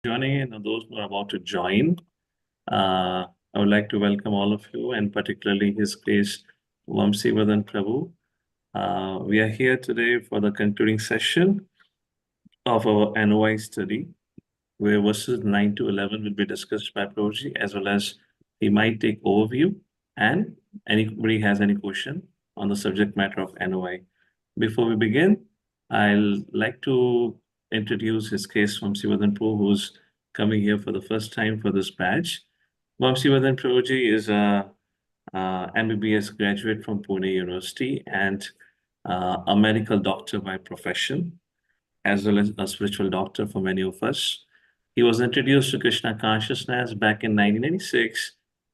joining in and those who are about to join. I would like to welcome all of you and particularly His Grace Vamsi Vadan Prabhu. We are here today for the concluding session of our NOI study, where verses 9 to 11 will be discussed by Prabhuji, as well as he might take overview and anybody has any question on the subject matter of NOI. Before we begin, I'll like to introduce his case, Vamsi Vadan Prabhu, who's coming here for the first time for this batch. Vamsi Vadan Prabhuji is a MBBS graduate from Pune University and a medical doctor by profession, as well as a spiritual doctor for many of us. He was introduced to Krishna consciousness back in 1996,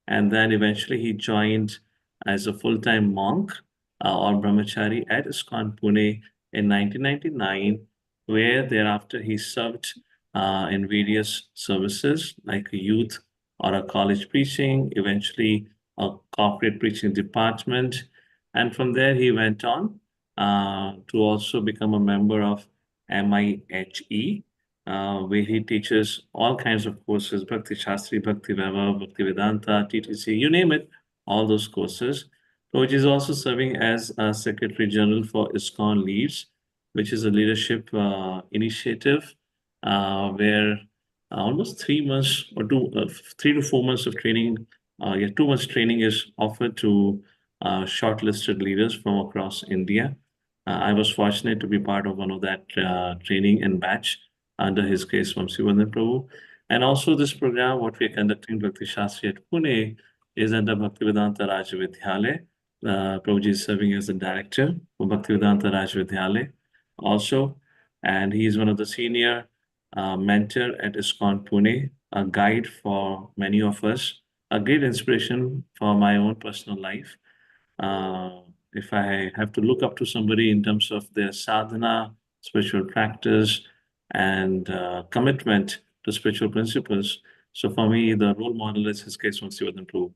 and then eventually he joined as a full-time monk or brahmachari at ISKCON Pune in 1999, where thereafter he served in various services like a youth or a college preaching, eventually a corporate preaching department. And from there, he went on to also become a member of MIHE, where he teaches all kinds of courses, Bhakti Shastri, Bhakti Vaibhav, Bhakti Vedanta, TTC, you name it, all those courses. Prabhuji is also serving as a Secretary General for ISKCON Leads, which is a leadership initiative where almost 3 months or 3 to 4 months of training, 2 months training is offered to shortlisted leaders from across India. I was fortunate to be part of one of that training and batch under his case, Vamsi Vadan Prabhu. And also this program, what we are conducting Bhakti Shastri at Pune, is under Bhaktivedanta Raj Vidyalaya. Prabhuji is serving as the director for Bhaktivedanta Raj Vidyalaya also. And he is one of the senior mentor at ISKCON Pune, a guide for many of us, a great inspiration for my own personal life. If I have to look up to somebody in terms of their sadhana, spiritual practice, and commitment to spiritual principles, so for me, the role model is his case Vamsi Vadan Prabhu.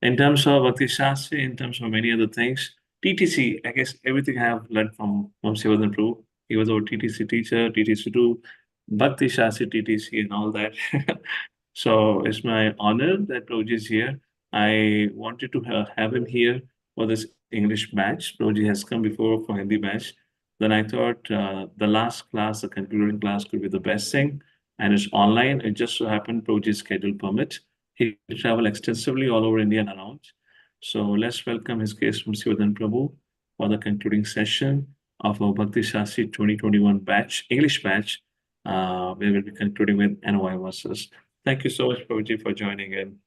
In terms of Bhakti Shastri, in terms of many other things, TTC, I guess everything I have learned from Vamsi Vadan Prabhu. He was our TTC teacher, TTC2, Bhakti Shastri, TTC, and all that. So it's my honor that Prabhuji is here. I wanted to have him here for this English batch. Prabhuji has come before for Hindi batch. Then I thought the last class, the concluding class, could be the best thing. And it's online. It just so happened Prabhuji's schedule permit. He traveled extensively all over India and around. So let's welcome his case from Sivadan Prabhu for the concluding session of our Bhakti Shastri 2021 batch, English batch, where we'll be concluding with NOI verses. Thank you so much, Prabhuji, for joining in.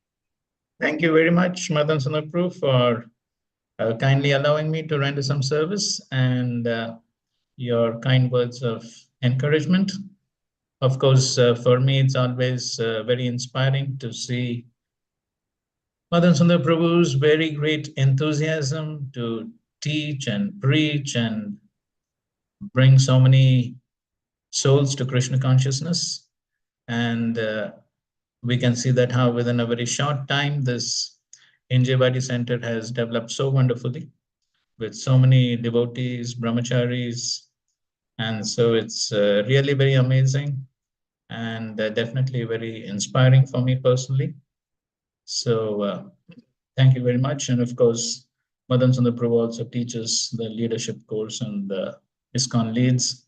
Thank you very much, Madan Sundar Prabhu, for kindly allowing me to render some service and your kind words of encouragement. Of course, for me, it's always very inspiring to see Madan Sundar Prabhu's very great enthusiasm to teach and preach and bring so many souls to Krishna consciousness. And we can see that how within a very short time, this Injayabadi Center has developed so wonderfully with so many devotees, brahmacharis. And so it's really very amazing and definitely very inspiring for me personally. So thank you very much. And of course, Madan Sundar Prabhu also teaches the leadership course and the ISKCON leads.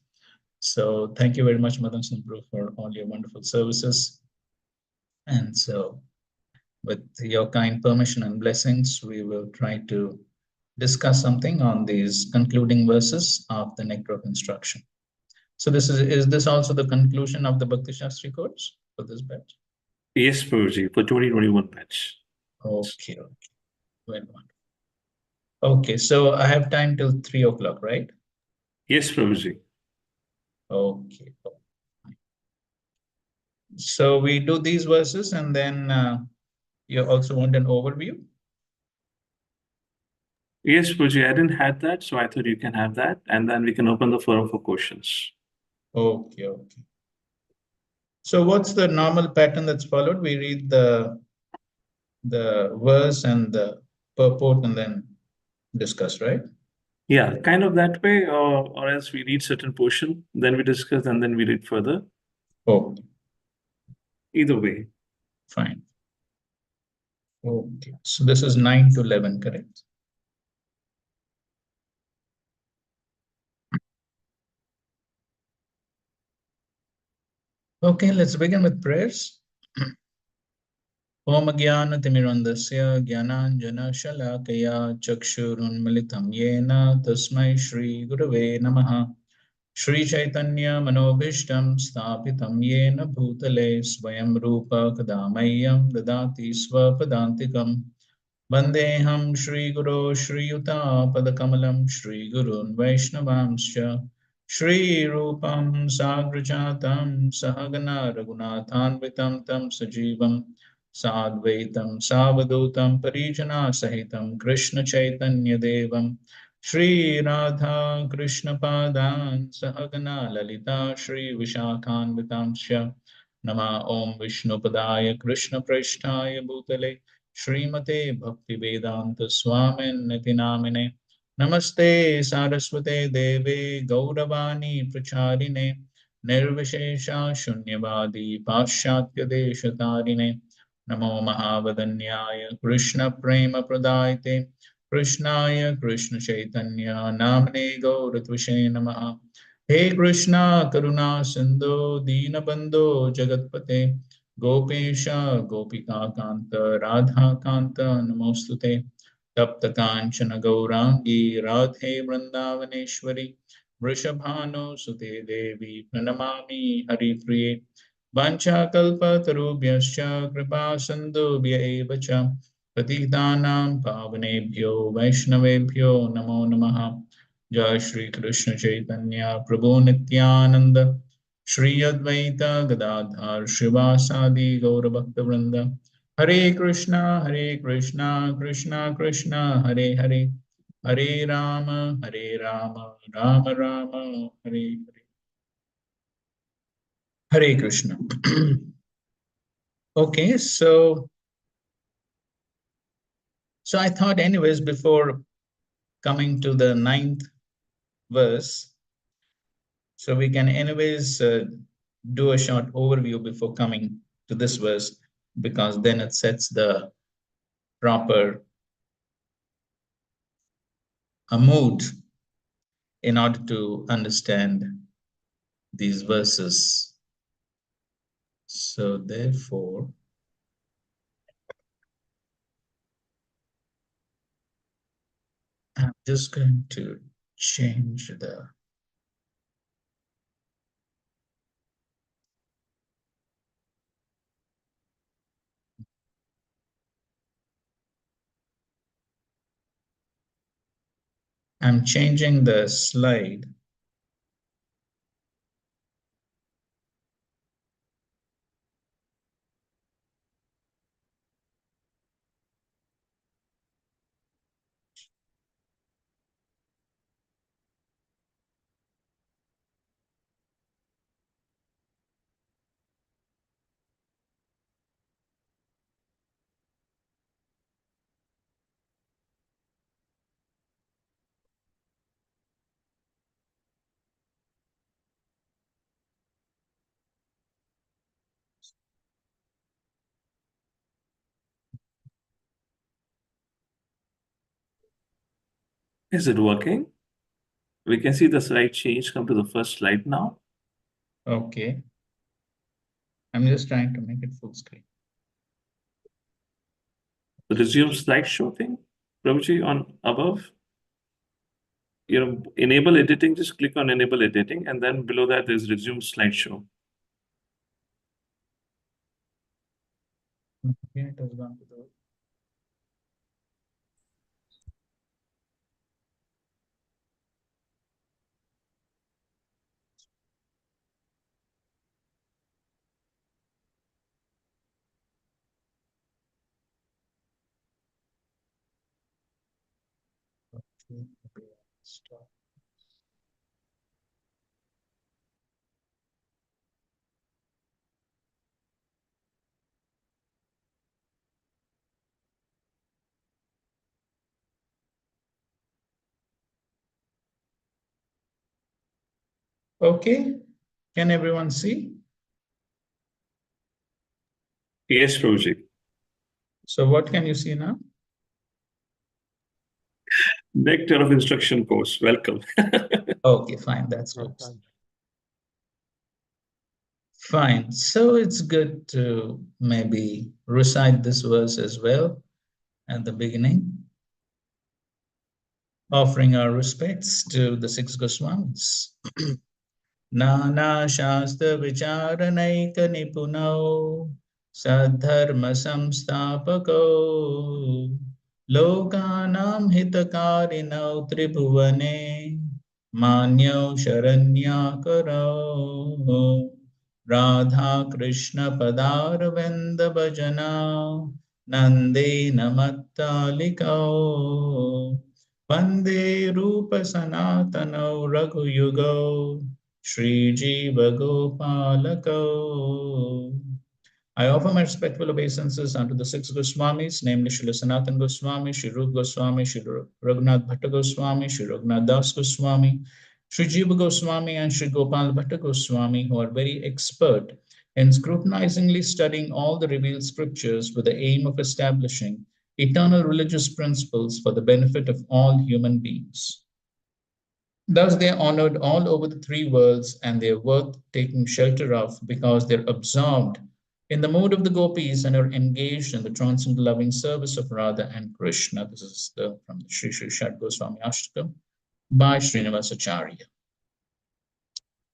So thank you very much, Madan Sundar Prabhu, for all your wonderful services. And so with your kind permission and blessings, we will try to discuss something on these concluding verses of the Nectar of Instruction. So this is this also the conclusion of the Bhakti Shastri course for this batch? Yes, Prabhuji, for 2021 batch. Okay, well, okay, so I have time till 3 o'clock, right? Yes, Prabhuji. Okay. So we do these verses and then you also want an overview? Yes, Prabhuji, I didn't have that, so I thought you can have that, and then we can open the forum for questions. Okay. So what's the normal pattern that's followed? We read the verse and the purport and then discuss, right? Yeah, kind of that way, or else we read certain portion, then we discuss, and then we read further. Okay. Either way. Fine. Okay. So this is 9 to 11, correct? Okay, let's begin with prayers. Om Jnana-timirandasya Jnananjana-shalakaya Chakshurunmilitam Yena Tasmai Shri Gurave Namaha Shri Chaitanya Manobhishtam Sthapitam Yena Bhutale Swayam Rupa Kadamayyam Dadati Swapadantikam Vandeham Shri Guru Shri Yuta Padakamalam Shri Gurun Vaishnavamscha Shri Rupam Sagrajatam Sahagana Raghunathanvitam Tam Sajivam Sadvaitam Savadutam Parijana Sahitam Krishna Chaitanya Devam Shri Radha Krishna Padan Sahagana Lalita Shri Vishakhanvitamscha Nama Om Vishnu Padaya Krishna Prasthaya Bhutale Srimate Bhaktivedanta Swamin Niti Namine Namaste Saraswate Deve Gauravani Pracharine Nirvishesha Shunyavadi Paschatya Deshatarine Namo Mahavadanyaya Krishna Prema Pradayate Krishnaya Krishna Chaitanya Namne Gauratvishe Namaha He Krishna Karuna Sindhu Dinabandhu Jagatpate Gopesha Gopika Kanta Radha Kanta Namostute Tapta Kanchana Gaurangi Radhe Vrindavaneshwari Vrishabhanu Sute Devi Pranamami Hari Priye Vancha Kalpa Tarubhyascha Kripa Sindhubhya Eva Cha Patitanam Pavanebhyo Vaishnavebhyo Namo Namaha Jai Shri Krishna Chaitanya Prabhu Nityananda Shri Advaita Gadadhar Shivasadi Gaura Bhakta Vrinda Hare Krishna Krishna Krishna Hare Hare Hare Rama Rama Rama Hare Hare Hare Krishna. Okay, so I thought anyways before coming to the ninth verse, so we can anyways do a short overview before coming to this verse because then it sets the proper mood in order to understand these verses. So therefore, I'm just going to change the I'm changing the slide. Is it working? We can see the slide change come to the first slide now. Okay. I'm just trying to make it full screen. The resume slideshow thing, Prabhuji, on above. Enable editing, just click on enable editing, and then below that there's resume slideshow. Okay, it has gone to the stop. Okay, can everyone see? Yes, Prabhuji. So what can you see now? Nectar of Instruction course. Welcome. Okay, fine. That's good. Fine. So it's good to maybe recite this verse as well at the beginning, offering our respects to the six Goswamis. Nana Shastra Vicharanaika Nipunau Sadharma Samstapako Lokanam Hitakarinau Tribhuvane Manyo Sharanyakaro Radha Krishna Padarvinda Bhajana Nande Namattalikao Vande Rupa Sanatano Raghuyugo Shri Jiva Gopalako. I offer my respectful obeisances unto the six Goswamis, namely Srila Sanatan Goswami, Shri Rupa Goswami, Shri Raghunath Bhatta Goswami, Shri Raghunath Das Goswami, Shri Jiva Goswami, and Shri Gopal Bhatta Goswami, who are very expert in scrutinizingly studying all the revealed scriptures with the aim of establishing eternal religious principles for the benefit of all human beings. Thus, they are honored all over the three worlds, and they are worth taking shelter of because they're absorbed in the mood of the gopis and are engaged in the transcendental loving service of Radha and Krishna. This is from the Sri Sri Shad Goswami Ashtakam by Srinivasacharya.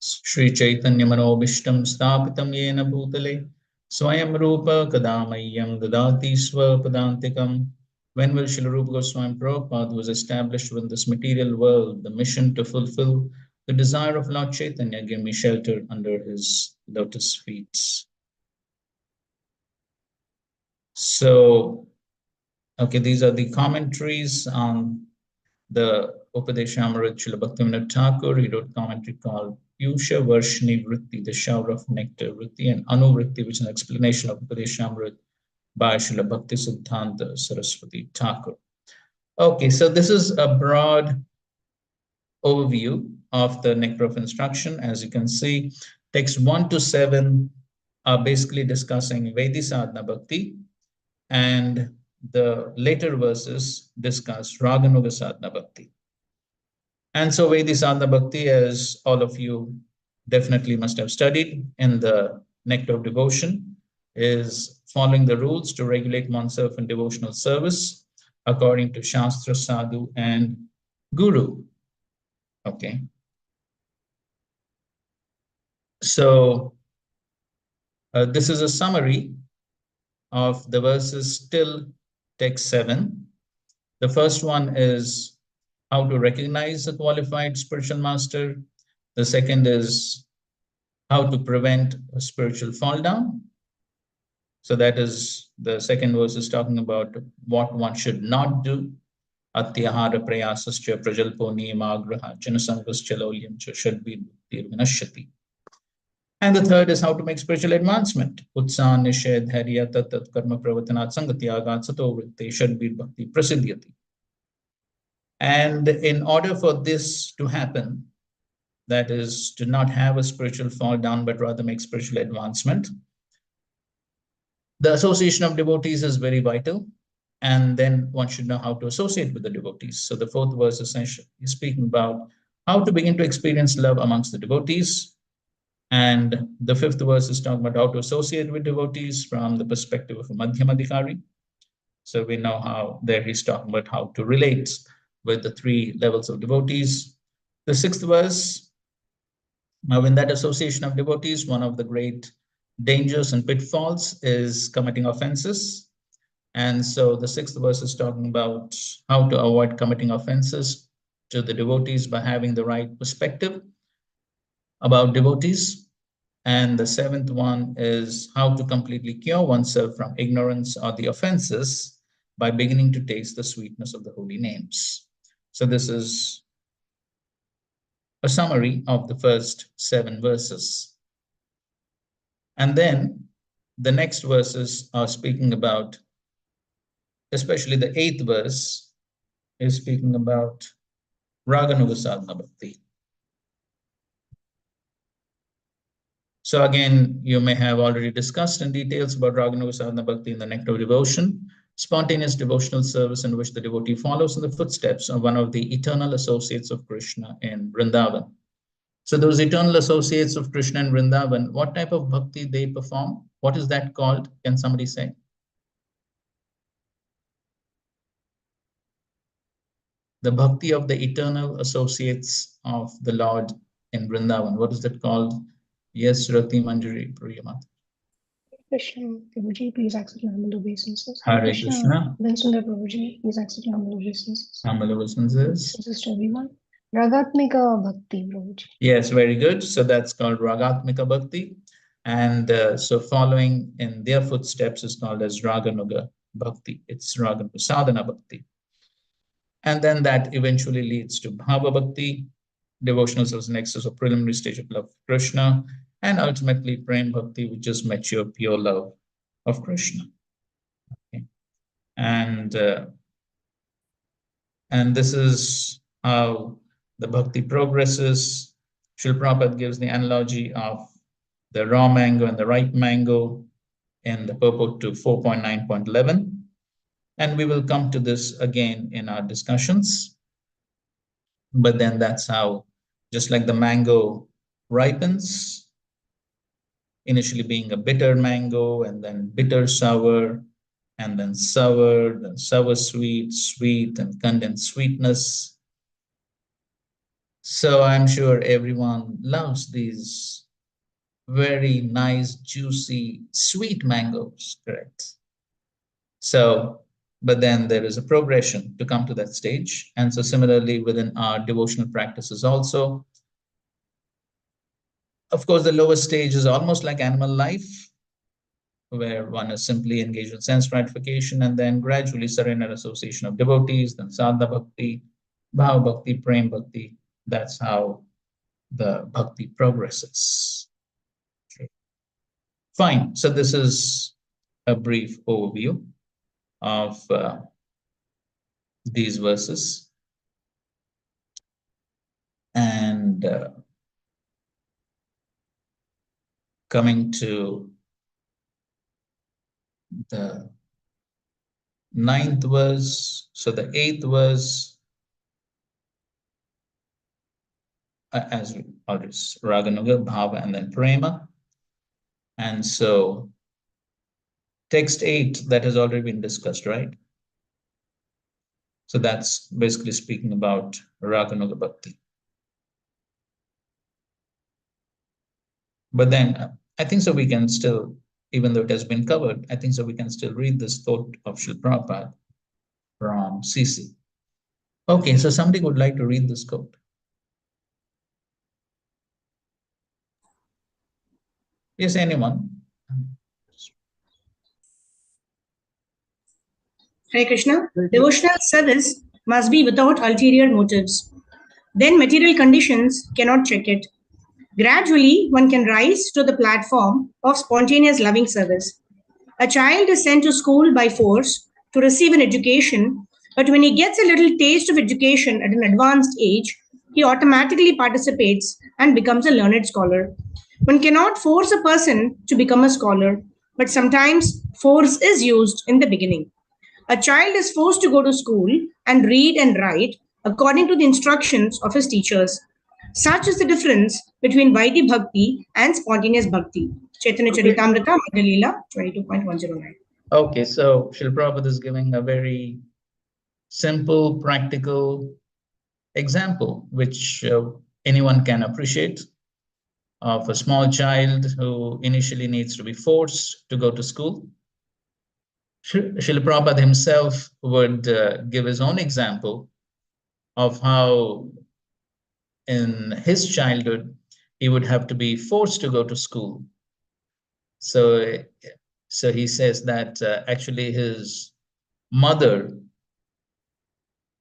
Sri Chaitanya Manobishtam Sthapitam Yena Bhutale Swayam Rupa Kadamayam Dadati Swapadantikam. When will Srila Rupa Goswami Prabhupada was established within this material world, the mission to fulfill the desire of Lord Chaitanya, give me shelter under his lotus feet. So, okay, these are the commentaries on the Upadeshamrit Srila Bhaktivinoda Thakur. He wrote commentary called Yusha Varshni Vritti, the shower of nectar Vritti, and Anu Vritti, which is an explanation of Upadeshamrit by Srila Bhakti Siddhanta Saraswati Thakur. Okay, so this is a broad overview of the Nectar of Instruction. As you can see, texts 1 to 7 are basically discussing Vedi Sadhana Bhakti, and the later verses discuss Raganuga Sadhana Bhakti. And so Vedi Sadhana Bhakti, as all of you definitely must have studied in the Nectar of Devotion, is following the rules to regulate oneself in devotional service according to Shastra, Sadhu, and Guru. Okay. So this is a summary of the verses till text 7. The first one is how to recognize a qualified spiritual master. The second is how to prevent a spiritual fall down. So that is the second verse is talking about what one should not do. Atyahara prayasascha prajalpo niyamagraha janasangascha laulyamcha shadbid vinashyati. And the third is how to make spiritual advancement. Utsan nishad harya tat karma pravatanat sangatyagat sato vritte shadbid bhakti prasiddhyati. And in order for this to happen, that is to not have a spiritual fall down, but rather make spiritual advancement, the association of devotees is very vital. And then one should know how to associate with the devotees. So the fourth verse essentially is speaking about how to begin to experience love amongst the devotees. And the fifth verse is talking about how to associate with devotees from the perspective of a Madhyamadhikari. So we know how there he's talking about how to relate with the three levels of devotees. The sixth verse, now in that association of devotees, one of the great dangers and pitfalls is committing offenses. And so the sixth verse is talking about how to avoid committing offenses to the devotees by having the right perspective about devotees. And the seventh one is how to completely cure oneself from ignorance or the offenses by beginning to taste the sweetness of the holy names. So this is a summary of the first 7 verses. And then the next verses are speaking about, especially the 8th verse is speaking about Raganuga Sadhana Bhakti. So again, you may have already discussed in details about Raganuga Sadhana Bhakti in the Nectar devotion, spontaneous devotional service in which the devotee follows in the footsteps of one of the eternal associates of Krishna in Vrindavan. So those eternal associates of Krishna in Vrindavan, what type of bhakti they perform? What is that called? Can somebody say? The bhakti of the eternal associates of the Lord in Vrindavan. What is that called? Yes, Rati Manjari Priyamat. Krishna, Prabhuji, please accept my humble obeisances. Hare Krishna. Madan Sundar, Prabhuji, please accept my humble obeisances. Humble obeisances. This to everyone. Ragatmika Bhakti, Prabhuji. Yes, very good. So that's called Ragatmika Bhakti. And so following in their footsteps is called as Raganuga Bhakti. It's Raganuga Sadhana Bhakti. And then that eventually leads to Bhava Bhakti, devotional service in excess of preliminary stage of love of Krishna, and ultimately Prem Bhakti, which is mature, pure love of Krishna. Okay. And this is how the bhakti progresses. Srila Prabhupada gives the analogy of the raw mango and the ripe mango in the purport to 4.9.11. And we will come to this again in our discussions. But then that's how, just like the mango ripens, initially being a bitter mango, and then bitter sour, and then sour sweet, sweet, and condensed sweetness. So I'm sure everyone loves these very nice, juicy, sweet mangoes, correct? So, but then there is a progression to come to that stage. And so similarly within our devotional practices also, of course, the lowest stage is almost like animal life, where one is simply engaged in sense gratification, and then gradually surrender association of devotees, then sadhana bhakti, bhava bhakti, prem bhakti. That's how the bhakti progresses. Okay. Fine. So this is a brief overview of these verses. And coming to the 9th verse, so the 8th verse, as we already Raganuga, Bhava, and then Prema. And so text 8, that has already been discussed, right? So that's basically speaking about Raganuga Bhakti. But then I think so we can still, even though it has been covered, I think so we can still read this quote of Srila Prabhupada from CC. Okay, so somebody would like to read this quote. Yes, anyone? Hare Krishna. Devotional service must be without ulterior motives. Then material conditions cannot check it. Gradually, one can rise to the platform of spontaneous loving service. A child is sent to school by force to receive an education, but when he gets a little taste of education at an advanced age, he automatically participates and becomes a learned scholar. One cannot force a person to become a scholar, but sometimes force is used in the beginning. A child is forced to go to school and read and write according to the instructions of his teachers. Such is the difference between Vaidhi Bhakti and spontaneous Bhakti. Chaitanya Charitamrita, Madhya 22.109. Okay, so Srila Prabhupada is giving a very simple, practical example, which anyone can appreciate, of a small child who initially needs to be forced to go to school. Srila Prabhupada himself would give his own example of how in his childhood he would have to be forced to go to school. So he says that actually his mother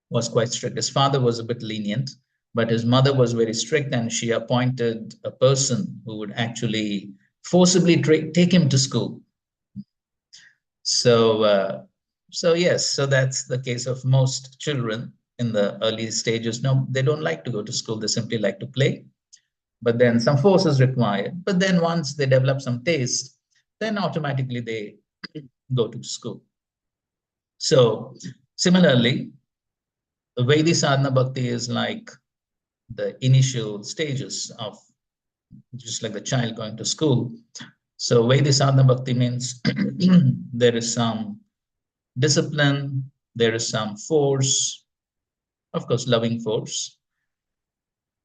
was quite strict. His father was a bit lenient, but his mother was very strict, and she appointed a person who would actually forcibly take him to school. So yes, so that's the case of most children in the early stages. No, they don't like to go to school. They simply like to play. but then some force is required. But then once they develop some taste, then automatically they go to school. So similarly, the Vaidhi sadhana bhakti is like the initial stages of, just like the child going to school. So Vaidhi sadhana bhakti means there is some discipline, there is some force, of course, loving force.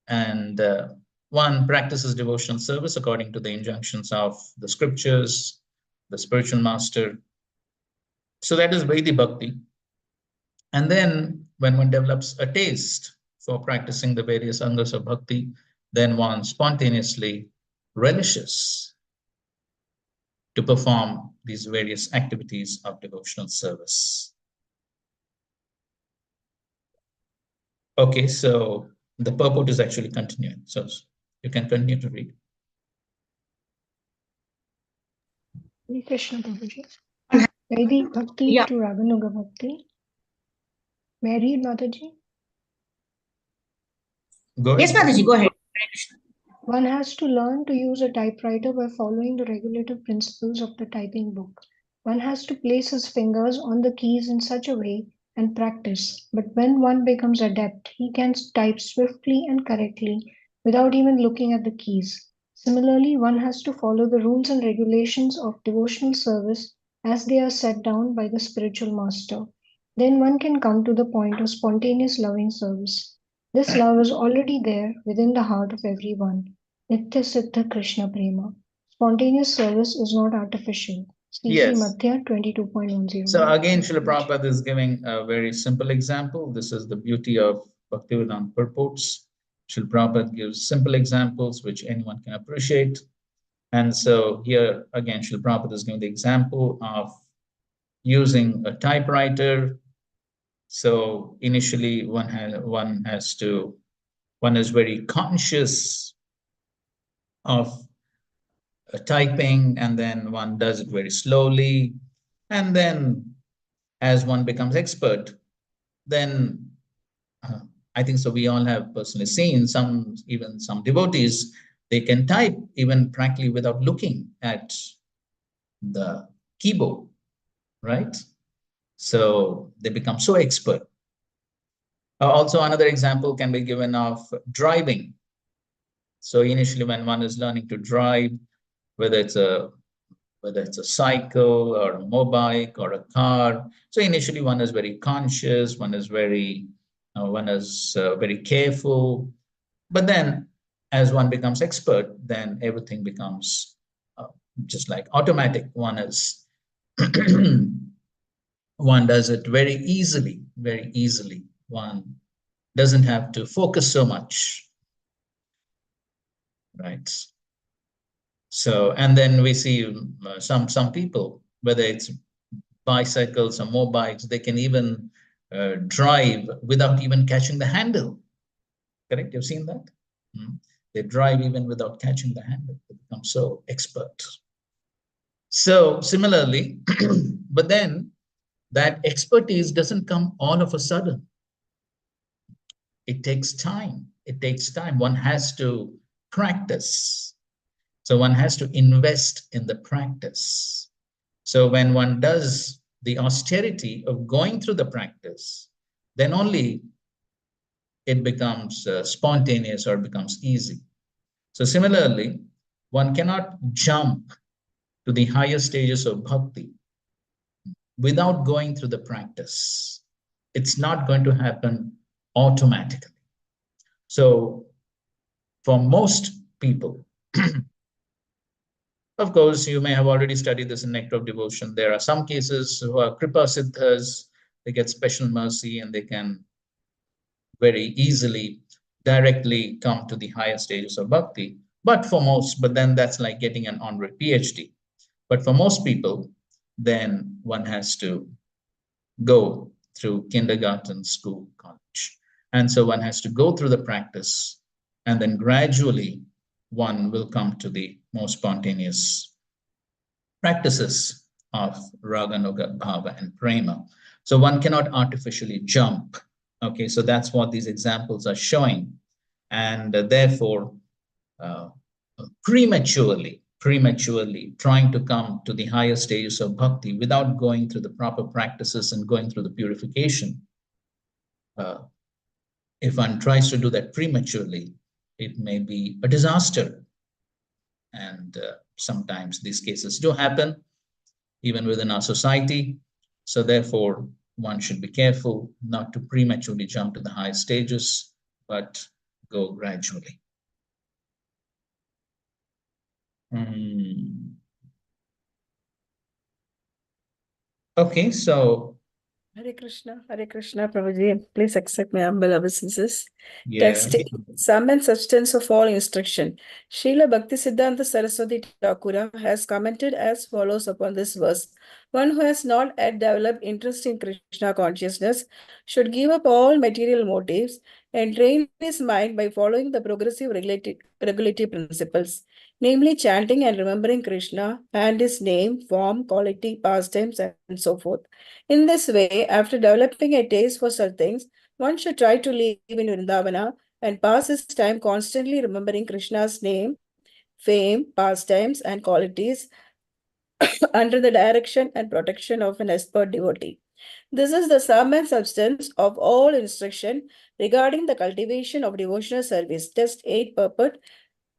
And one practices devotional service according to the injunctions of the scriptures, the spiritual master. So that is Vaidhi bhakti. And then when one develops a taste for practicing the various angas of bhakti, then one spontaneously relishes to perform these various activities of devotional service. Okay, so the purport is actually continuing. So you can continue to read. Hare Krishna, Prabhuji. Vaidhi Bhakti Yeah. to Raganuga Bhakti. May I read, Mataji? Go ahead. Yes, Mataji, go ahead. One has to learn to use a typewriter by following the regulative principles of the typing book. One has to place his fingers on the keys in such a way and practice. But when one becomes adept, he can type swiftly and correctly without even looking at the keys. Similarly, one has to follow the rules and regulations of devotional service as they are set down by the spiritual master. Then one can come to the point of spontaneous loving service. This love is already there within the heart of everyone. Nitya Siddha Krishna Prema. Spontaneous service is not artificial. CC Yes. Madhya 22.10. So again, Srila Prabhupada is giving a very simple example. This is the beauty of Bhaktivedanta purports. Srila Prabhupada gives simple examples which anyone can appreciate. And so here again, Srila Prabhupada is giving the example of using a typewriter. So initially one is very conscious of typing, and then one does it very slowly. And then as one becomes expert, then I think so we all have personally seen even some devotees, they can type even practically without looking at the keyboard, right? So they become so expert. Also, another example can be given of driving. So initially when one is learning to drive, whether it's a cycle or a mobike or a car. So initially one is very conscious, one is very careful. But then as one becomes expert, then everything becomes just like automatic. One does it very easily. One doesn't have to focus so much, right? So, and then we see some people, whether it's bicycles or motorbikes, they can even drive without even catching the handle. Correct? You've seen that? They drive even without catching the handle. They become so expert. So similarly, but then that expertise doesn't come all of a sudden. It takes time. One has to practice. So one has to invest in the practice. So when one does the austerity of going through the practice, then only it becomes spontaneous or becomes easy. So similarly, one cannot jump to the higher stages of bhakti without going through the practice. It's not going to happen automatically. So for most people, of course, you may have already studied this in Nectar of Devotion. There are some cases who are Kripa Siddhas, they get special mercy and they can very easily directly come to the higher stages of bhakti. But then that's like getting an honorary PhD. But for most people, then one has to go through kindergarten, school, college. And so one has to go through the practice, and then gradually one will come to the more spontaneous practices of raga, nuga, bhava, and prema. So one cannot artificially jump. Okay, so that's what these examples are showing. And therefore, prematurely trying to come to the higher stages of bhakti without going through the proper practices and going through the purification. If one tries to do that prematurely, it may be a disaster. And sometimes these cases do happen, even within our society. So therefore, one should be careful not to prematurely jump to the high stages, but go gradually. Okay, so Hare Krishna, Prabhuji. Please accept my humble obeisances. yeah. Text, sum and substance of all instruction. Srila Bhaktisiddhanta Saraswati Thakura has commented as follows upon this verse. One who has not yet developed interest in Krishna consciousness should give up all material motives and train his mind by following the progressive regulative principles, namely chanting and remembering Krishna and his name, form, quality, pastimes, and so forth. In this way, after developing a taste for such things, one should try to live in Vrindavana and pass his time constantly remembering Krishna's name, fame, pastimes, and qualities under the direction and protection of an expert devotee. This is the sum and substance of all instruction regarding the cultivation of devotional service. Test 8, purport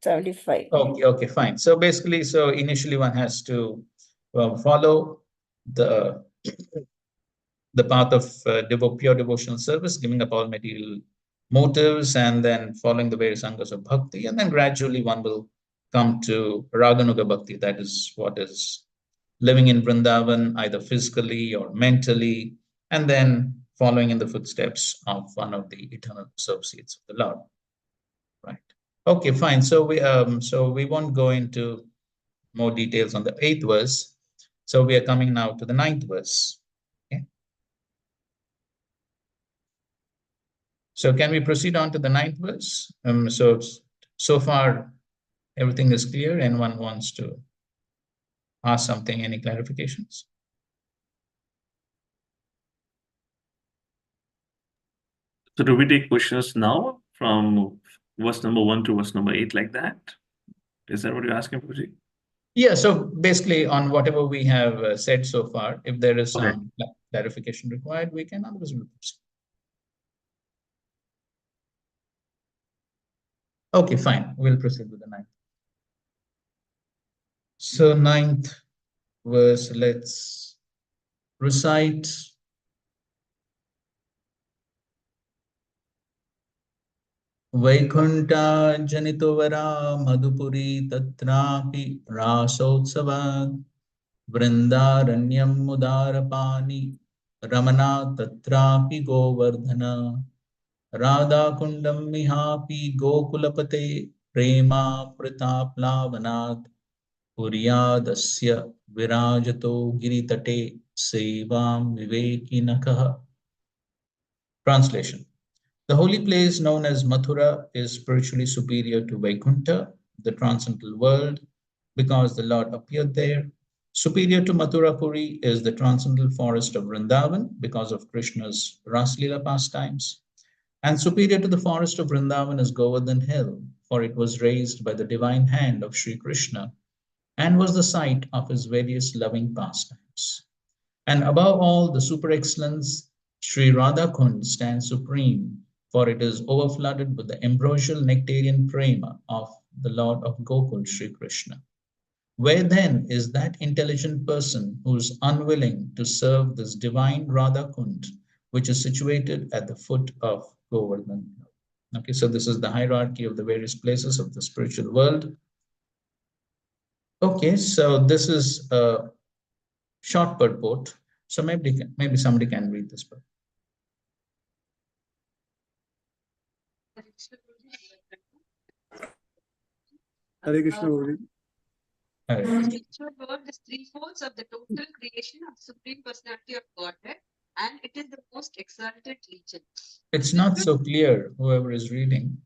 75. Okay, fine. So basically, so initially one has to follow the path of pure devotional service, giving up all material motives, and then following the various angas of bhakti, and then gradually one will come to Raganuga Bhakti. That is what is living in Vrindavan, either physically or mentally, and then following in the footsteps of one of the eternal associates of the Lord. Right. Okay, fine. So we won't go into more details on the 8th verse. So we are coming now to the 9th verse. Okay. So can we proceed on to the 9th verse? So far everything is clear. Anyone wants to ask something, any clarifications? So do we take questions now from verse number 1 to verse number 8 like that? Is that what you're asking, Prabhuji? Yeah, so basically on whatever we have said so far, if there is some clarification required, we can otherwise proceed. Okay, fine. We'll proceed with the 9th. So 9th verse, let's recite. Vaikunta janitovara madhupuri tatrapi rasotsavad vrindaranyam mudarapani ramana tatrapi govardhana Radha kundam mihapi gokulapate prema prataplavanath puryadasya virajato giritate sevam vivekinakaha. Translation. The holy place known as Mathura is spiritually superior to Vaikuntha, the transcendental world, because the Lord appeared there. Superior to Mathura Puri is the transcendental forest of Vrindavan because of Krishna's Raslila pastimes. And superior to the forest of Vrindavan is Govardhan Hill, for it was raised by the divine hand of Sri Krishna and was the site of his various loving pastimes. And above all, the super excellence Sri Radha Kund stands supreme, for it is overflooded with the ambrosial nectarian prema of the Lord of Gokul, Sri Krishna. Where then is that intelligent person who is unwilling to serve this divine Radha Kund, which is situated at the foot of Govardhan? Okay, so this is the hierarchy of the various places of the spiritual world. Okay, so this is a short purport. So maybe somebody can read this book. Hare Krishna. Nature world is three-fourths of the total creation of the Supreme Personality of Godhead, and it is the most exalted region. It's not so clear, whoever is reading.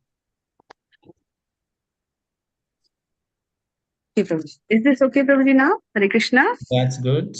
Okay, Prabhuji. Is this okay, Prabhuji, now? Hare Krishna? That's good.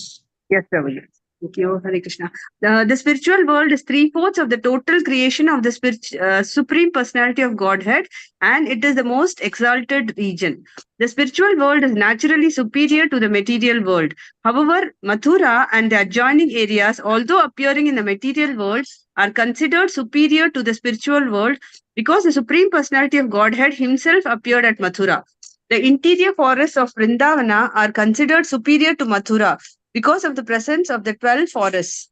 Yes, Prabhuji. Thank you, Hare Krishna. The spiritual world is 3/4 of the total creation of the Supreme Personality of Godhead, and it is the most exalted region. The spiritual world is naturally superior to the material world. However, Mathura and the adjoining areas, although appearing in the material world, are considered superior to the spiritual world because the Supreme Personality of Godhead himself appeared at Mathura. The interior forests of Vrindavana are considered superior to Mathura because of the presence of the 12 forests,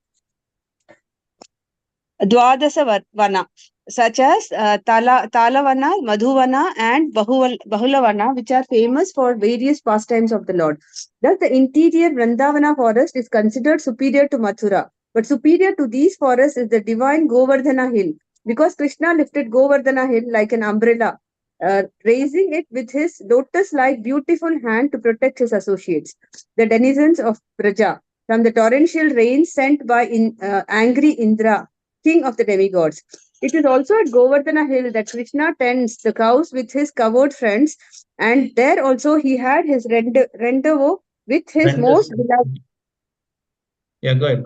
Dwadasa Vana, such as Talavana, Madhuvana, and Bahulavana, which are famous for various pastimes of the Lord. Thus, the interior Vrindavana forest is considered superior to Mathura. But superior to these forests is the divine Govardhana hill, because Krishna lifted Govardhana hill like an umbrella, raising it with his lotus-like beautiful hand to protect his associates, the denizens of Praja, from the torrential rain sent by angry Indra, king of the demigods. It is also at Govardhana hill that Krishna tends the cows with his cowherd friends, and there also he had his rendezvous with his most beloved. Yeah, go ahead.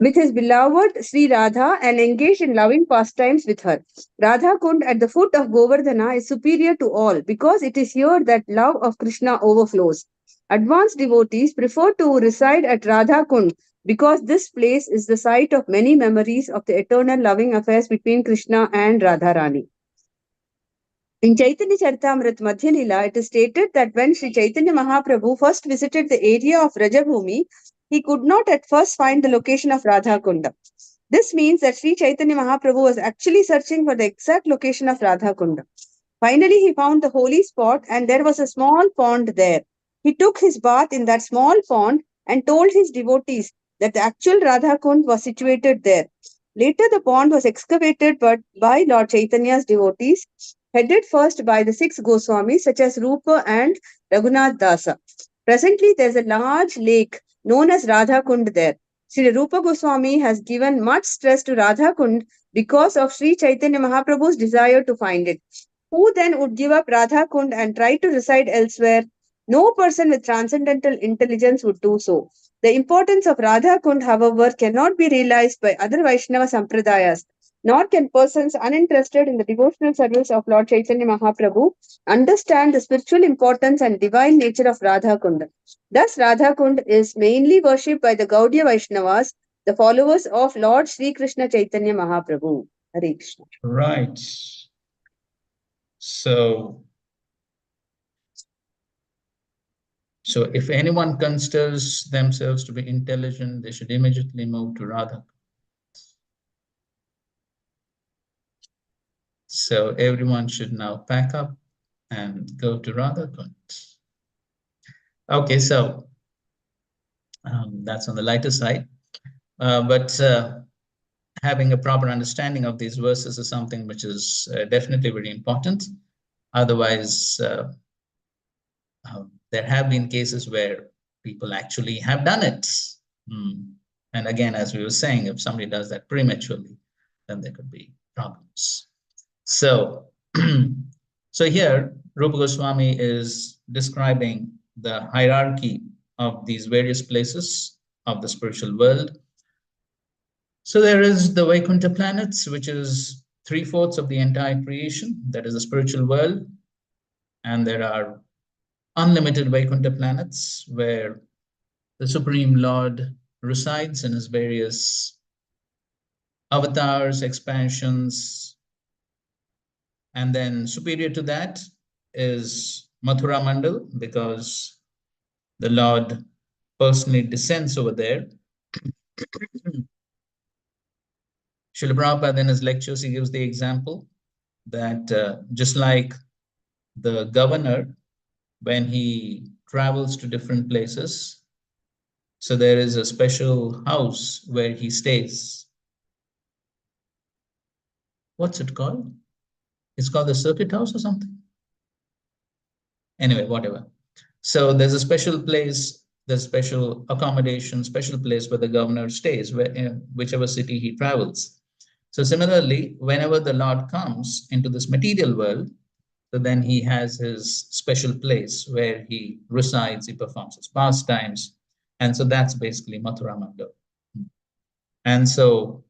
With his beloved Sri Radha and engaged in loving pastimes with her. Radha Kund at the foot of Govardhana is superior to all because it is here that love of Krishna overflows. Advanced devotees prefer to reside at Radha Kund because this place is the site of many memories of the eternal loving affairs between Krishna and Radharani. In Chaitanya Charitamrita Madhya Lila, it is stated that when Sri Chaitanya Mahaprabhu first visited the area of Rajabhumi, he could not at first find the location of Radha Kunda. This means that Sri Chaitanya Mahaprabhu was actually searching for the exact location of Radha Kunda. Finally, he found the holy spot and there was a small pond there. He took his bath in that small pond and told his devotees that the actual Radha Kund was situated there. Later, the pond was excavated by Lord Chaitanya's devotees, headed first by the 6 Goswamis such as Rupa and Raghunath Dasa. Presently, there is a large lake known as Radha Kund there. Sri Rupa Goswami has given much stress to Radha Kund because of Sri Chaitanya Mahaprabhu's desire to find it. Who then would give up Radha Kund and try to reside elsewhere? No person with transcendental intelligence would do so. The importance of Radha Kund, however, cannot be realized by other Vaishnava Sampradayas, nor can persons uninterested in the devotional service of Lord Chaitanya Mahaprabhu understand the spiritual importance and divine nature of Radha Kund. Thus, Radha Kund is mainly worshipped by the Gaudiya Vaishnavas, the followers of Lord Sri Krishna Chaitanya Mahaprabhu. Hare Krishna. Right. So if anyone considers themselves to be intelligent, they should immediately move to Radha. So everyone should now pack up and go to Radha Kund. Okay, so that's on the lighter side. But having a proper understanding of these verses is something which is definitely very important. Otherwise, there have been cases where people actually have done it. And again, as we were saying, if somebody does that prematurely, then there could be problems. So, so here, Rupa Goswami is describing the hierarchy of these various places of the spiritual world. So there is the Vaikuntha planets, which is 3/4 of the entire creation, that is the spiritual world. And there are unlimited Vaikuntha planets where the Supreme Lord resides in his various avatars, expansions. And then superior to that is Mathura Mandal, because the Lord personally descends over there. Srila Prabhupada in his lectures, he gives the example that just like the governor, when he travels to different places, so there is a special house where he stays. What's it called? It's called the circuit house or something. Anyway, whatever. So there's a special place, there's special accommodation, special place where the governor stays, where in whichever city he travels. So similarly, whenever the Lord comes into this material world, so then he has his special place where he resides, he performs his pastimes. And so that's basically Mathura Mandal. And so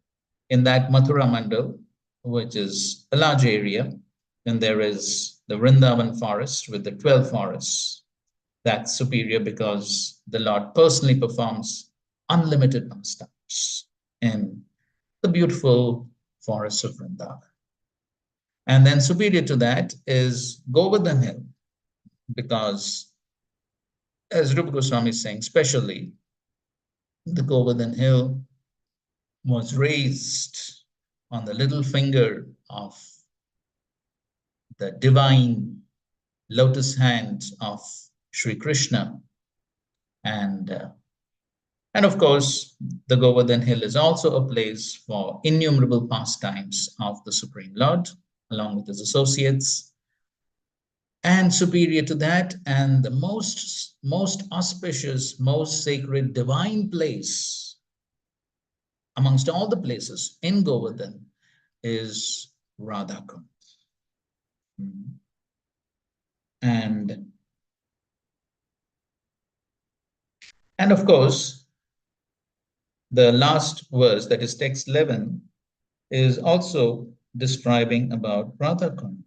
in that Mathura Mandal, which is a large area, then there is the Vrindavan forest with the 12 forests. That's superior because the Lord personally performs unlimited pastimes in the beautiful forests of Vrindavan. And then superior to that is Govardhan Hill, because as Rupa Goswami is saying, especially the Govardhan Hill was raised on the little finger of the divine lotus hand of Sri Krishna. And of course, the Govardhan Hill is also a place for innumerable pastimes of the Supreme Lord, along with his associates. And superior to that, and the most auspicious, most sacred, divine place amongst all the places in Govardhan is Radhakund. And of course, the last verse, that is text 11, is also describing about Radhakund.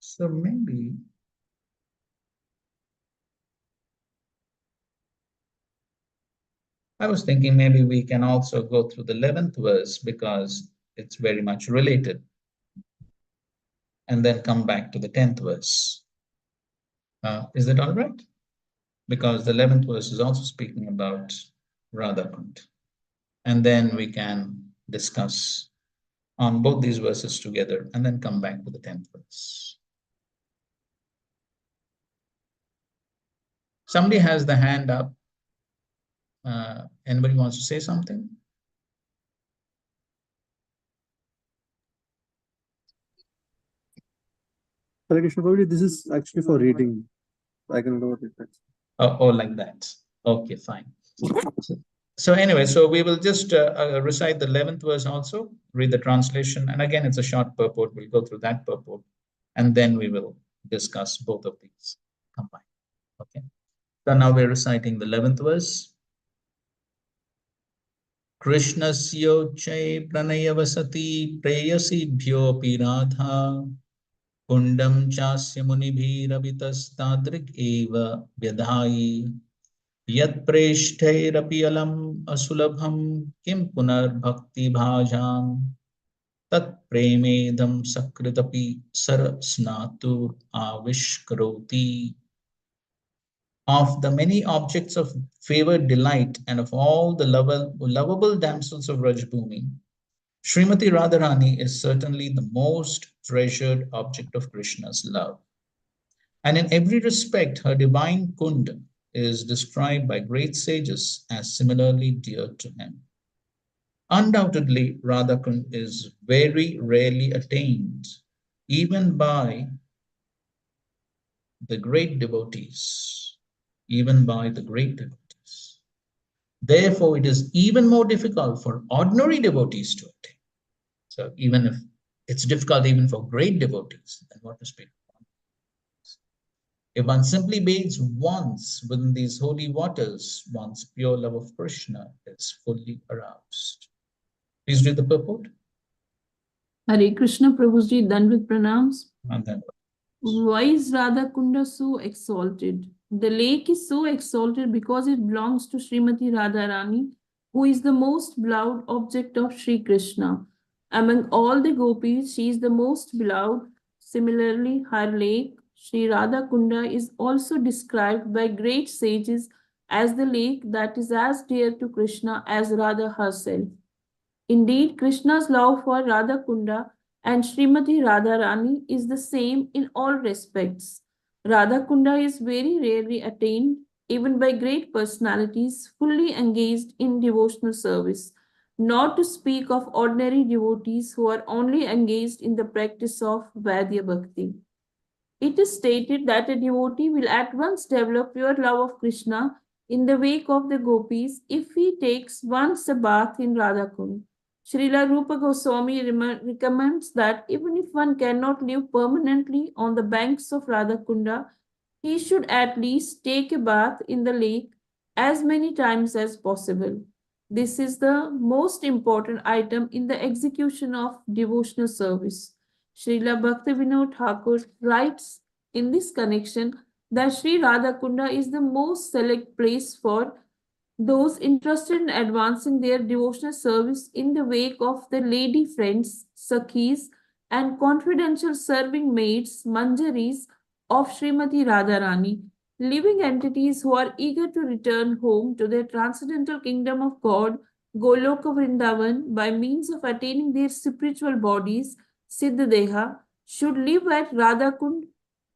So maybe I was thinking maybe we can also go through the 11th verse because it's very much related, and then come back to the 10th verse. Is that all right? Because the 11th verse is also speaking about Radhakund. And then we can discuss on both these verses together and then come back to the 10th verse. Somebody has the hand up. Anybody wants to say something? Hare Krishna, Prabhuji, this is actually for reading. I can go with it. Oh, like that. Okay, fine. So anyway, so we will just recite the 11th verse also, read the translation. And again, it's a short purport. We'll go through that purport. And then we will discuss both of these combined. Okay. So now we're reciting the 11th verse. Krishnasyoche pranayavasati preyasibhyopi radha kundam chasya munibhirabitastadrik eva vyadhai yat preshtairapi alam asulabham kim punar bhakti bhajam tat premedam sakritapi sar snatur avishkaroti. Of the many objects of favored delight and of all the lovable damsels of Rajbhumi, Srimati Radharani is certainly the most treasured object of Krishna's love. And in every respect, her divine Kund is described by great sages as similarly dear to him. Undoubtedly, Radhakund is very rarely attained, even by the great devotees. Therefore, it is even more difficult for ordinary devotees to attain. So even if it's difficult even for great devotees, then what to speak of? If one simply bathes once within these holy waters, one's pure love of Krishna is fully aroused. Please read the purport. Hare Krishna, Prabhuji, done with pranams. And then Why is Radha Kunda so exalted? The lake is so exalted because it belongs to Srimati Radharani, who is the most beloved object of Sri Krishna. Among all the gopis, she is the most beloved. Similarly, her lake, Sri Radha Kunda, is also described by great sages as the lake that is as dear to Krishna as Radha herself. Indeed, Krishna's love for Radha Kunda and Srimati Radharani is the same in all respects. Radha Kunda is very rarely attained, even by great personalities fully engaged in devotional service, not to speak of ordinary devotees who are only engaged in the practice of Vaidya Bhakti. It is stated that a devotee will at once develop pure love of Krishna in the wake of the gopis if he takes once a bath in Radha Kund. Srila Rupa Goswami recommends that even if one cannot live permanently on the banks of Radhakunda, he should at least take a bath in the lake as many times as possible. This is the most important item in the execution of devotional service. Srila Bhaktivinoda Thakur writes in this connection that Sri Radhakunda is the most select place for those interested in advancing their devotional service in the wake of their lady friends, Sakhis, and confidential serving maids, Manjaris of Srimati Radharani, living entities who are eager to return home to their transcendental kingdom of God, Goloka Vrindavan, by means of attaining their spiritual bodies, Siddhadeha, should live at Radhakund,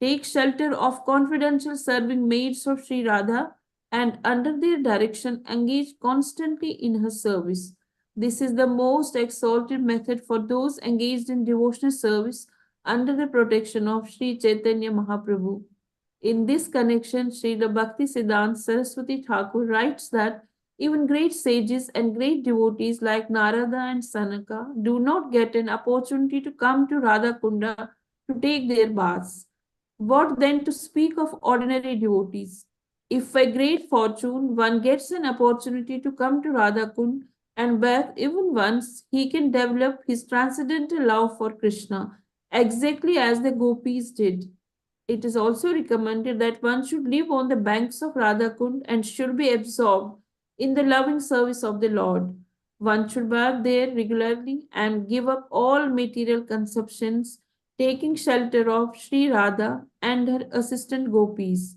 take shelter of confidential serving maids of Sri Radha, and under their direction engage constantly in her service. This is the most exalted method for those engaged in devotional service under the protection of Sri Chaitanya Mahaprabhu. In this connection, Srila Bhakti Siddhanta Saraswati Thakur writes that even great sages and great devotees like Narada and Sanaka do not get an opportunity to come to Radha Kunda to take their baths. What then to speak of ordinary devotees? If by great fortune one gets an opportunity to come to Radhakund and bathe even once, he can develop his transcendental love for Krishna, exactly as the gopis did. It is also recommended that one should live on the banks of Radhakund and should be absorbed in the loving service of the Lord. One should bathe there regularly and give up all material consumptions, taking shelter of Sri Radha and her assistant gopis.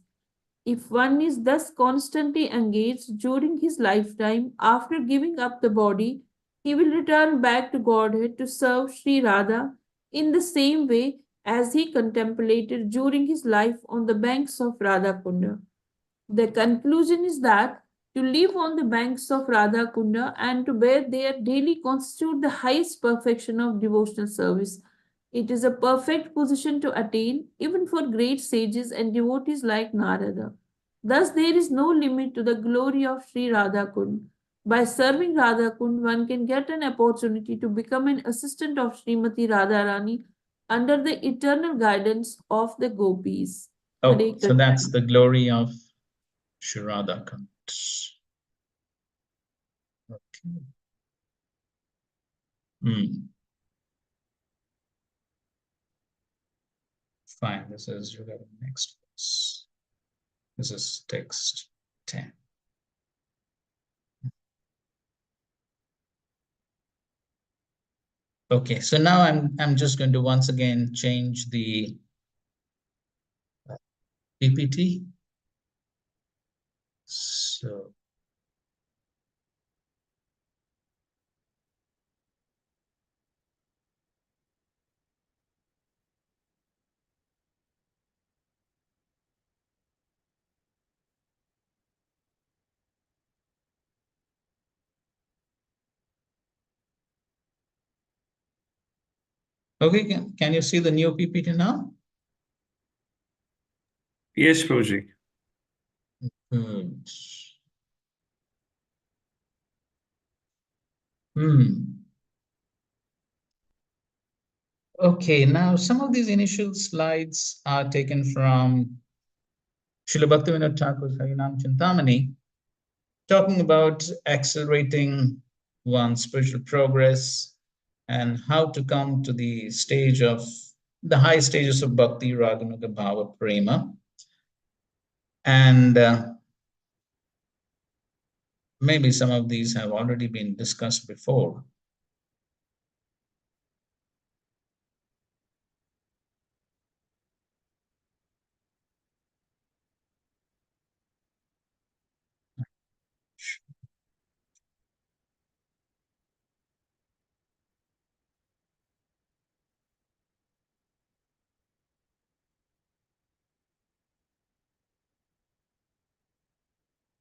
If one is thus constantly engaged during his lifetime, after giving up the body, he will return back to Godhead to serve Sri Radha in the same way as he contemplated during his life on the banks of Radha Kunda. The conclusion is that to live on the banks of Radha Kunda and to bathe there daily constitute the highest perfection of devotional service. It is a perfect position to attain even for great sages and devotees like Narada. Thus, there is no limit to the glory of Sri Radha Kund. By serving Radha Kund, one can get an opportunity to become an assistant of Srimati Radharani under the eternal guidance of the gopis. Oh, so that's the glory of Sri Radha Kund. Okay. Fine. This is regarding next verse. This is text 10. Okay, so now I'm just going to once again change the PPT. So okay, can you see the new PPT now? Yes, Prabhuji. Good. Okay, now some of these initial slides are taken from Srila Bhaktivinoda Thakur's Harinam Chintamani, talking about accelerating one's spiritual progress and how to come to the stage of the high stages of bhakti, raganuga, bhava, prema. And maybe some of these have already been discussed before.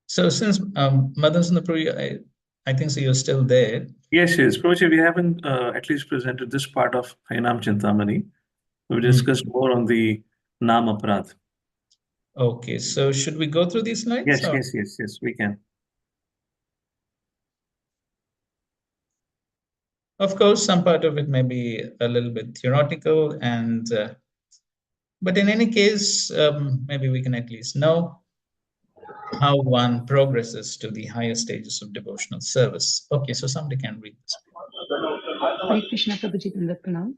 So since Madan Sundar, I think so you're still there. Yes, yes. Prabhuji, we haven't at least presented this part of Hainam Chintamani. We discussed more on the Nam Aparadh. Okay, so should we go through these slides? Yes, or? yes, we can. Of course, some part of it may be a little bit theoretical, and but in any case, maybe we can at least know how one progresses to the higher stages of devotional service. Okay, so somebody can read this. Hare Krishna Prabhuji Dandat Pranam.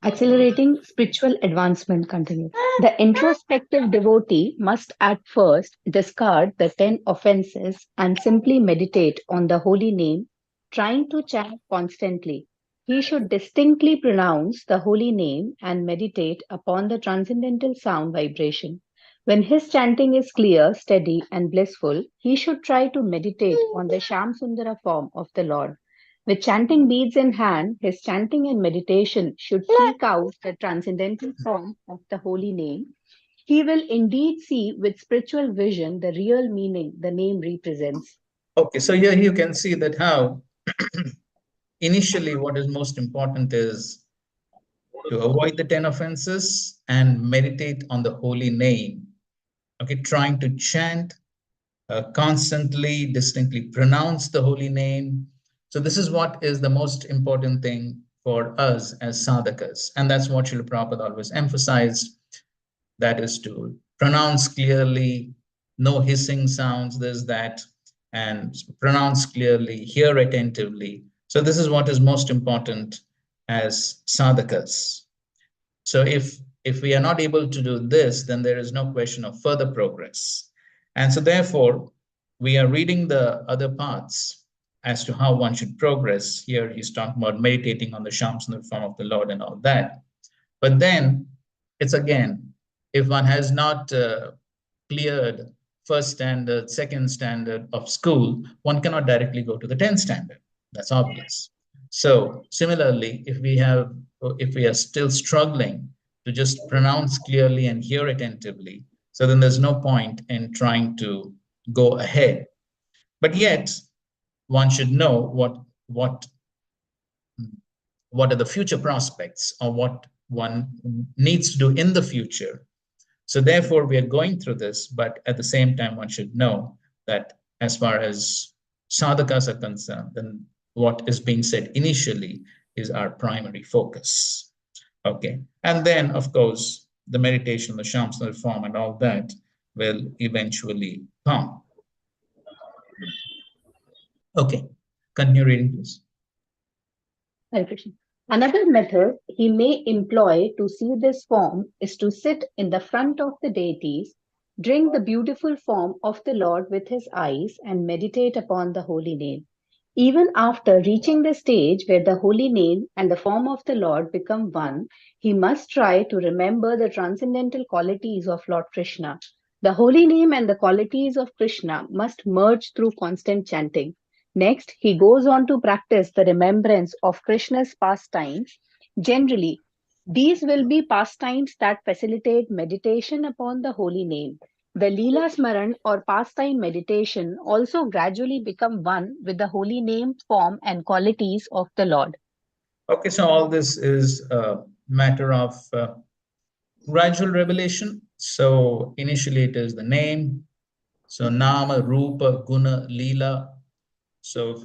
Accelerating spiritual advancement continues. The introspective devotee must at first discard the 10 offenses and simply meditate on the holy name, trying to chant constantly. He should distinctly pronounce the holy name and meditate upon the transcendental sound vibration. When his chanting is clear, steady, and blissful, he should try to meditate on the Sham Sundara form of the Lord. With chanting beads in hand, his chanting and meditation should seek out the transcendental form of the holy name. He will indeed see with spiritual vision the real meaning the name represents. Okay, so here you can see that how initially what is most important is to avoid the 10 offenses and meditate on the holy name. Okay, trying to chant constantly, distinctly pronounce the holy name. So this is what is the most important thing for us as sadhakas. And that's what Srila Prabhupada always emphasized. That is to pronounce clearly, no hissing sounds, there's that, and pronounce clearly, hear attentively. So this is what is most important as sadhakas. So if we are not able to do this, then there is no question of further progress. And so therefore, we are reading the other parts as to how one should progress. Here he's talking about meditating on the Shamsundar form of the Lord and all that. But then it's again, if one has not cleared first standard, second standard of school, one cannot directly go to the 10th standard. That's obvious. So similarly, if we are still struggling to just pronounce clearly and hear attentively, so then there's no point in trying to go ahead. But yet, one should know what are the future prospects or what one needs to do in the future. So therefore, we are going through this, but at the same time, one should know that as far as sadhakas are concerned, then what is being said initially is our primary focus. Okay, and then of course, the meditation, the Shamsundar form and all that will eventually come. Okay, continue reading, please. Hare Krishna. Another method he may employ to see this form is to sit in the front of the deities, drink the beautiful form of the Lord with his eyes, and meditate upon the holy name. Even after reaching the stage where the holy name and the form of the Lord become one, he must try to remember the transcendental qualities of Lord Krishna. The holy name and the qualities of Krishna must merge through constant chanting. Next, he goes on to practice the remembrance of Krishna's pastimes. Generally, these will be pastimes that facilitate meditation upon the holy name. The Leela Smaran or pastime meditation also gradually become one with the holy name, form, and qualities of the Lord. Okay, so all this is a matter of gradual revelation. So initially it is the name. So Nama, Rupa, Guna, Leela. So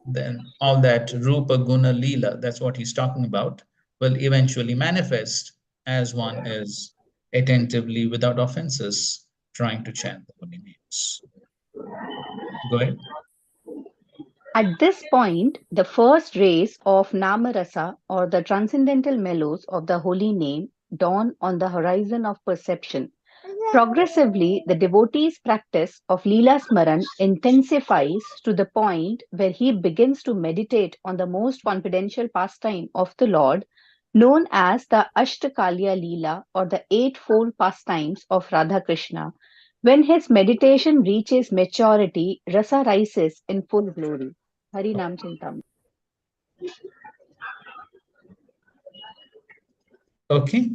then all that Rupa, Guna, Leela, that's what he's talking about, will eventually manifest as one is attentively, without offenses, trying to chant the holy names. Go ahead. At this point, the first rays of Namarasa or the transcendental mellows of the holy name dawn on the horizon of perception. Progressively, the devotee's practice of Leela Smaran intensifies to the point where he begins to meditate on the most confidential pastime of the Lord, known as the Ashtakalya Leela or the eightfold pastimes of Radha Krishna. When his meditation reaches maturity, rasa rises in full glory. Hari Nam Chintam. Okay.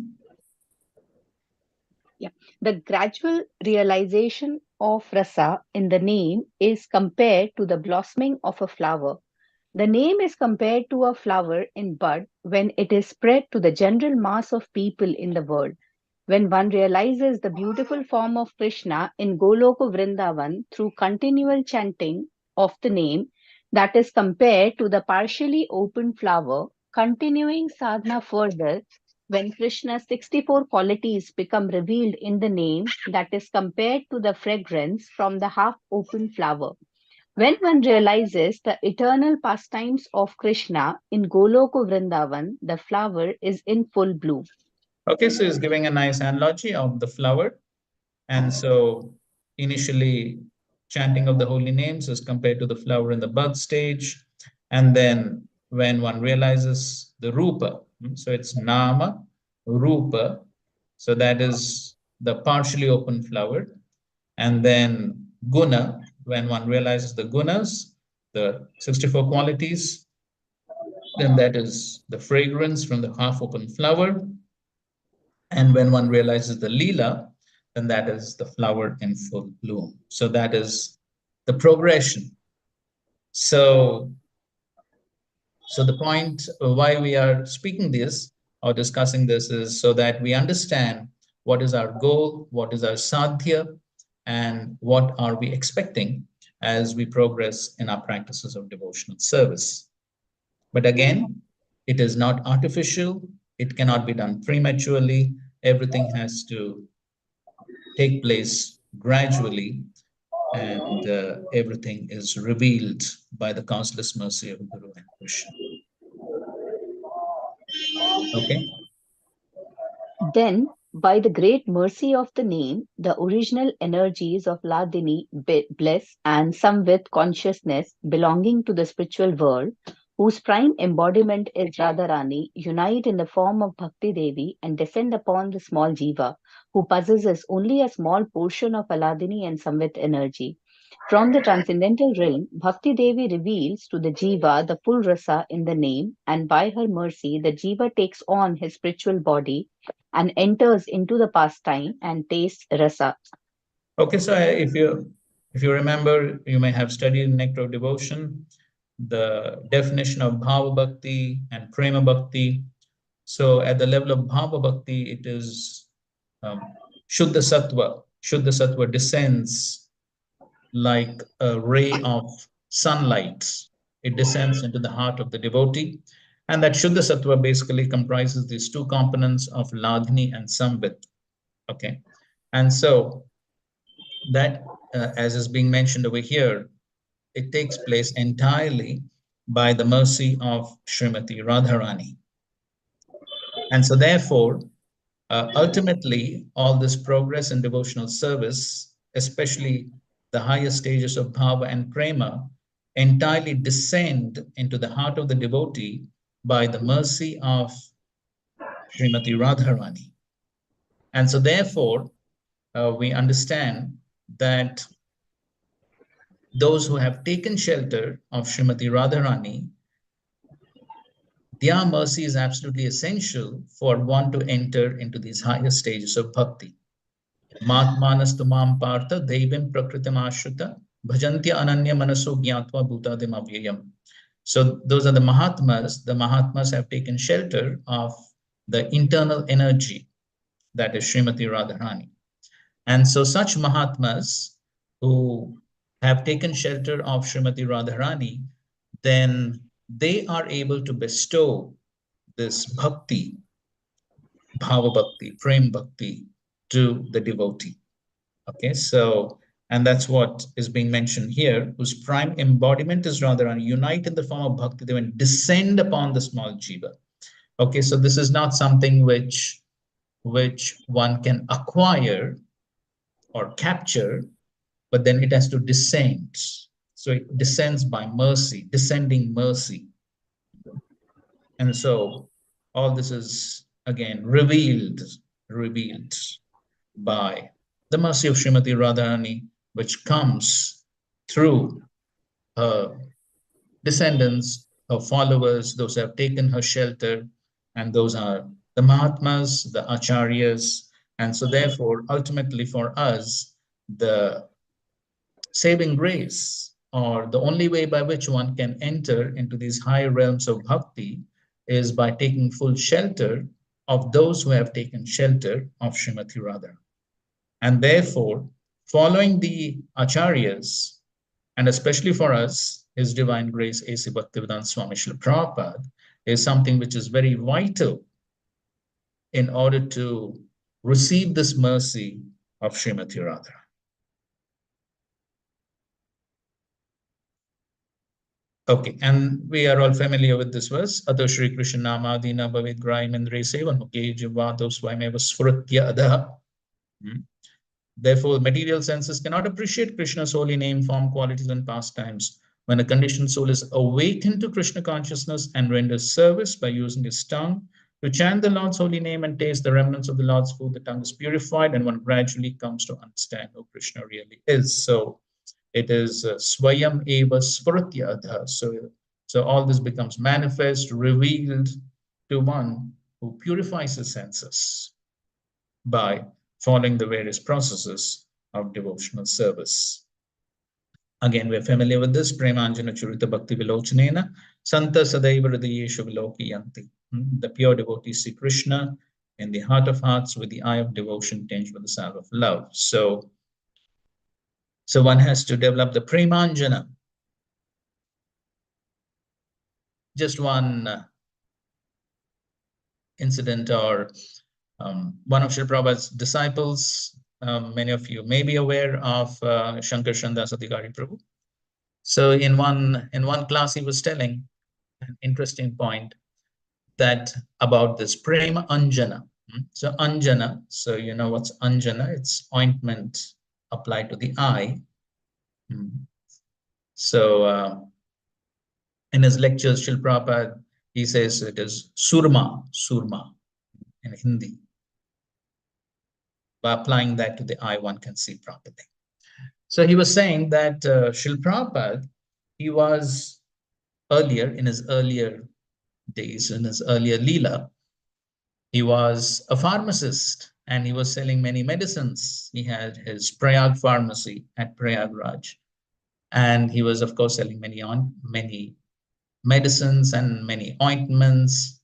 Yeah. The gradual realization of rasa in the name is compared to the blossoming of a flower. The name is compared to a flower in bud when it is spread to the general mass of people in the world. When one realizes the beautiful form of Krishna in Goloka Vrindavan through continual chanting of the name, that is compared to the partially open flower. Continuing sadhana further, when Krishna's 64 qualities become revealed in the name, that is compared to the fragrance from the half-open flower. When one realizes the eternal pastimes of Krishna in Goloka Vrindavan, the flower is in full bloom. Okay, so he's giving a nice analogy of the flower. And so initially chanting of the holy names is compared to the flower in the bud stage. And then when one realizes the rupa, so it's nama, rupa, so that is the partially open flower. And then guna, when one realizes the gunas, the 64 qualities, then that is the fragrance from the half open flower. And when one realizes the lila, then that is the flower in full bloom. So that is the progression. So the point why we are speaking this or discussing this is so that we understand what is our goal, what is our sadhya, and what are we expecting as we progress in our practices of devotional service. But again, it is not artificial. It cannot be done prematurely. Everything has to take place gradually, and everything is revealed by the causeless mercy of Guru and Krishna. Okay. Then, by the great mercy of the name, the original energies of Ladini, bliss, and Samvit consciousness belonging to the spiritual world, whose prime embodiment is Radharani, unite in the form of Bhakti Devi and descend upon the small jiva, who possesses only a small portion of Aladini and Samvit energy. From the transcendental realm, Bhakti Devi reveals to the jiva the full rasa in the name, and by her mercy, the jiva takes on his spiritual body and enters into the pastime and tastes rasa. Okay, so if you remember, you may have studied in Nectar of Devotion the definition of bhava bhakti and prema bhakti. So at the level of bhava bhakti, it is Shuddha Sattva. Shuddha Sattva descends like a ray of sunlight. It descends into the heart of the devotee. And that Shuddha Sattva basically comprises these two components of Ladhni and Samvit. Okay. And so that, as is being mentioned over here, it takes place entirely by the mercy of Srimati Radharani. And so therefore, ultimately, all this progress in devotional service, especially the higher stages of bhava and prema, entirely descend into the heart of the devotee by the mercy of Srimati Radharani. And so therefore, we understand that those who have taken shelter of Srimati Radharani, their mercy is absolutely essential for one to enter into these higher stages of bhakti. Matmanastu mam partha devim prakritam ashruta bhajantya ananya manaso gyatva bhutadim avyayam. So those are the Mahatmas. The Mahatmas have taken shelter of the internal energy that is Srimati Radharani. And so such Mahatmas who have taken shelter of Srimati Radharani, then they are able to bestow this bhakti, bhava bhakti, prem bhakti to the devotee. Okay, so, and that's what is being mentioned here, whose prime embodiment is Radharani, unite in the form of bhakti, they will descend upon the small jiva. Okay, so this is not something which one can acquire or capture, but then it has to descend. So it descends by mercy, descending mercy. And so all this is again revealed by the mercy of Srimati Radharani, which comes through her descendants, her followers, those who have taken her shelter, and those are the Mahatmas, the Acharyas. And so therefore, ultimately for us, the saving grace, or the only way by which one can enter into these higher realms of bhakti, is by taking full shelter of those who have taken shelter of Srimati Radha. And therefore, following the Acharyas, and especially for us, His Divine Grace A.C. Bhaktivedanta Swami Srila Prabhupada, is something which is very vital in order to receive this mercy of Srimati Radha. Okay, and we are all familiar with this verse. Ato Shri Krishna Namadina Bhavid Graim Indre Sevan Muke Jivato Swameva Sfrutya Adha. Therefore, material senses cannot appreciate Krishna's holy name, form, qualities, and pastimes. When a conditioned soul is awakened to Krishna consciousness and renders service by using his tongue to chant the Lord's holy name and taste the remnants of the Lord's food, the tongue is purified, and one gradually comes to understand who Krishna really is. So it is Swayam Eva Sfrutya Adha. So all this becomes manifest, revealed to one who purifies his senses by following the various processes of devotional service. Again, we're familiar with this. Premanjana Churita Bhakti Vilochanena, Santa Sadaiva Hridayeshu Vilokiyanti. The pure devotees see Krishna in the heart of hearts with the eye of devotion tinged with the salve of love. So one has to develop the Premanjana. Just one incident, or one of Srila Prabhupada's disciples, many of you may be aware of Shankar Shandas Adhikari Prabhu. So in one class, he was telling an interesting point that about this Prema Anjana. So Anjana, so you know what's Anjana? It's ointment applied to the eye. So in his lectures, Srila Prabhupada, he says it is surma in Hindi. By applying that to the eye, one can see properly. So he was saying that Srila Prabhupada, he was earlier, in his earlier days, in his earlier Leela, he was a pharmacist and he was selling many medicines. He had his Prayag pharmacy at Prayagraj. And he was, of course, selling many medicines and many ointments.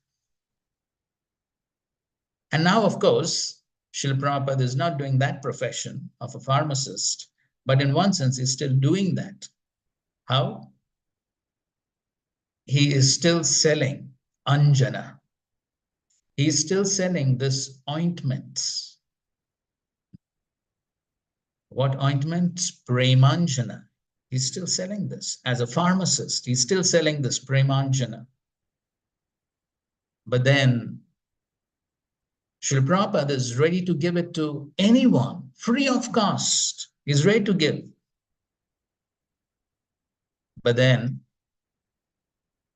And now, of course, Srila Prabhupada is not doing that profession of a pharmacist, but in one sense, he's still doing that. How? He is still selling Anjana. He's still selling this ointment. What ointment? Premanjana. He's still selling this. As a pharmacist, he's still selling this Premanjana. But then Srila Prabhupada is ready to give it to anyone, free of cost. He's ready to give. But then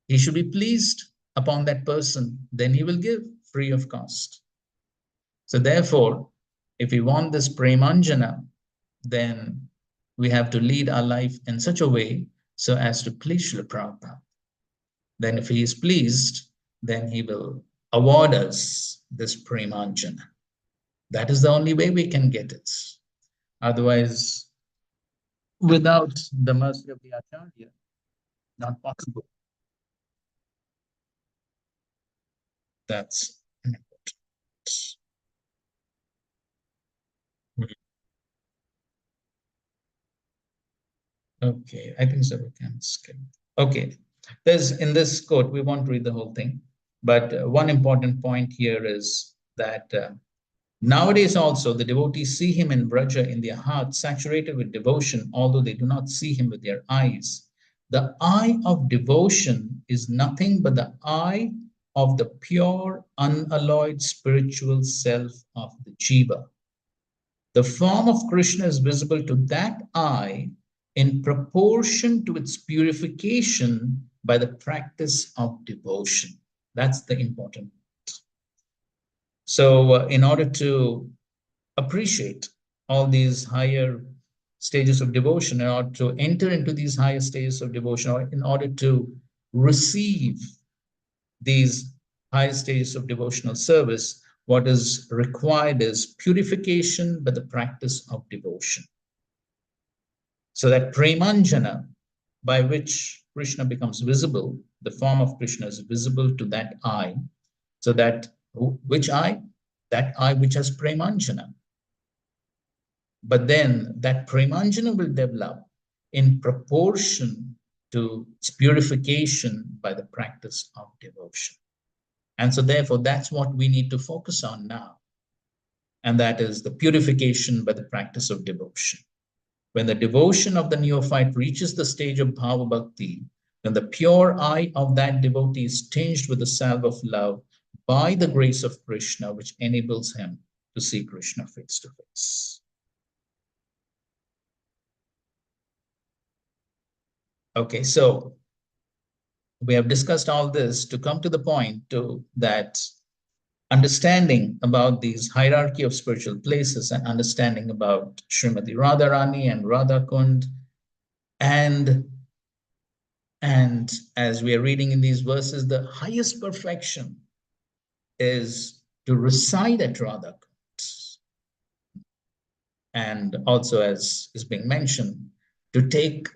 he should be pleased upon that person. Then he will give free of cost. So therefore, if we want this Premanjana, then we have to lead our life in such a way so as to please Srila Prabhupada. Then if he is pleased, then he will award us this Premanjana. That is the only way we can get it. Otherwise, without the mercy of the Acharya, not possible. That's important. Okay, I think so we can skip. Okay, in this quote, we won't read the whole thing, but one important point here is that nowadays also the devotees see him in Vraja in their hearts, saturated with devotion, although they do not see him with their eyes. The eye of devotion is nothing but the eye of the pure, unalloyed spiritual self of the Jiva. The form of Krishna is visible to that eye in proportion to its purification by the practice of devotion. That's the important point. So in order to appreciate all these higher stages of devotion, in order to enter into these higher stages of devotion, or in order to receive these higher stages of devotional service, what is required is purification by the practice of devotion. So that Premanjana, by which Krishna becomes visible, the form of Krishna is visible to that eye. So that, which eye? That eye which has Premanjana. But then that Premanjana will develop in proportion to its purification by the practice of devotion. And so therefore, that's what we need to focus on now. And that is the purification by the practice of devotion. When the devotion of the neophyte reaches the stage of bhava bhakti, then the pure eye of that devotee is tinged with the salve of love by the grace of Krishna, which enables him to see Krishna face to face. Okay, so we have discussed all this to come to the point that understanding about these hierarchy of spiritual places and understanding about Srimati Radharani and Radha Kund, and as we are reading in these verses, the highest perfection is to reside at Radha Kund. And also, as is being mentioned, to take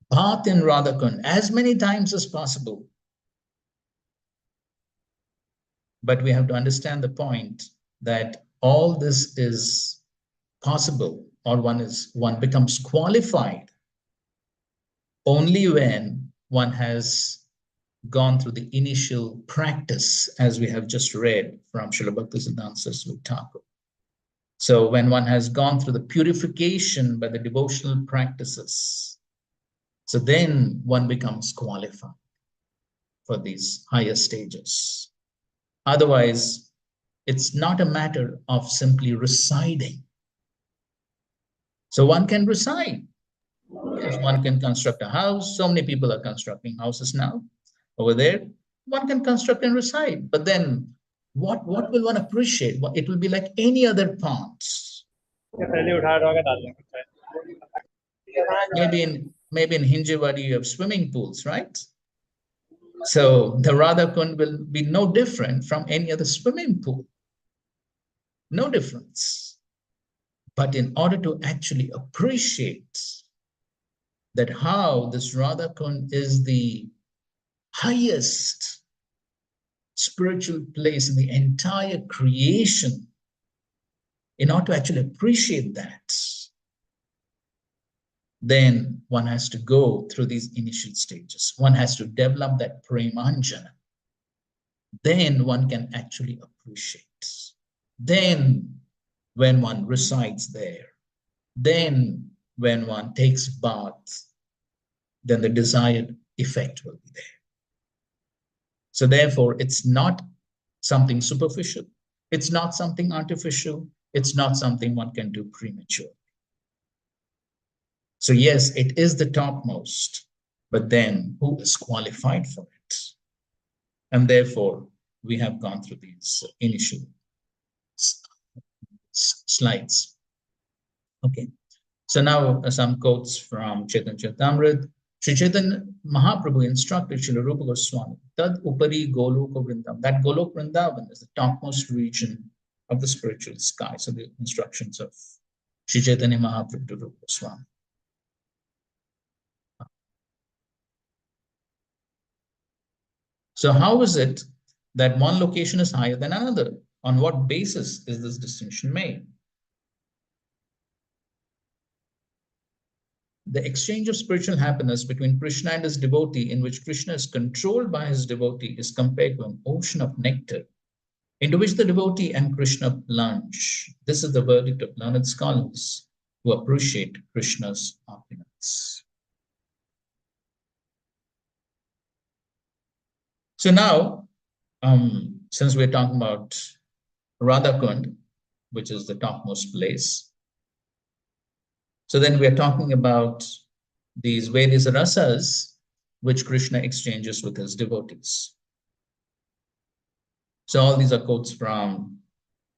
bath in Radha Kund as many times as possible. But we have to understand the point that all this is possible, or one becomes qualified only when one has gone through the initial practice, as we have just read from Srila Bhaktisiddhanta Saraswati Thakur. So when one has gone through the purification by the devotional practices, so then one becomes qualified for these higher stages. Otherwise, it's not a matter of simply residing. So one can reside. Yes, one can construct a house. So many people are constructing houses now over there. One can construct and reside. But then what will one appreciate? It will be like any other ponds. Maybe in Hinjewadi you have swimming pools, right? So the Radha Kund will be no different from any other swimming pool. No difference. But in order to actually appreciate that how this Radha Kund is the highest spiritual place in the entire creation, in order to actually appreciate that, then one has to go through these initial stages. One has to develop that premanjana. Then one can actually appreciate. Then when one resides there, then when one takes bath, then the desired effect will be there. So therefore, it's not something superficial. It's not something artificial. It's not something one can do prematurely. So yes, it is the topmost, but then who is qualified for it? And therefore, we have gone through these initial slides. Okay, so now some quotes from Chaitanya Charitamrita. Sri Chaitanya Mahaprabhu instructed Srila Rupa Goswami, Tad Upari Goloka Vrindavan. That Golok Vrindavan is the topmost region of the spiritual sky. So the instructions of Sri Chaitanya Mahaprabhu to Rupa Goswami. So how is it that one location is higher than another? On what basis is this distinction made? The exchange of spiritual happiness between Krishna and his devotee, in which Krishna is controlled by his devotee, is compared to an ocean of nectar, into which the devotee and Krishna plunge. This is the verdict of learned scholars who appreciate Krishna's opulence. So now, since we're talking about Radha Kund, which is the topmost place, so then we're talking about these various rasas which Krishna exchanges with his devotees. So all these are quotes from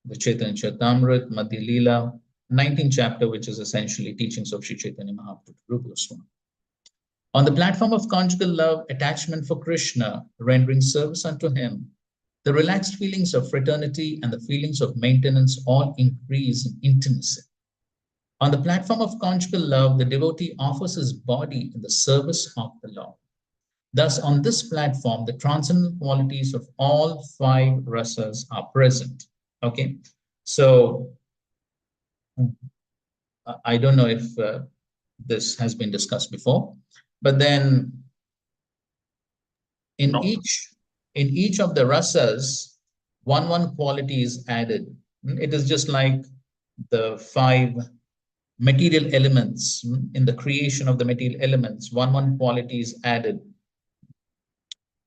the Chaitanya Charitamrita, Madhya Leela, 19th chapter, which is essentially teachings of Sri Chaitanya Mahaprabhu Rupa Goswami. On the platform of conjugal love, attachment for Krishna, rendering service unto him, the relaxed feelings of fraternity and the feelings of maintenance all increase in intimacy. On the platform of conjugal love, the devotee offers his body in the service of the Lord. Thus, on this platform, the transcendental qualities of all five rasas are present. Okay, so I don't know if this has been discussed before, but then in each of the rasas, one quality is added. It is just like the 5 material elements. In the creation of the material elements, one quality is added,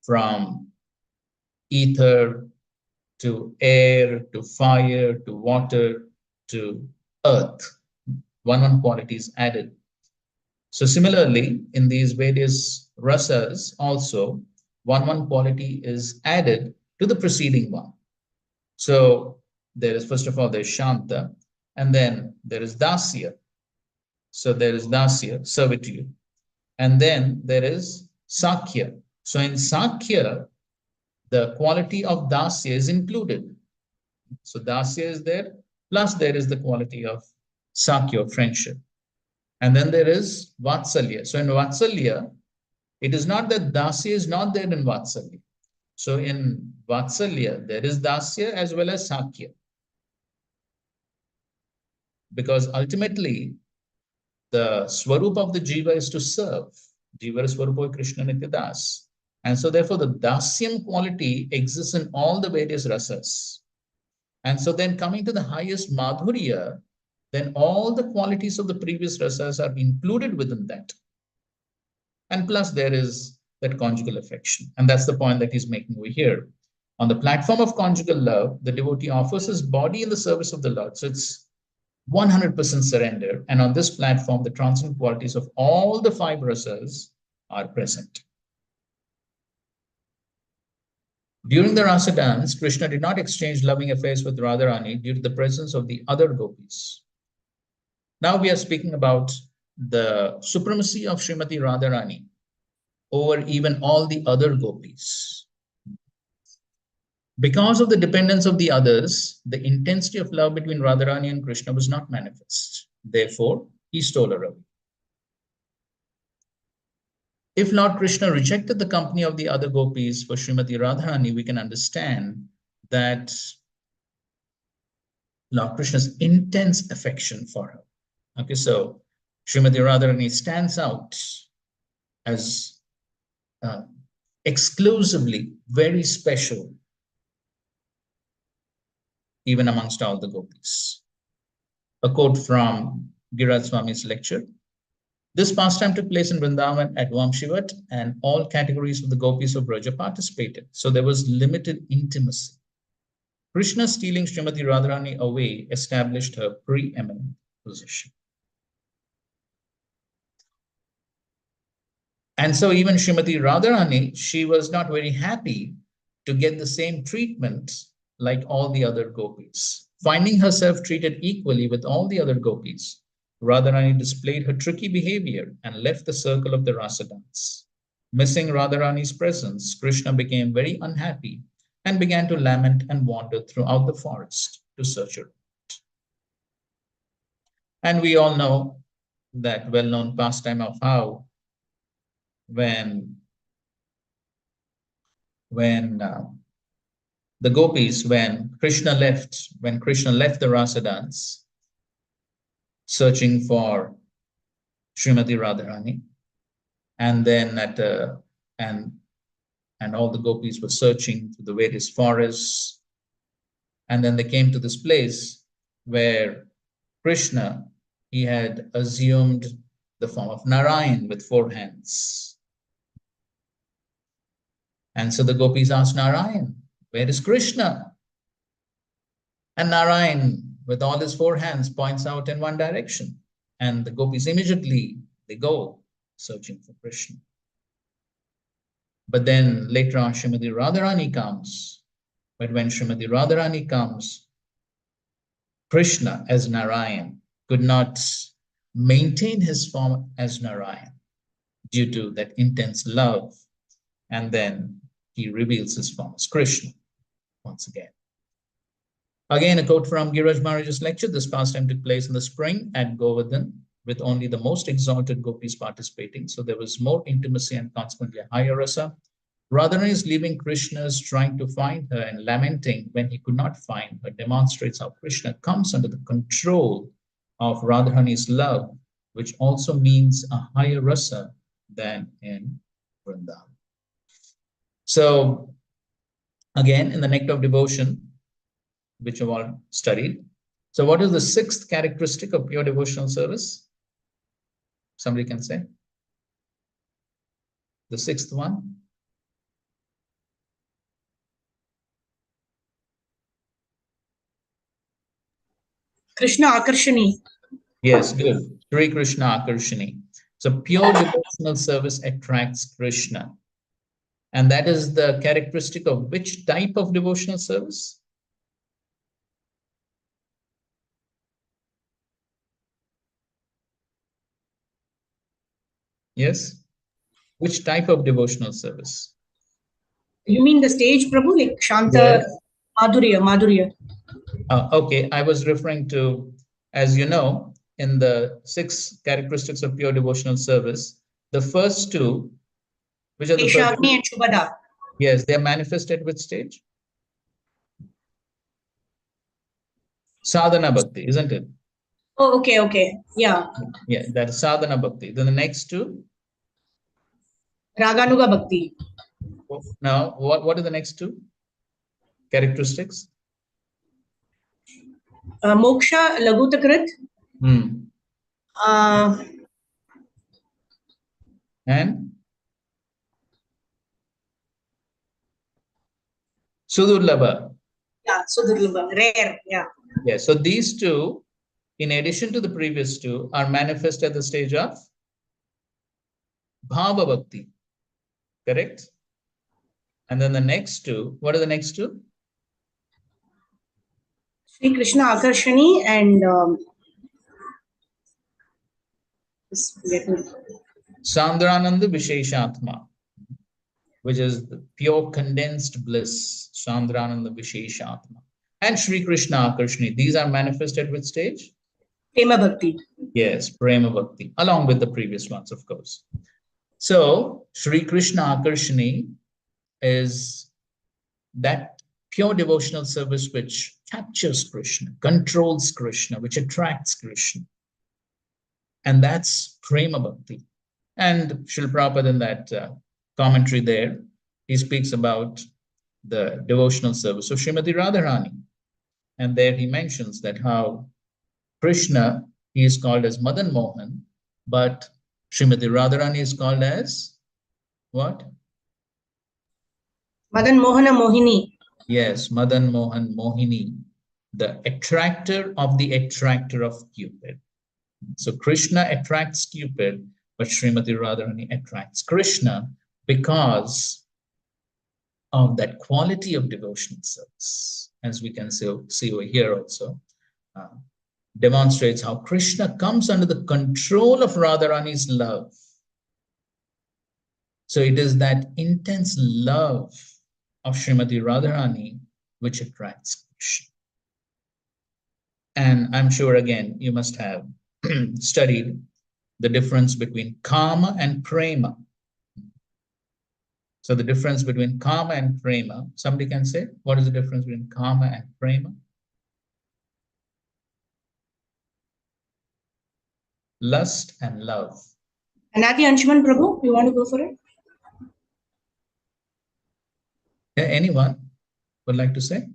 from ether to air to fire to water to earth. One quality is added. So similarly, in these various rasas also, one quality is added to the preceding one. So there is, first of all, there's Shanta, and then there is Dasya. So there is Dasya, servitude. And then there is Sakya. So in Sakya, the quality of Dasya is included. So Dasya is there, plus there is the quality of Sakya, friendship. And then there is Vatsalya. So in Vatsalya, it is not that Dasya is not there in Vatsalya. So in Vatsalya, there is Dasya as well as Sakya. Because ultimately, the Swarup of the Jiva is to serve. Jiva is Swarupa Krishna Nityadas. And so therefore, the Dasyam quality exists in all the various rasas. And so then coming to the highest Madhurya, then all the qualities of the previous rasas are included within that. And plus there is that conjugal affection. And that's the point that he's making over here. On the platform of conjugal love, the devotee offers his body in the service of the Lord. So it's 100% surrender. And on this platform, the transcendent qualities of all the 5 rasas are present. During the rasa dance, Krishna did not exchange loving affairs with Radharani due to the presence of the other gopis. Now we are speaking about the supremacy of Srimati Radharani over even all the other gopis. Because of the dependence of the others, the intensity of love between Radharani and Krishna was not manifest. Therefore, he stole her away. If Lord Krishna rejected the company of the other gopis for Srimati Radharani, we can understand that Lord Krishna's intense affection for her. Okay, so Srimati Radharani stands out as exclusively very special, even amongst all the gopis. A quote from Giriraj Swami's lecture. This pastime took place in Vrindavan at Vamsi, and all categories of the gopis of Braja participated. So there was limited intimacy. Krishna stealing Srimati Radharani away established her preeminent position. And so even Srimati Radharani, she was not very happy to get the same treatment like all the other gopis. Finding herself treated equally with all the other gopis, Radharani displayed her tricky behavior and left the circle of the rasa dance. Missing Radharani's presence, Krishna became very unhappy and began to lament and wander throughout the forest to search her out. And we all know that well-known pastime of how when the gopis, when Krishna left the rasa dance, searching for Srimati Radharani, and then and all the gopis were searching through the various forests, and then they came to this place where Krishna, he had assumed the form of Narayan with 4 hands. And so the gopis asked Narayan, where is Krishna? And Narayan, with all his 4 hands, points out in one direction. And the gopis immediately, they go searching for Krishna. But then later on, Srimati Radharani comes. But when Srimati Radharani comes, Krishna as Narayan could not maintain his form as Narayan due to that intense love. And then he reveals his form as Krishna once again. Again, a quote from Giriraj Maharaj's lecture. This pastime took place in the spring at Govardhan with only the most exalted gopis participating. So there was more intimacy and consequently a higher rasa. Radharani is leaving Krishna's trying to find her and lamenting when he could not find her demonstrates how Krishna comes under the control of Radharani's love, which also means a higher rasa than in Vrindavan. So again, in the Nectar of Devotion, which you've all studied. So what is the sixth characteristic of pure devotional service? Somebody can say? The sixth one? Krishna Akarshani. Yes, good. Sri Krishna Akarshani. So pure devotional service attracts Krishna. And that is the characteristic of which type of devotional service? Yes? Which type of devotional service? You mean the stage, Prabhu? Like Shanta, Yes. Madhurya. Okay, I was referring to, as you know, in the 6 characteristics of pure devotional service, the first 2, which are the first? Keshagni and Shubhada. Yes, they are manifested with stage. Sadhana Bhakti, isn't it? Oh, okay. Yeah. Yeah, that is Sadhana Bhakti. Then the next 2? Raganuga Bhakti. Now, what are the next 2 characteristics? Moksha Lagutakrit. And Sudurlabha. Yeah, Sudurlabha. Rare. Yeah. Yeah, so these 2, in addition to the previous 2, are manifest at the stage of Bhava Bhakti. Correct? And then the next 2, what are the next 2? Sri Krishna Akarshani and Sandrananda Visheshatma, which is the pure condensed bliss, Sandrananda Visheshatma. And Sri Krishna Akarshani, these are manifested with stage? Prema Bhakti. Yes, Prema Bhakti, along with the previous ones, of course. So, Sri Krishna Akarshani is that pure devotional service which captures Krishna, controls Krishna, which attracts Krishna. And that's Prema Bhakti. And Srila Prabhupada in that commentary there, he speaks about the devotional service of Srimati Radharani. And there he mentions that how Krishna, he is called as Madan Mohan, but Srimati Radharani is called as what? Madan Mohana Mohini. Yes, Madan Mohan Mohini, the attractor of the attractor of Cupid. So Krishna attracts Cupid, but Srimati Radharani attracts Krishna because of that quality of devotional service. As we can see over here also, demonstrates how Krishna comes under the control of Radharani's love. So it is that intense love of Srimati Radharani which attracts Krishna. And I'm sure, again, you must have studied the difference between kama and prema. So the difference between kama and prema, somebody can say, what is the difference between kama and prema? Lust and love. Anati Anshuman Prabhu, you want to go for it? Anyone would like to say?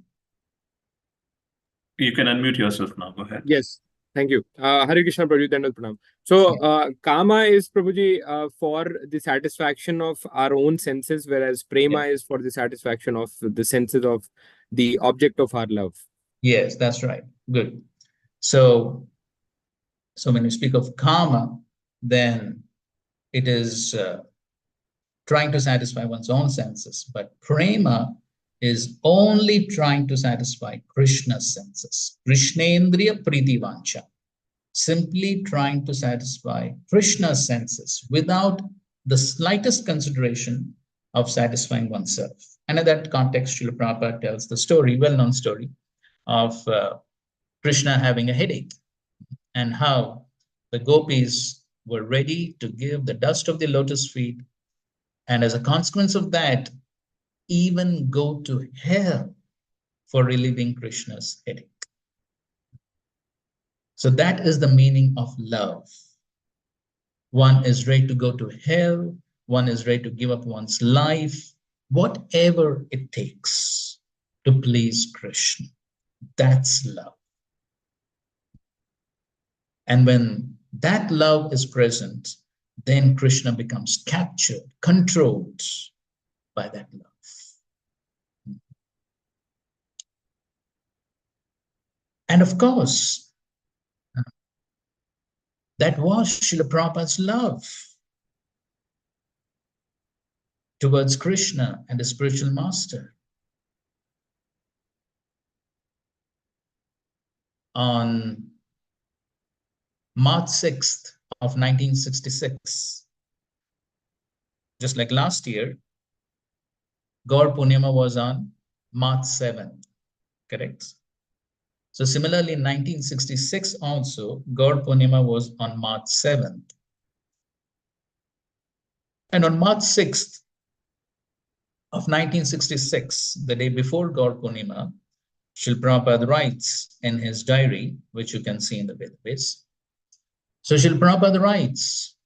You can unmute yourself now. Go ahead. Yes. Thank you. Hare Krishna Prabhuji, Dandavat Pranam. So, Kama is, Prabhuji, for the satisfaction of our own senses, whereas Prema is for the satisfaction of the senses of the object of our love. Yes, that's right. Good. So when you speak of Kama, then it is trying to satisfy one's own senses. But Prema is only trying to satisfy Krishna's senses. Krishnendriya Priti Vancha. Simply trying to satisfy Krishna's senses without the slightest consideration of satisfying oneself. And in that context, Srila Prabhupada tells the story, well-known story, of Krishna having a headache and how the gopis were ready to give the dust of the lotus feet, and as a consequence of that, even go to hell for relieving Krishna's headache. So that is the meaning of love. One is ready to go to hell, one is ready to give up one's life whatever it takes to please Krishna. That's love. And when that love is present, then Krishna becomes captured, controlled by that love. And of course, that was Srila Prabhupada's love towards Krishna and the spiritual master. On March 6th of 1966, just like last year, Gaur Purnima was on March 7th, correct? So similarly, in 1966 also, Gaur Purnima was on March 7th. And on March 6th of 1966, the day before Gaur Purnima, Srila Prabhupada writes in his diary, which you can see in the database. So Srila Prabhupada writes,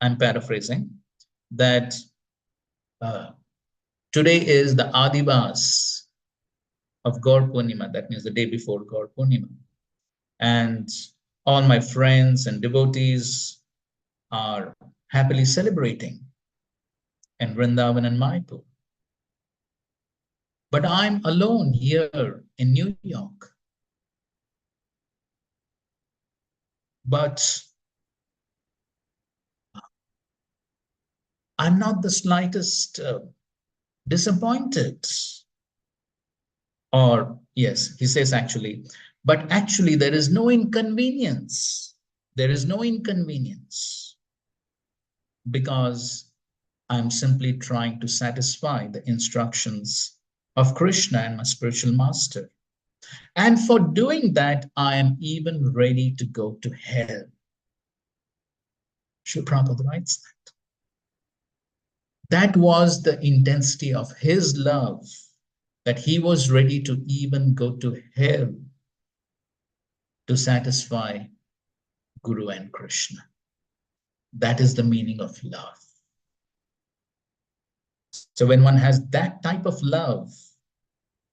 I'm paraphrasing, that today is the Adivas of Gaur Purnima, that means the day before Gaur Purnima. And all my friends and devotees are happily celebrating in Vrindavan and Mayapur. But I'm alone here in New York. But I'm not the slightest disappointed. Or, yes, he says actually, but actually there is no inconvenience. There is no inconvenience because I'm simply trying to satisfy the instructions of Krishna and my spiritual master. And for doing that, I am even ready to go to hell. Srila Prabhupada writes that. That was the intensity of his love, that he was ready to even go to hell to satisfy Guru and Krishna. That is the meaning of love. So when one has that type of love,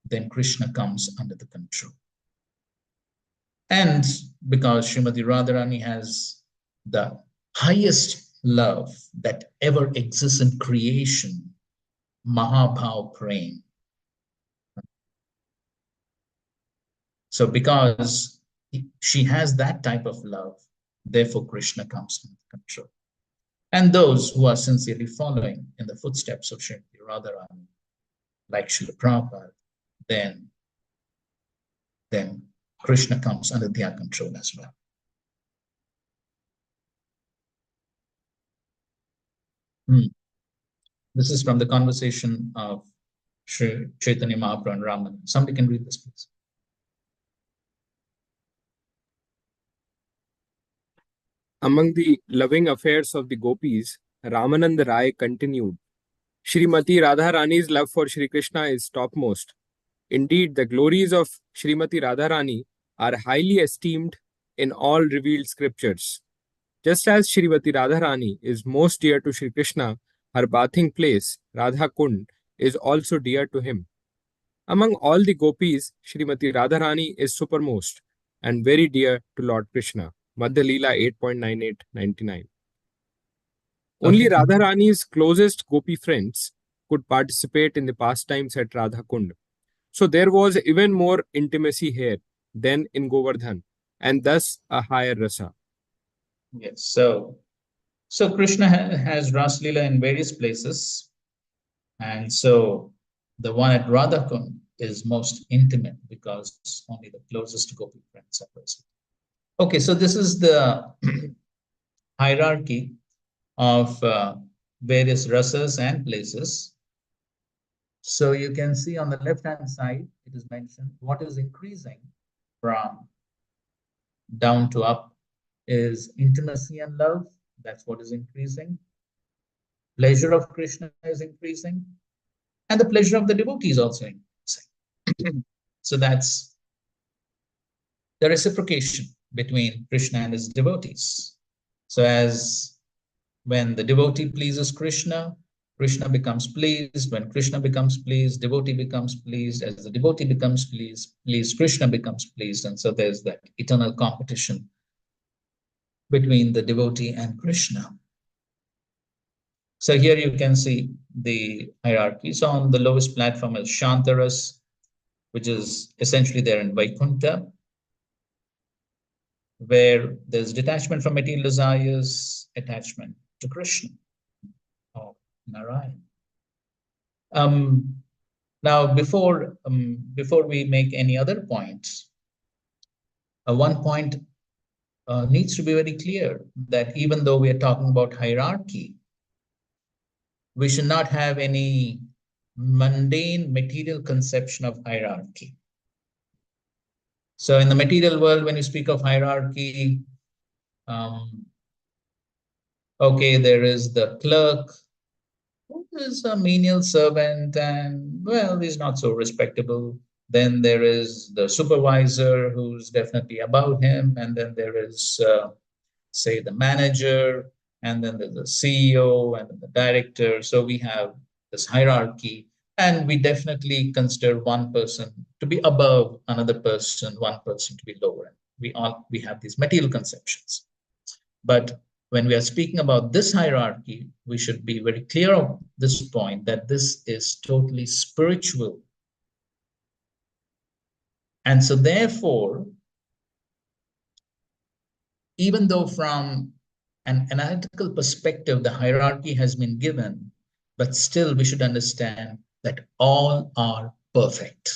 then Krishna comes under the control. And because Srimati Radharani has the highest love that ever exists in creation, Mahabhav Prem. So because she has that type of love, therefore Krishna comes under control. And those who are sincerely following in the footsteps of Srimati Radharani, like Srila Prabhupada, then Krishna comes under their control as well. This is from the conversation of Sri Chaitanya Mahaprabhu and Raman. Somebody can read this, please. Among the loving affairs of the gopis, Ramananda Rai continued, Srimati Radharani's love for Sri Krishna is topmost. Indeed, the glories of Srimati Radharani are highly esteemed in all revealed scriptures. Just as Srimati Radharani is most dear to Sri Krishna, her bathing place, Radha Kund, is also dear to him. Among all the gopis, Srimati Radharani is supermost and very dear to Lord Krishna. Madhya Leela 8.98-99. Only Radharani's closest gopi friends could participate in the pastimes at Radha Kund. So there was even more intimacy here than in Govardhan, and thus a higher rasa. Yes, so Krishna has Ras Leela in various places, and so the one at Radha Kund is most intimate because only the closest gopi friends are present. Okay, so this is the hierarchy of various rasas and places. So you can see on the left-hand side, it is mentioned what is increasing from down to up is intimacy and love. That's what is increasing. Pleasure of Krishna is increasing. And the pleasure of the devotee is also increasing. So that's the reciprocation between Krishna and his devotees. So as when the devotee pleases Krishna, Krishna becomes pleased. When Krishna becomes pleased, devotee becomes pleased. As the devotee becomes pleased, Krishna becomes pleased. And so there's that eternal competition between the devotee and Krishna. So here you can see the hierarchy. So on the lowest platform is Shantaras, which is essentially there in Vaikuntha, where there's detachment from material desires, attachment to Krishna or Narayan. Now, before we make any other points, one point needs to be very clear, that even though we are talking about hierarchy, we should not have any mundane material conception of hierarchy. So in the material world, when you speak of hierarchy, okay, there is the clerk, who is a menial servant, and well, he's not so respectable. Then there is the supervisor, who's definitely above him, and then there is, say, the manager, and then there's the CEO, and then the director. So we have this hierarchy, and we definitely consider one person to be above another person, one person to be lower. We have these material conceptions. But when we are speaking about this hierarchy, we should be very clear of this point, that this is totally spiritual. And so therefore, even though from an analytical perspective, the hierarchy has been given, but still we should understand that all are perfect.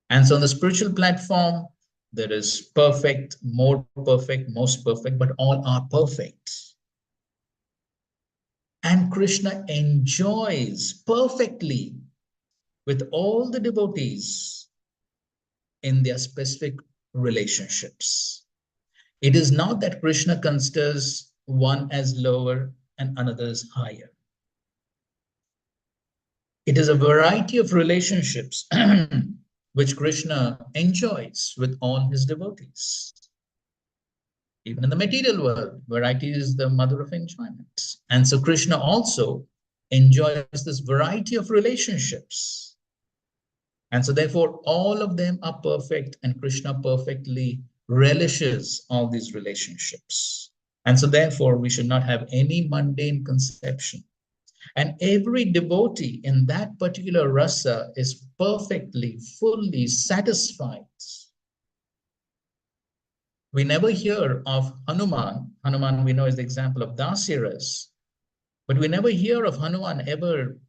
And so on the spiritual platform, there is perfect, more perfect, most perfect, but all are perfect. And Krishna enjoys perfectly with all the devotees in their specific relationships. It is not that Krishna considers one as lower and another as higher. It is a variety of relationships which Krishna enjoys with all his devotees. Even in the material world, variety is the mother of enjoyment. And so Krishna also enjoys this variety of relationships. And so therefore, all of them are perfect, and Krishna perfectly relishes all these relationships. And so therefore, we should not have any mundane conception. And every devotee in that particular rasa is perfectly, fully satisfied. We never hear of Hanuman. Hanuman, we know, is the example of Dasiras. But we never hear of Hanuman ever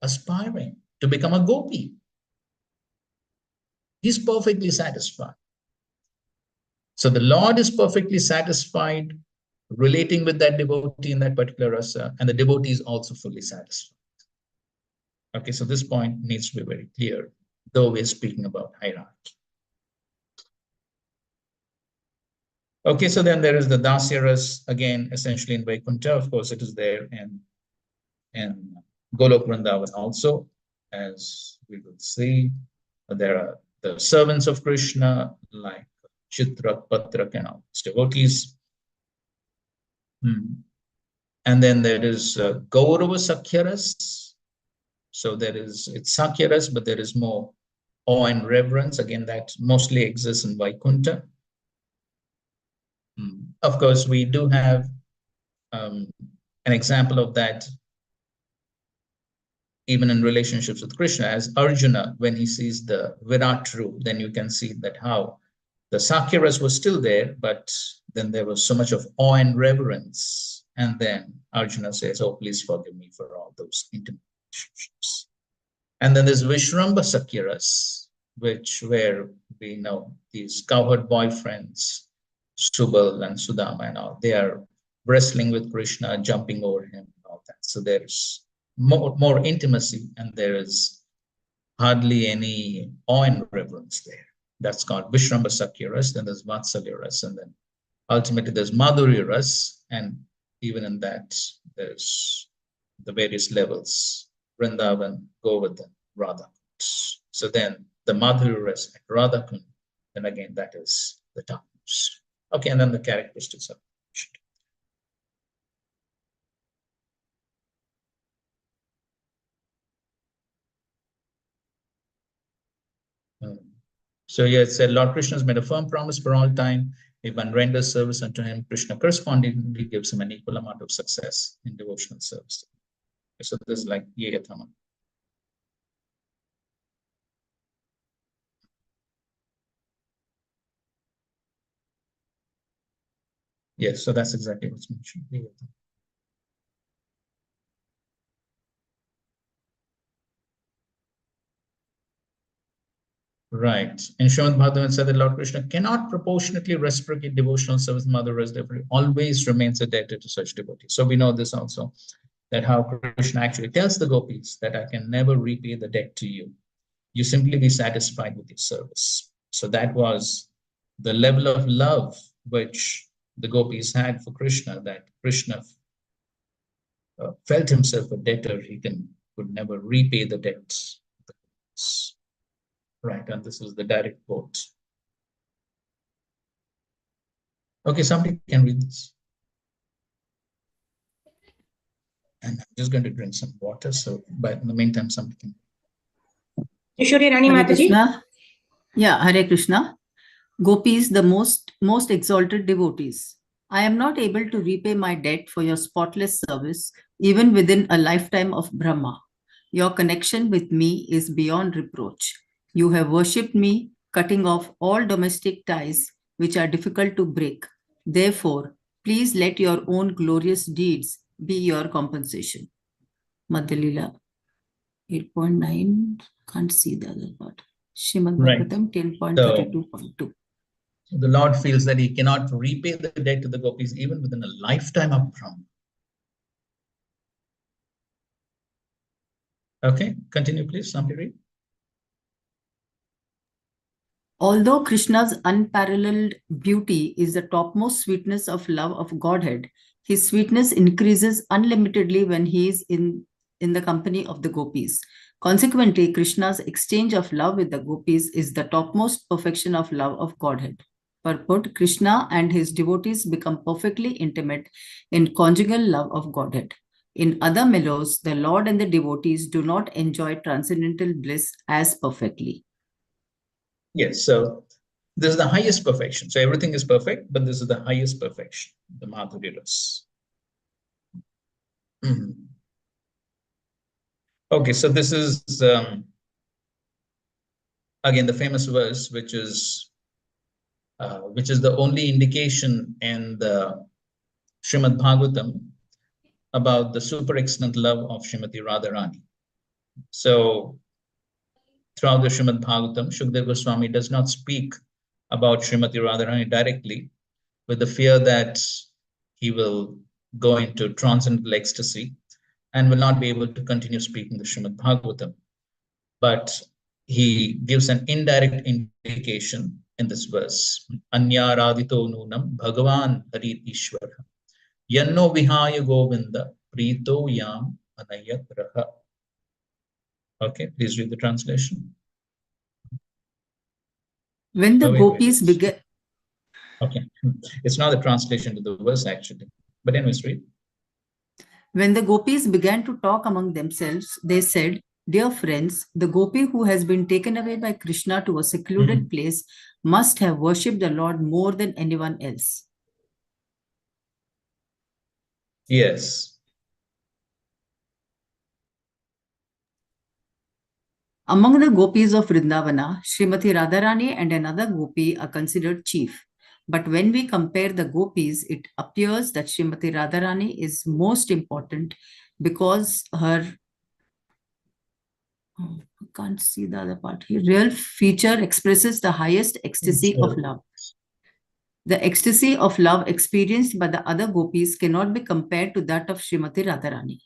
aspiring to become a gopi. He's perfectly satisfied. So the Lord is perfectly satisfied relating with that devotee in that particular rasa, and the devotee is also fully satisfied. Okay, so this point needs to be very clear, though we're speaking about hierarchy. Okay, so then there is the Dasyaras, again, essentially in Vaikuntha. Of course, it is there in Golok Vrindavan also, as we will see. There are the servants of Krishna, like Chitrak, Patrak, and all devotees. And then there is Gaurava Sakyaras. So it's Sakyaras, but there is more awe and reverence. Again, that mostly exists in Vaikuntha. Of course, we do have an example of that even in relationships with Krishna, as Arjuna, when he sees the Virat roop, then you can see that how the Sakyaras were still there, but then there was so much of awe and reverence. And then Arjuna says, oh, please forgive me for all those intimate relationships. And then there's Vishramba Sakyaras, where we know these cowherd boyfriends, Subal and Sudama and all, they are wrestling with Krishna, jumping over him and all that. So there's more intimacy, and there is hardly any awe and reverence there. That's called Vishramba Sakyaras. Then there's Vatsalyaras, and then ultimately there's Madhuryaras, and even in that there's the various levels: Vrindavan, Govardhan, Radha. So then the Madhuryaras at Radhakund, then again that is the topmost. Okay, and then the characteristics of So here it said, Lord Krishna has made a firm promise for all time. If one renders service unto him, Krishna correspondingly gives him an equal amount of success in devotional service. So this is like Yegathama. Yes, so that's exactly what's mentioned. Right. In Srimad Bhagavatam, said that Lord Krishna cannot proportionately reciprocate devotional service Mother as therefore always remains indebted to such devotees. So we know this also, that how Krishna actually tells the gopis that I can never repay the debt to you. You simply be satisfied with your service. So that was the level of love which the gopis had for Krishna, that Krishna felt himself a debtor. He could never repay the debts. Right, and this is the direct quote. Okay, somebody can read this. And I'm just going to drink some water. So, but in the meantime, somebody can. Ishwari Rani Hare Mataji. Krishna. Yeah, Hare Krishna. Gopis, the most exalted devotees. I am not able to repay my debt for your spotless service, even within a lifetime of Brahma. Your connection with me is beyond reproach. You have worshipped me, cutting off all domestic ties which are difficult to break. Therefore, please let your own glorious deeds be your compensation. Madhya 8.9, can't see the other part. Srimad Bhagavatam 10.32.2. The Lord feels that he cannot repay the debt to the gopis even within a lifetime of Brahma. Okay, continue please, somebody read. Although Krishna's unparalleled beauty is the topmost sweetness of love of Godhead, his sweetness increases unlimitedly when he is in the company of the gopis. Consequently, Krishna's exchange of love with the gopis is the topmost perfection of love of Godhead. Purport: Krishna and his devotees become perfectly intimate in conjugal love of Godhead. In other mellows, the Lord and the devotees do not enjoy transcendental bliss as perfectly. Yes, so this is the highest perfection. So everything is perfect, but this is the highest perfection, the Madhurya Rasa. Okay, so this is again the famous verse, which is the only indication in the Srimad Bhagavatam about the super excellent love of Srimati Radharani. So throughout the Srimad Bhagavatam, Shukdev Goswami does not speak about Srimati Radharani directly, with the fear that he will go into transcendental ecstasy and will not be able to continue speaking the Srimad Bhagavatam. But he gives an indirect indication in this verse. Anya radito nunam bhagavan harit ishwara yanno vihaya govinda prito yam anayat raha. Okay, please read the translation. When the gopis began... Okay, it's not the translation to the verse actually. But anyways, read. When the gopis began to talk among themselves, they said, "Dear friends, the gopi who has been taken away by Krishna to a secluded place must have worshipped the Lord more than anyone else." Yes. Among the gopis of Vrindavana, Srimati Radharani and another gopi are considered chief. But when we compare the gopis, it appears that Srimati Radharani is most important because her... I can't see the other part. Her real feature expresses the highest ecstasy of love. The ecstasy of love experienced by the other gopis cannot be compared to that of Srimati Radharani.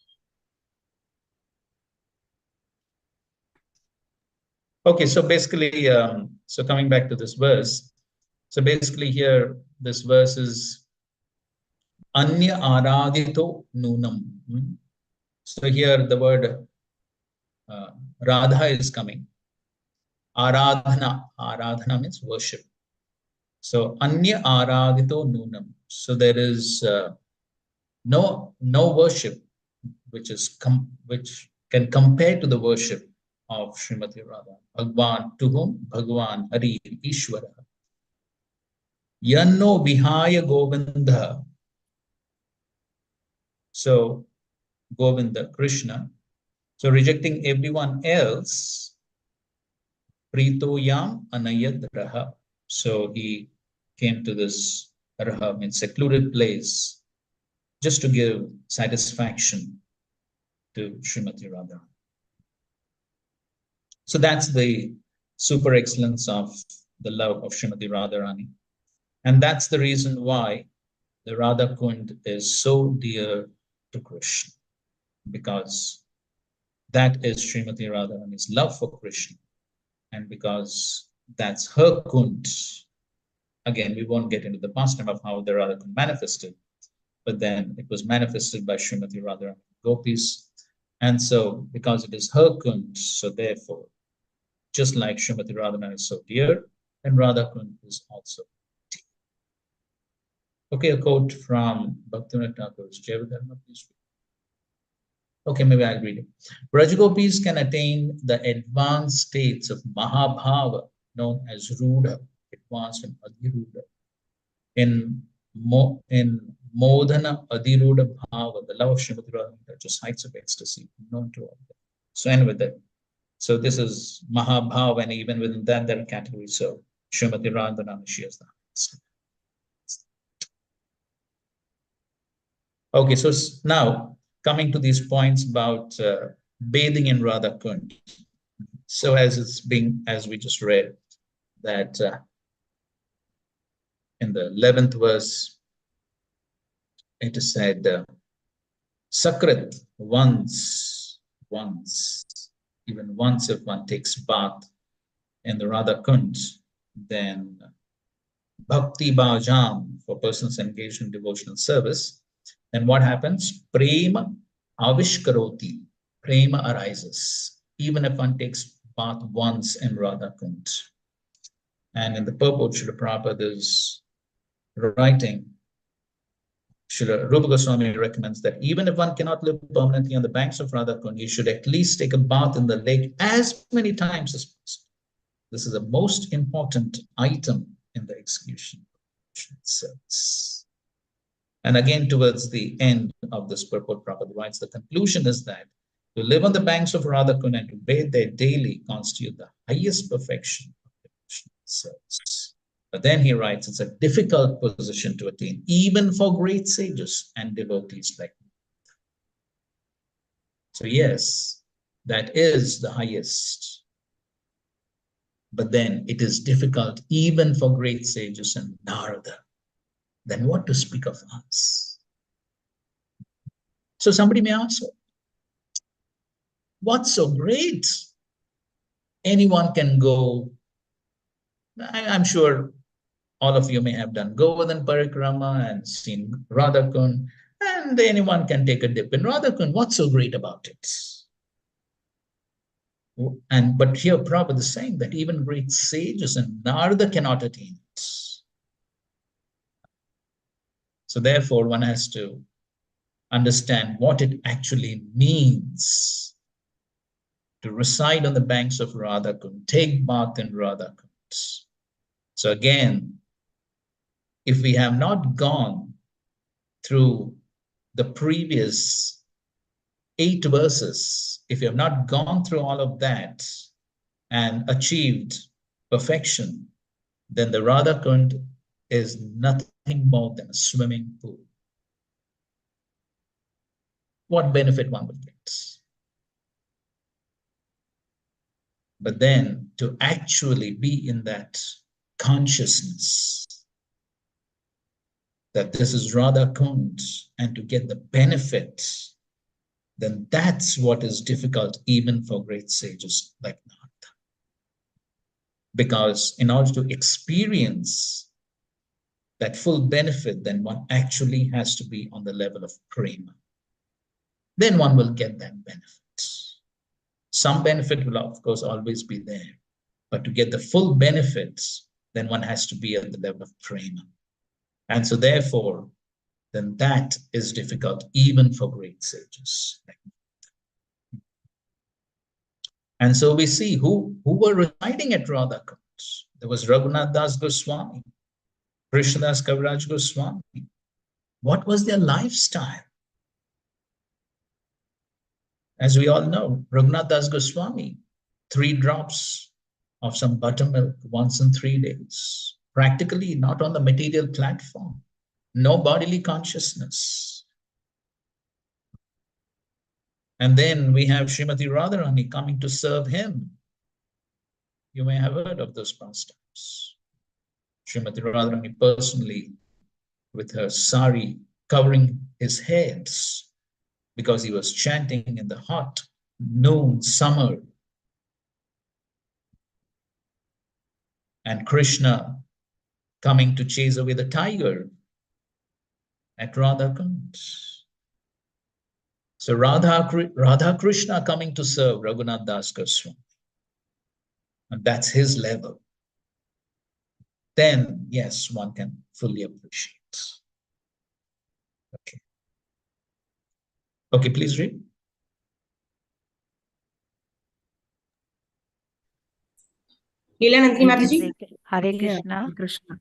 Okay, so basically, so coming back to this verse, so basically here, this verse is Anya Aradito Nunam. So here the word Radha is coming. Aradhana means worship. So Anya Aradito Nunam. So there is no worship which can compare to the worship of Srimati Radha. Bhagwan, to whom? Bhagwan, Hari, Ishwara. Yanno Vihaya Govinda. So, Govinda, Krishna. So, rejecting everyone else, Prito Yam Anayad Raha. So, he came to this Raha, means secluded place, just to give satisfaction to Srimati Radha. So that's the super excellence of the love of Srimati Radharani. And that's the reason why the Radha Kund is so dear to Krishna, because that is Srimati Radharani's love for Krishna. And because that's her Kund, again, we won't get into the past time of how the Radha Kund manifested, but then it was manifested by Srimati Radharani Gopis. And so, because it is her Kund, so therefore, just like Srimati Radharani is so dear, and Radha Kund is also dear. Okay, a quote from Bhaktivinoda Thakur's Jayavadharma, please. Okay, maybe I'll read it. Brajagopis can attain the advanced states of Mahabhava, known as Rudha, advanced and Adhiruda. In Modhana Adhiruda Bhava, the love of Srimati Radharani, just heights of ecstasy, known to all. So, and with that. So this is Mahabhav, and even within that there are categories. So Srimati Radharani, she is the highest. Okay, so now coming to these points about bathing in Radha Kund. So as we just read, that in the 11th verse, it is said, Sakrit, once, even once if one takes bath in the Radha Kund, then Bhakti Bhajam, for persons engaged in devotional service, then what happens? Prema Avishkaroti, Prema arises, even if one takes bath once in Radha Kund. And in the purport, Srila Prabhupada is writing, Srila Rupa Goswami recommends that even if one cannot live permanently on the banks of Radha Kund, he should at least take a bath in the lake as many times as possible. This is the most important item in the execution service. And again, towards the end of this purport, Prabhupada writes, the conclusion is that to live on the banks of Radha Kund and to bathe there daily constitute the highest perfection of devotional service. But then he writes, it's a difficult position to attain, even for great sages and devotees like me. So yes, that is the highest. But then it is difficult even for great sages and Narada. Then what to speak of us? So somebody may ask, what's so great? Anyone can go. I'm sure all of you may have done Govardhan Parikrama and seen Radha Kund, and anyone can take a dip in Radha Kund. What's so great about it? But here Prabhupada is saying that even great sages and Narada cannot attain it. So therefore, one has to understand what it actually means to reside on the banks of Radha Kund, take bath in Radha Kund. So again, if we have not gone through the previous 8 verses, if you have not gone through all of that and achieved perfection, then the Radha Kund is nothing more than a swimming pool. What benefit one would get? But then to actually be in that consciousness that this is Radha Kund and to get the benefit, then that's what is difficult even for great sages like Narada. Because in order to experience that full benefit, then one actually has to be on the level of prema. Then one will get that benefit. Some benefit will, of course, always be there. But to get the full benefits, then one has to be at the level of prema. And so therefore, then that is difficult even for great sages. And so we see who were residing at Radha Kund. There was Raghunath Das Goswami, Krishnadas Kaviraj Goswami. What was their lifestyle? As we all know, Raghunath Das Goswami, 3 drops of some buttermilk once in 3 days, practically not on the material platform, no bodily consciousness. And then we have Srimati Radharani coming to serve him. You may have heard of those pastimes. Srimati Radharani personally, with her sari covering his head because he was chanting in the hot noon summer. And Krishna coming to chase away the tiger at Radha Kund. So Radha Krishna coming to serve Raghunath Das Goswami. And that's his level. Then, yes, one can fully appreciate. Okay. Okay, please read. Leela Mataji. Yeah, Hare Krishna. Krishna.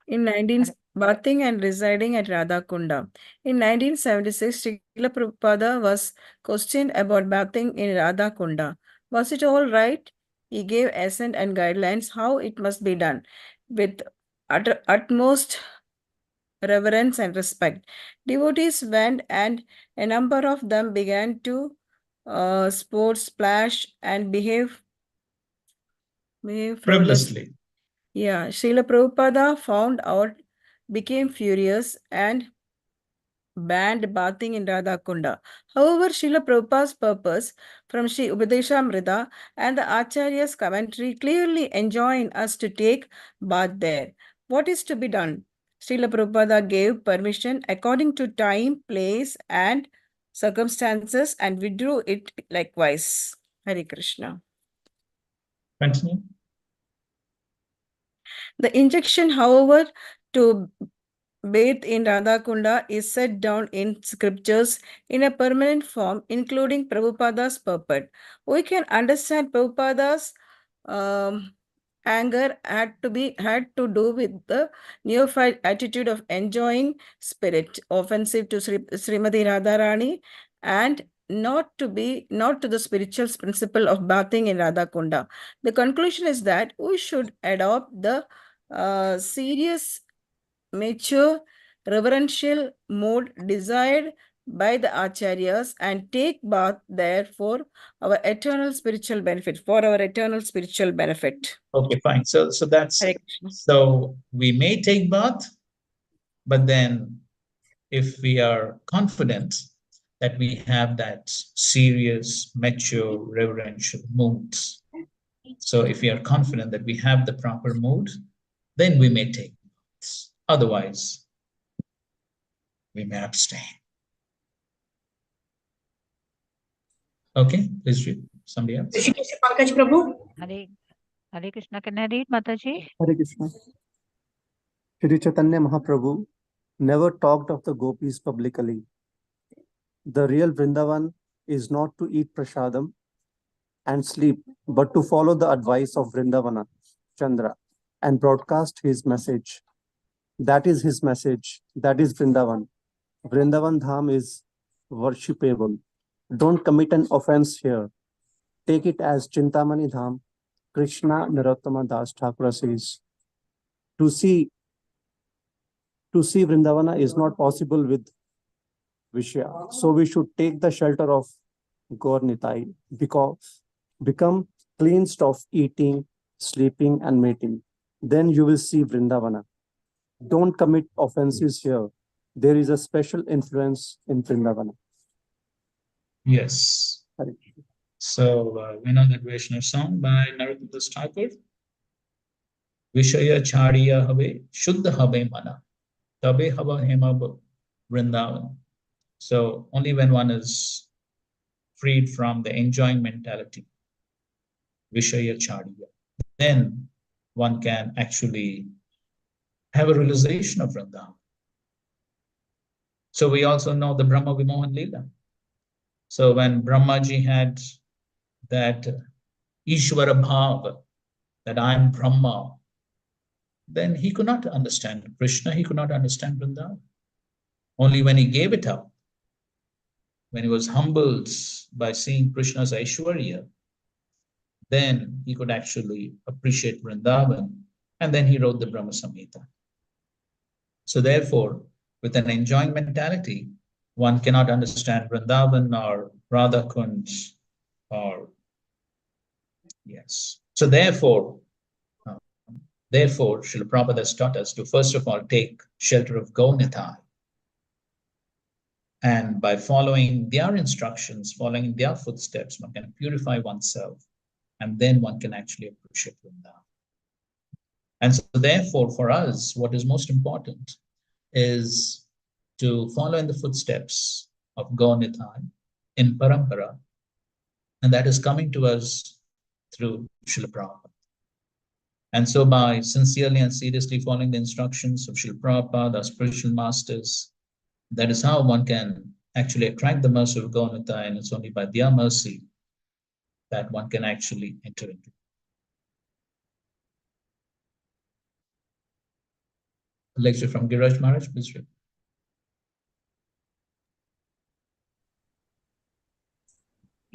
In 19 bathing and residing at Radhakunda. In 1976, Srila Prabhupada was questioned about bathing in Radhakunda. Was it all right? He gave assent and guidelines how it must be done with utmost reverence and respect. Devotees went and a number of them began to sport, splash and behave Frivolously. Yeah, Srila Prabhupada found out, became furious and banned bathing in Radhakunda. However, Srila Prabhupada's purpose from Sri Upadeshamrita and the Acharya's commentary clearly enjoin us to take bath there. What is to be done? Srila Prabhupada gave permission according to time, place and circumstances and withdrew it likewise. Hare Krishna. Continue. The injunction, however, to bathe in Radhakunda is set down in scriptures in a permanent form, including Prabhupada's purport. We can understand Prabhupada's anger had to do with the neophyte attitude of enjoying spirit, offensive to Srimati Radharani, and not to the spiritual principle of bathing in Radhakunda. The conclusion is that we should adopt the serious, mature, reverential mode desired by the acharyas and take bath there for our eternal spiritual benefit. Okay, fine. So that's so we may take bath, but then if we are confident that we have that serious, mature, reverential mood. So if we are confident that we have the proper mood, then we may take baths. Otherwise, we may abstain. Okay, please read. Somebody else. Pankaj Prabhu. Hare Krishna. Can I read, Mataji? Hare Krishna. Shri Chaitanya Mahaprabhu never talked of the gopis publicly. The real Vrindavan is not to eat prasadam and sleep, but to follow the advice of Vrindavana, Chandra, and broadcast his message. That is his message. That is Vrindavan. Vrindavan Dham is worshipable. Don't commit an offense here. Take it as Chintamani Dham. Krishna Narottama Das Thakur says. To see Vrindavana is not possible with Vishya. So we should take the shelter of Gaur Nitai, because become cleansed of eating, sleeping and mating. Then you will see Vrindavana. Don't commit offenses here. There is a special influence in Vrindavana. Yes. So we know that Vaishnava song by Narottam Das Thakur. Vishaya Chariya Habe, Shuddha Habe Mana, Tabe Hava Hema Vrindavan. So only when one is freed from the enjoying mentality, Vishaya Chariya, then one can actually have a realization of Vrindavan. So we also know the Brahma Vimohan Leela. So when Brahmaji had that Ishvara Bhava, that I am Brahma, then he could not understand Krishna, he could not understand Vrindavan. Only when he gave it up, when he was humbled by seeing Krishna's Aishwarya, then he could actually appreciate Vrindavan, and then he wrote the Brahma Samhita. So therefore, with an enjoying mentality, one cannot understand Vrindavan or Radha Kunj or yes. So therefore, Srila Prabhupada has taught us to first of all take shelter of Gaunithai. And by following their instructions, following their footsteps, one can purify oneself, and then one can actually appreciate Vrindavan. And so therefore, for us, what is most important is to follow in the footsteps of Gaunithai in Parampara, and that is coming to us through Srila Prabhupada. And so by sincerely and seriously following the instructions of Srila Prabhupada, our spiritual masters, that is how one can actually attract the mercy of Gaunithai, and it's only by their mercy that one can actually enter into. A lecture from Giraj Maharaj, please read.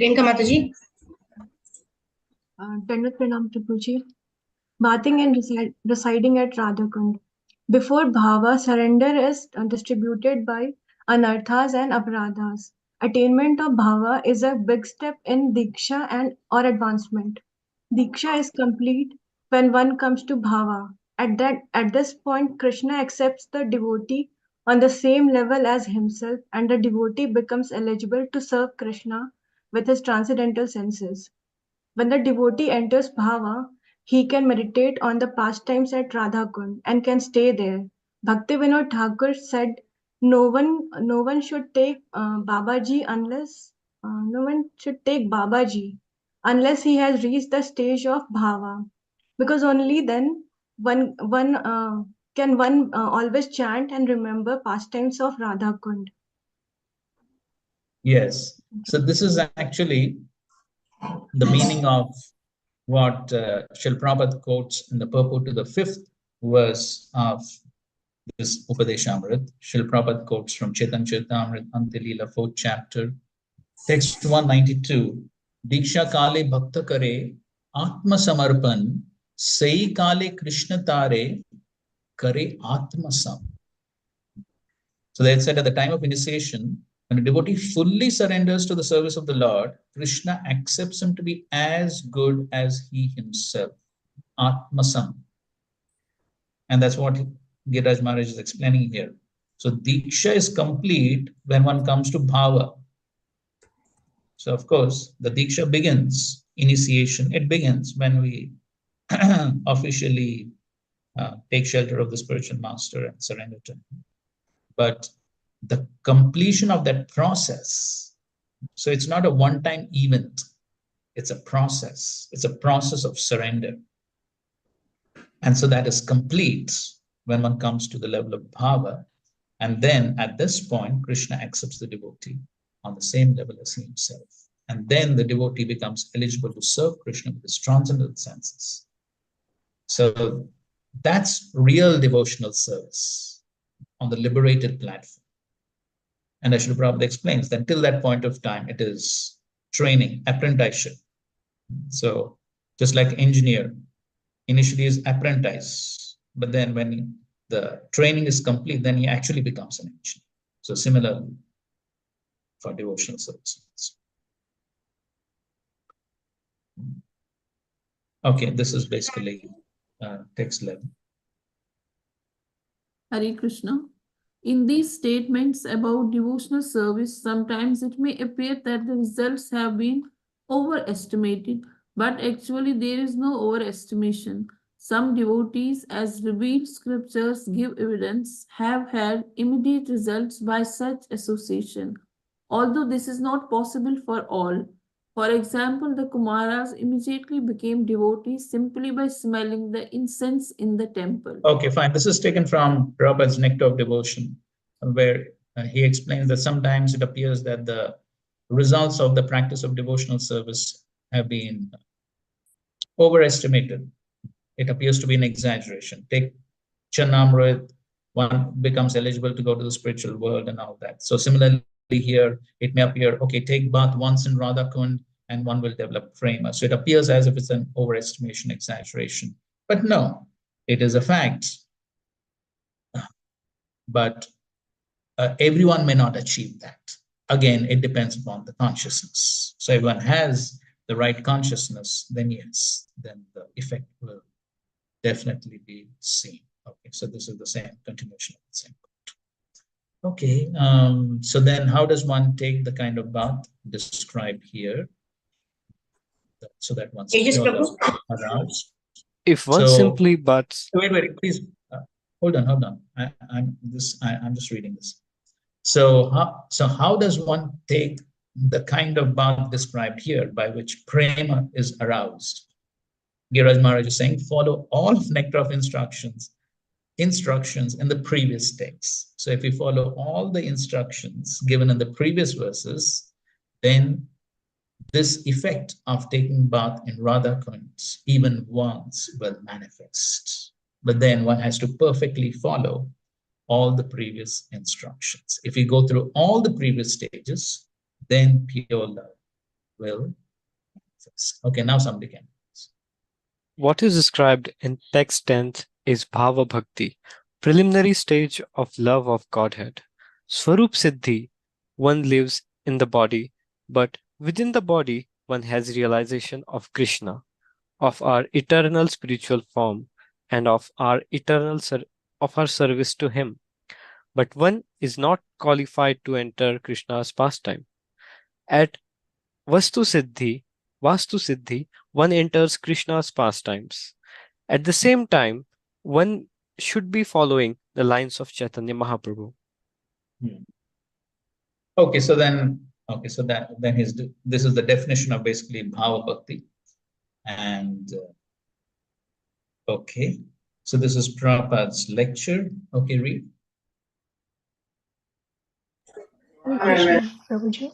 Priyanka Mataji. Dandavat Pranam Prabhuji. Bathing and residing at Radhakund. Before bhava, surrender is distributed by anarthas and aparadhas. Attainment of bhava is a big step in diksha and or advancement. Diksha is complete when one comes to bhava. At this point, Krishna accepts the devotee on the same level as himself, and the devotee becomes eligible to serve Krishna with his transcendental senses. When the devotee enters bhava, he can meditate on the pastimes at Radhakund and can stay there. Bhaktivinoda Thakur said, "No one should take Babaji unless he has reached the stage of bhava, because only then one can always chant and remember pastimes of Radhakund." Yes. So this is actually the meaning of what Srila Prabhupada quotes in the purport to the 5th verse of this Upadeshamrit. Srila Prabhupada quotes from Chaitanya Charitamrita Antilila, 4th chapter, text 192. Diksha kale bhakta kare atma samarpan sei kale Krishna tare kare atma sam. So they said at the time of initiation, when a devotee fully surrenders to the service of the Lord, Krishna accepts him to be as good as he himself, Atmasam. And that's what Giraj Maharaj is explaining here. So Diksha is complete when one comes to Bhava. So of course, the Diksha begins, initiation, it begins when we officially take shelter of the spiritual master and surrender to him. But the completion of that process, so it's not a one-time event, it's a process. It's a process of surrender. And so that is complete when one comes to the level of bhava. And then at this point, Krishna accepts the devotee on the same level as he himself. And then the devotee becomes eligible to serve Krishna with his transcendental senses. So that's real devotional service on the liberated platform. And as Srila Prabhupada explains that till that point of time, it is training, apprenticeship. So just like engineer, initially is apprentice, but then when the training is complete, then he actually becomes an engineer. So similarly for devotional services. Okay, this is basically text 11. Hare Krishna. In these statements about devotional service, sometimes it may appear that the results have been overestimated, but actually there is no overestimation. Some devotees, as revealed scriptures give evidence, have had immediate results by such association, although this is not possible for all. For example, the Kumaras immediately became devotees simply by smelling the incense in the temple. Okay, fine. This is taken from Prabhupada's Nectar of Devotion, where he explains that sometimes it appears that the results of the practice of devotional service have been overestimated. It appears to be an exaggeration. Take Chanamrit, one becomes eligible to go to the spiritual world and all that. So similarly here, it may appear, okay, take bath once in Radha Kund and one will develop prema. So it appears as if it's an overestimation, exaggeration. But no, it is a fact. But everyone may not achieve that. Again, it depends upon the consciousness. So if one has the right consciousness, then yes, then the effect will definitely be seen. Okay, so this is the same continuation of the same point. Okay, so then how does one take the kind of bath described here so that one's pure aroused? If one simply butts. Wait, please hold on. I'm just reading this. So how does one take the kind of bath described here by which prema is aroused? Giriraj Maharaj is saying, follow all of Nectar of instructions in the previous text. So if we follow all the instructions given in the previous verses, then this effect of taking bath in Radha Kund even once will manifest. But then one has to perfectly follow all the previous instructions. If we go through all the previous stages, then pure love will manifest. Okay, now somebody can. What is described in text 10th is Bhava Bhakti, preliminary stage of love of Godhead. Swarup Siddhi, one lives in the body, but within the body one has realization of Krishna, of our eternal spiritual form, and of our service to him. But one is not qualified to enter Krishna's pastime. At Vastu Siddhi, one enters Krishna's pastimes. At the same time, one should be following the lines of Chaitanya Mahaprabhu. Okay, so then this is the definition of basically Bhava Bhakti. And okay, so this is Prabhupada's lecture. Okay, read. Krishna, Prabhuji,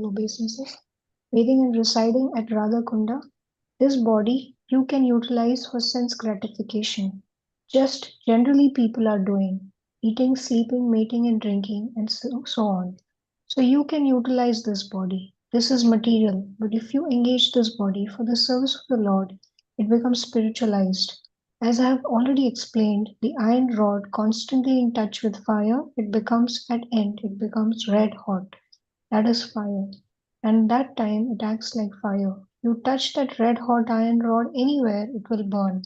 obeisances. Bathing and residing at Radha Kunda, this body you can utilize for sense gratification. Just generally people are doing, eating, sleeping, mating and drinking and so on. So you can utilize this body. This is material, but if you engage this body for the service of the Lord, it becomes spiritualized. As I have already explained, the iron rod constantly in touch with fire, it becomes red hot. That is fire. And that time it acts like fire. You touch that red hot iron rod anywhere, it will burn.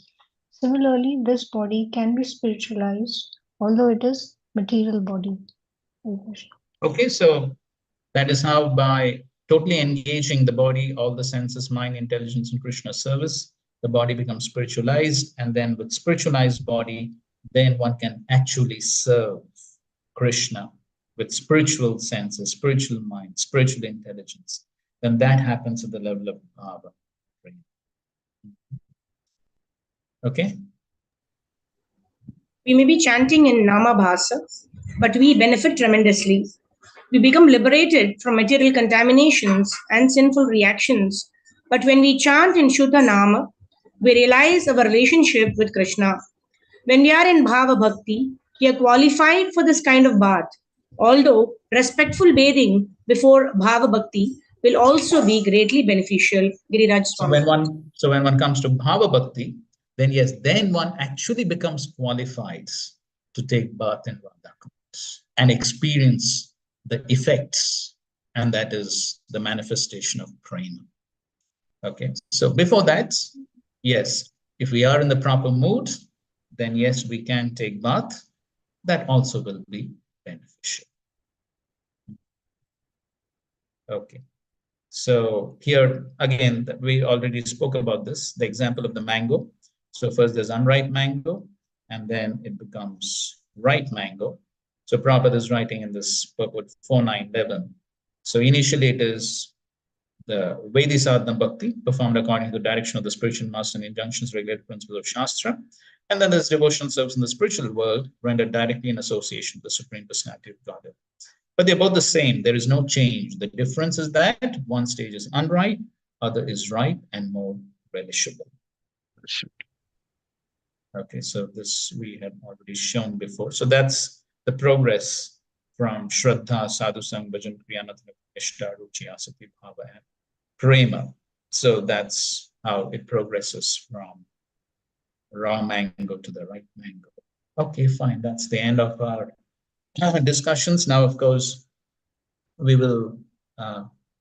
Similarly, this body can be spiritualized, although it is material body. Okay, so that is how by totally engaging the body, all the senses, mind, intelligence, and Krishna's service, the body becomes spiritualized. And then with spiritualized body, then one can actually serve Krishna with spiritual senses, spiritual mind, spiritual intelligence. Then that happens at the level of bhava. Okay? We may be chanting in Nama Bhasa, but we benefit tremendously. We become liberated from material contaminations and sinful reactions. But when we chant in Shuddha Nama, we realize our relationship with Krishna. When we are in Bhava Bhakti, we are qualified for this kind of bath. Although respectful bathing before Bhava Bhakti will also be greatly beneficial. Giriraj Swami. So when one comes to Bhava Bhakti, then yes, then one actually becomes qualified to take bath in Radha Kund and experience the effects, and that is the manifestation of prema. Okay, so before that, yes, if we are in the proper mood, then yes, we can take bath. That also will be beneficial. Okay, so here again, we already spoke about this, the example of the mango. So first there's unripe mango, and then it becomes ripe mango. So Prabhupada is writing in this purport 4.9.11. So initially it is the Vedi sadhana bhakti performed according to the direction of the spiritual master and injunctions, regulated principles of Shastra. And then there's devotional service in the spiritual world rendered directly in association with the Supreme Personality of Godhead. But they're both the same. There is no change. The difference is that one stage is unripe, other is ripe and more relishable. Okay, so this we had already shown before. So that's the progress from Shraddha, Sadhu Sang, Bhajan, Kriyanatana, Nishta, Ruchi, Asati, Bhava, and Prema. So that's how it progresses from raw mango to the ripe mango. Okay, fine. That's the end of our discussions. Now, of course, we will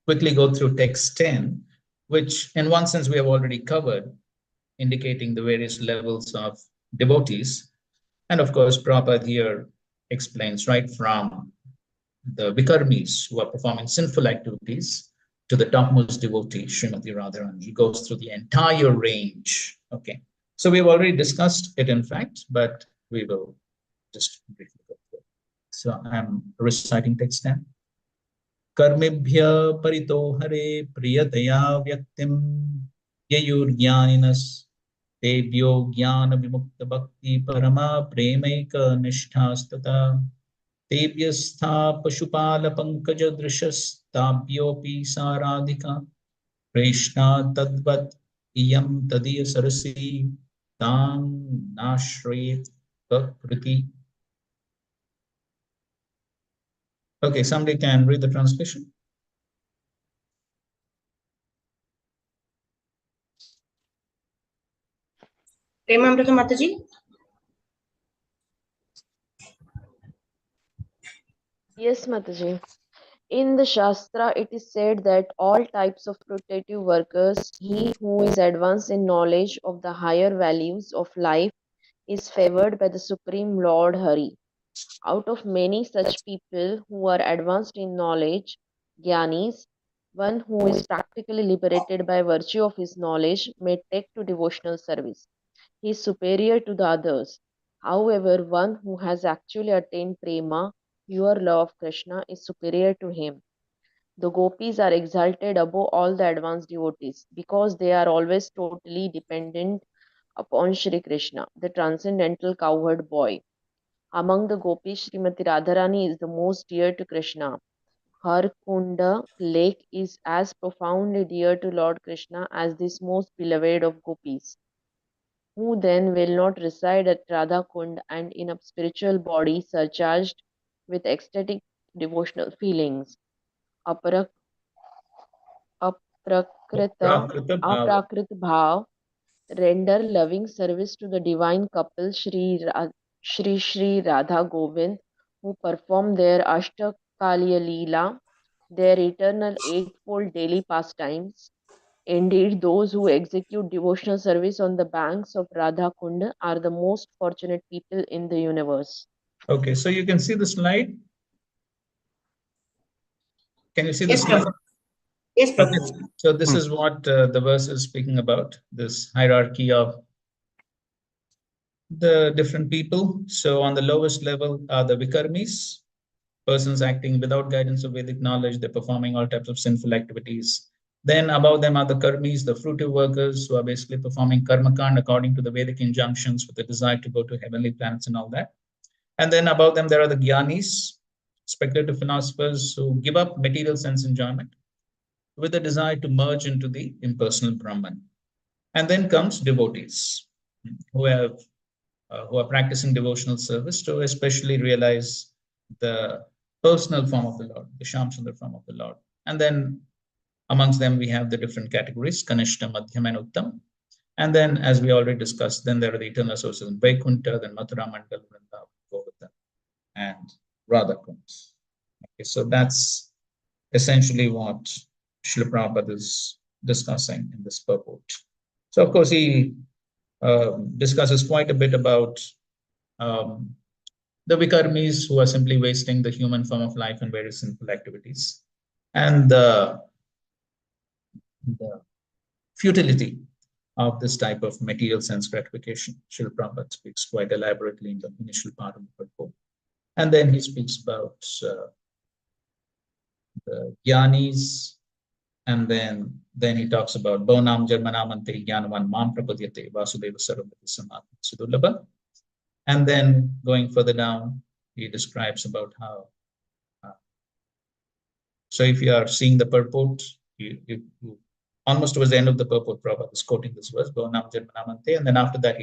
quickly go through text 10, which in one sense we have already covered, indicating the various levels of devotees. And of course, Prabhupada here explains right from the Vikarmis who are performing sinful activities to the topmost devotee, Srimati Radharani. He goes through the entire range. Okay. So we've already discussed it, in fact, but we will just briefly go through it. So I'm reciting text 10. Karmibhya parito hare priyataya vyaktim yayurgyaninas tebhyo jnana vimukta bhakti parama premaika nishtastata tebhyastha pashupala pankaj drishastabhyopi saradhika preshna tadvat iyam tadiya sarasi tam nashrayet prakriti. Okay, somebody can read the translation. Premamrita Mataji. Yes, Mataji. In the Shastra, it is said that all types of protective workers, he who is advanced in knowledge of the higher values of life, is favored by the Supreme Lord Hari. Out of many such people who are advanced in knowledge, Gyanis, one who is practically liberated by virtue of his knowledge may take to devotional service. He is superior to the others. However, one who has actually attained prema, pure love of Krishna, is superior to him. The gopis are exalted above all the advanced devotees because they are always totally dependent upon Shri Krishna, the transcendental cowherd boy. Among the gopis, Srimati Radharani is the most dear to Krishna. Her Kunda lake is as profoundly dear to Lord Krishna as this most beloved of gopis. Who then will not reside at Radha Kund and in a spiritual body surcharged with ecstatic devotional feelings? Aprak, aprakrita, aprakrit bhav render loving service to the divine couple Shri Radha Govind, who perform their Ashtakaliya Leela, their eternal eightfold daily pastimes. Indeed, those who execute devotional service on the banks of Radha Kund are the most fortunate people in the universe. Okay, so you can see the slide. Can you see the Yes, slide? Prabhu. Yes, Prabhu. Okay, so this is what the verse is speaking about, this hierarchy of the different people. So on the lowest level are the Vikarmis, persons acting without guidance of Vedic knowledge. They're performing all types of sinful activities. Then above them are the Karmis, the fruitive workers, who are basically performing karmakand according to the Vedic injunctions with the desire to go to heavenly planets and all that. And then above them, there are the Gyanis, speculative philosophers who give up material sense enjoyment with the desire to merge into the impersonal Brahman. And then comes devotees who are practicing devotional service to especially realize the personal form of the Lord, the Shamsundar form of the Lord. And then amongst them, we have the different categories, Kanishta, Madhyam, and Uttam. And then, as we already discussed, then there are the eternal sources in Vaikuntha, then Mathura, Mandal, Vrindavan, Govardhan, and Radhakund. Okay, so that's essentially what Srila Prabhupada is discussing in this purport. So, of course, he discusses quite a bit about the Vikarmis who are simply wasting the human form of life in various sinful activities, and the futility of this type of material sense gratification. Srila Prabhupada speaks quite elaborately in the initial part of the purport. And then he speaks about the Gyanis, and then he talks about Bonam Jarmanamante Gyanavan Mam Prapadyate Vasudeva Sarvati Samat Sudulabha. And then going further down, he describes about how. So if you are seeing the purport, you almost towards the end of the purport, Prabhupada is quoting this verse, and then after that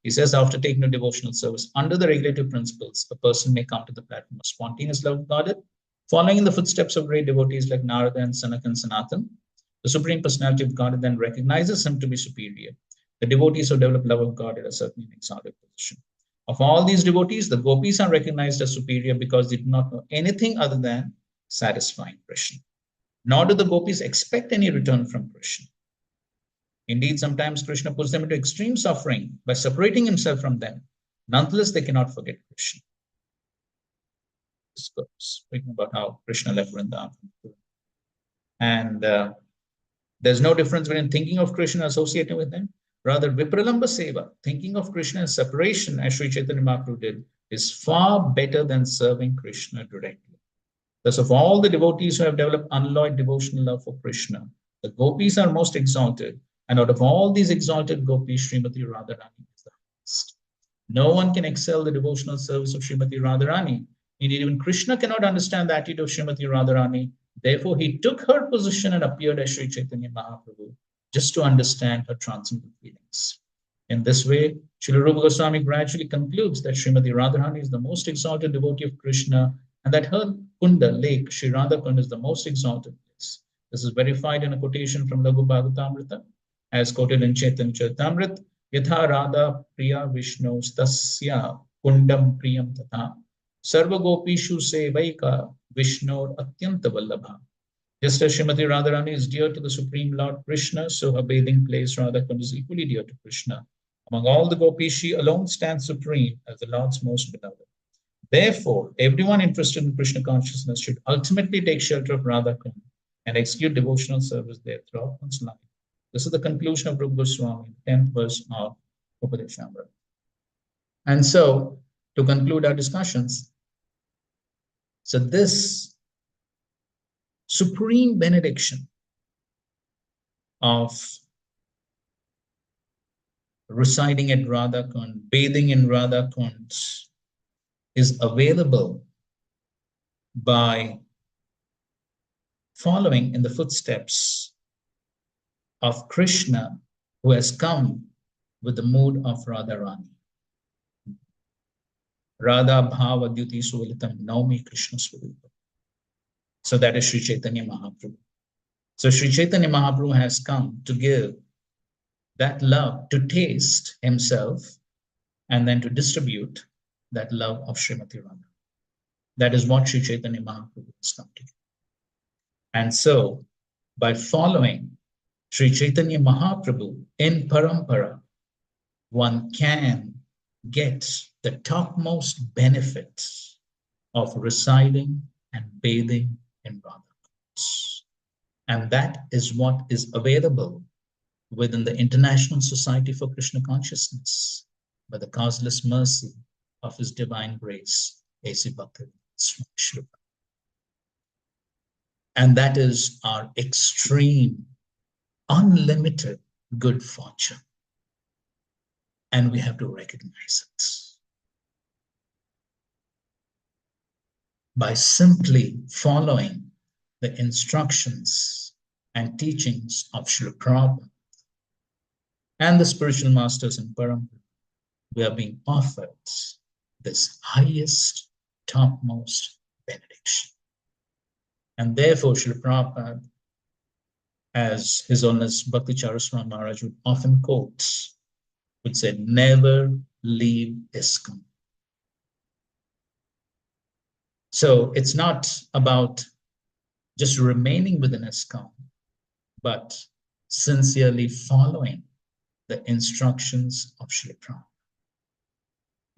he says, after taking a devotional service under the regulative principles, a person may come to the platform of spontaneous love of Godhead, following in the footsteps of great devotees like Narada and Sanaka and Sanatan. The Supreme Personality of Godhead then recognizes him to be superior. The devotees who develop love of Godhead are certainly in exalted position. Of all these devotees, the gopis are recognized as superior because they do not know anything other than satisfying Krishna. Nor do the gopis expect any return from Krishna. Indeed, sometimes Krishna puts them into extreme suffering by separating himself from them. Nonetheless, they cannot forget Krishna. This goes speaking about how Krishna left Vrindavan. And there's no difference between thinking of Krishna associating with him. Rather, Vipralamba Seva, thinking of Krishna in separation, as Sri Chaitanya Mahaprabhu did, is far better than serving Krishna directly. Thus, of all the devotees who have developed unalloyed devotional love for Krishna, the gopis are most exalted, and out of all these exalted gopis, Srimati Radharani is the highest. No one can excel the devotional service of Srimati Radharani. Indeed, even Krishna cannot understand the attitude of Srimati Radharani. Therefore, he took her position and appeared as Sri Chaitanya Mahaprabhu just to understand her transcendental feelings. In this way, Srila Rupa Goswami gradually concludes that Srimati Radharani is the most exalted devotee of Krishna and that her Kunda, lake, Sri Radha Kunda, is the most exalted place. This is verified in a quotation from Laghu Bhagavatamrita, as quoted in Chaitanya Charitamrita, Yatha Radha Priya Vishnu Stasya Kundam Priyam Tatha Sarva Gopishu Sevaika Vishnur Atyanta Vallabha. Just as Srimati Radharani is dear to the Supreme Lord Krishna, so her bathing place Radha Kund is equally dear to Krishna. Among all the gopis, she alone stands supreme as the Lord's most beloved. Therefore, everyone interested in Krishna consciousness should ultimately take shelter of Radha Kund and execute devotional service there throughout one's life. This is the conclusion of Rupa Goswami, 10th verse of Upadeshamrita. And so, to conclude our discussions, so this supreme benediction of residing at Radha Kund, bathing in Radha Kund, is available by following in the footsteps of Krishna, who has come with the mood of Radharani. Radha Bhava Dyuti Suvalitam Naumi Krishna Swarupa. So that is Sri Chaitanya Mahaprabhu. So Sri Chaitanya Mahaprabhu has come to give that love, to taste himself, and then to distribute that love of Srimati Radha. That is what Sri Chaitanya Mahaprabhu has come to do. And so, by following Sri Chaitanya Mahaprabhu in Parampara, one can get the topmost benefits of residing and bathing in Radha. And that is what is available within the International Society for Krishna Consciousness by the causeless mercy of His divine grace, A.C. Bhakti Swami. And that is our extreme, unlimited good fortune. And we have to recognize it. By simply following the instructions and teachings of Srila Prabhupada and the spiritual masters in Parampara, we are being offered this highest, topmost benediction. And therefore, Srila Prabhupada, as His Holiness Bhakti Charaswami Maharaj would often quote, would say, never leave ISKCON. So it's not about just remaining within ISKCON, but sincerely following the instructions of Srila Prabhupada.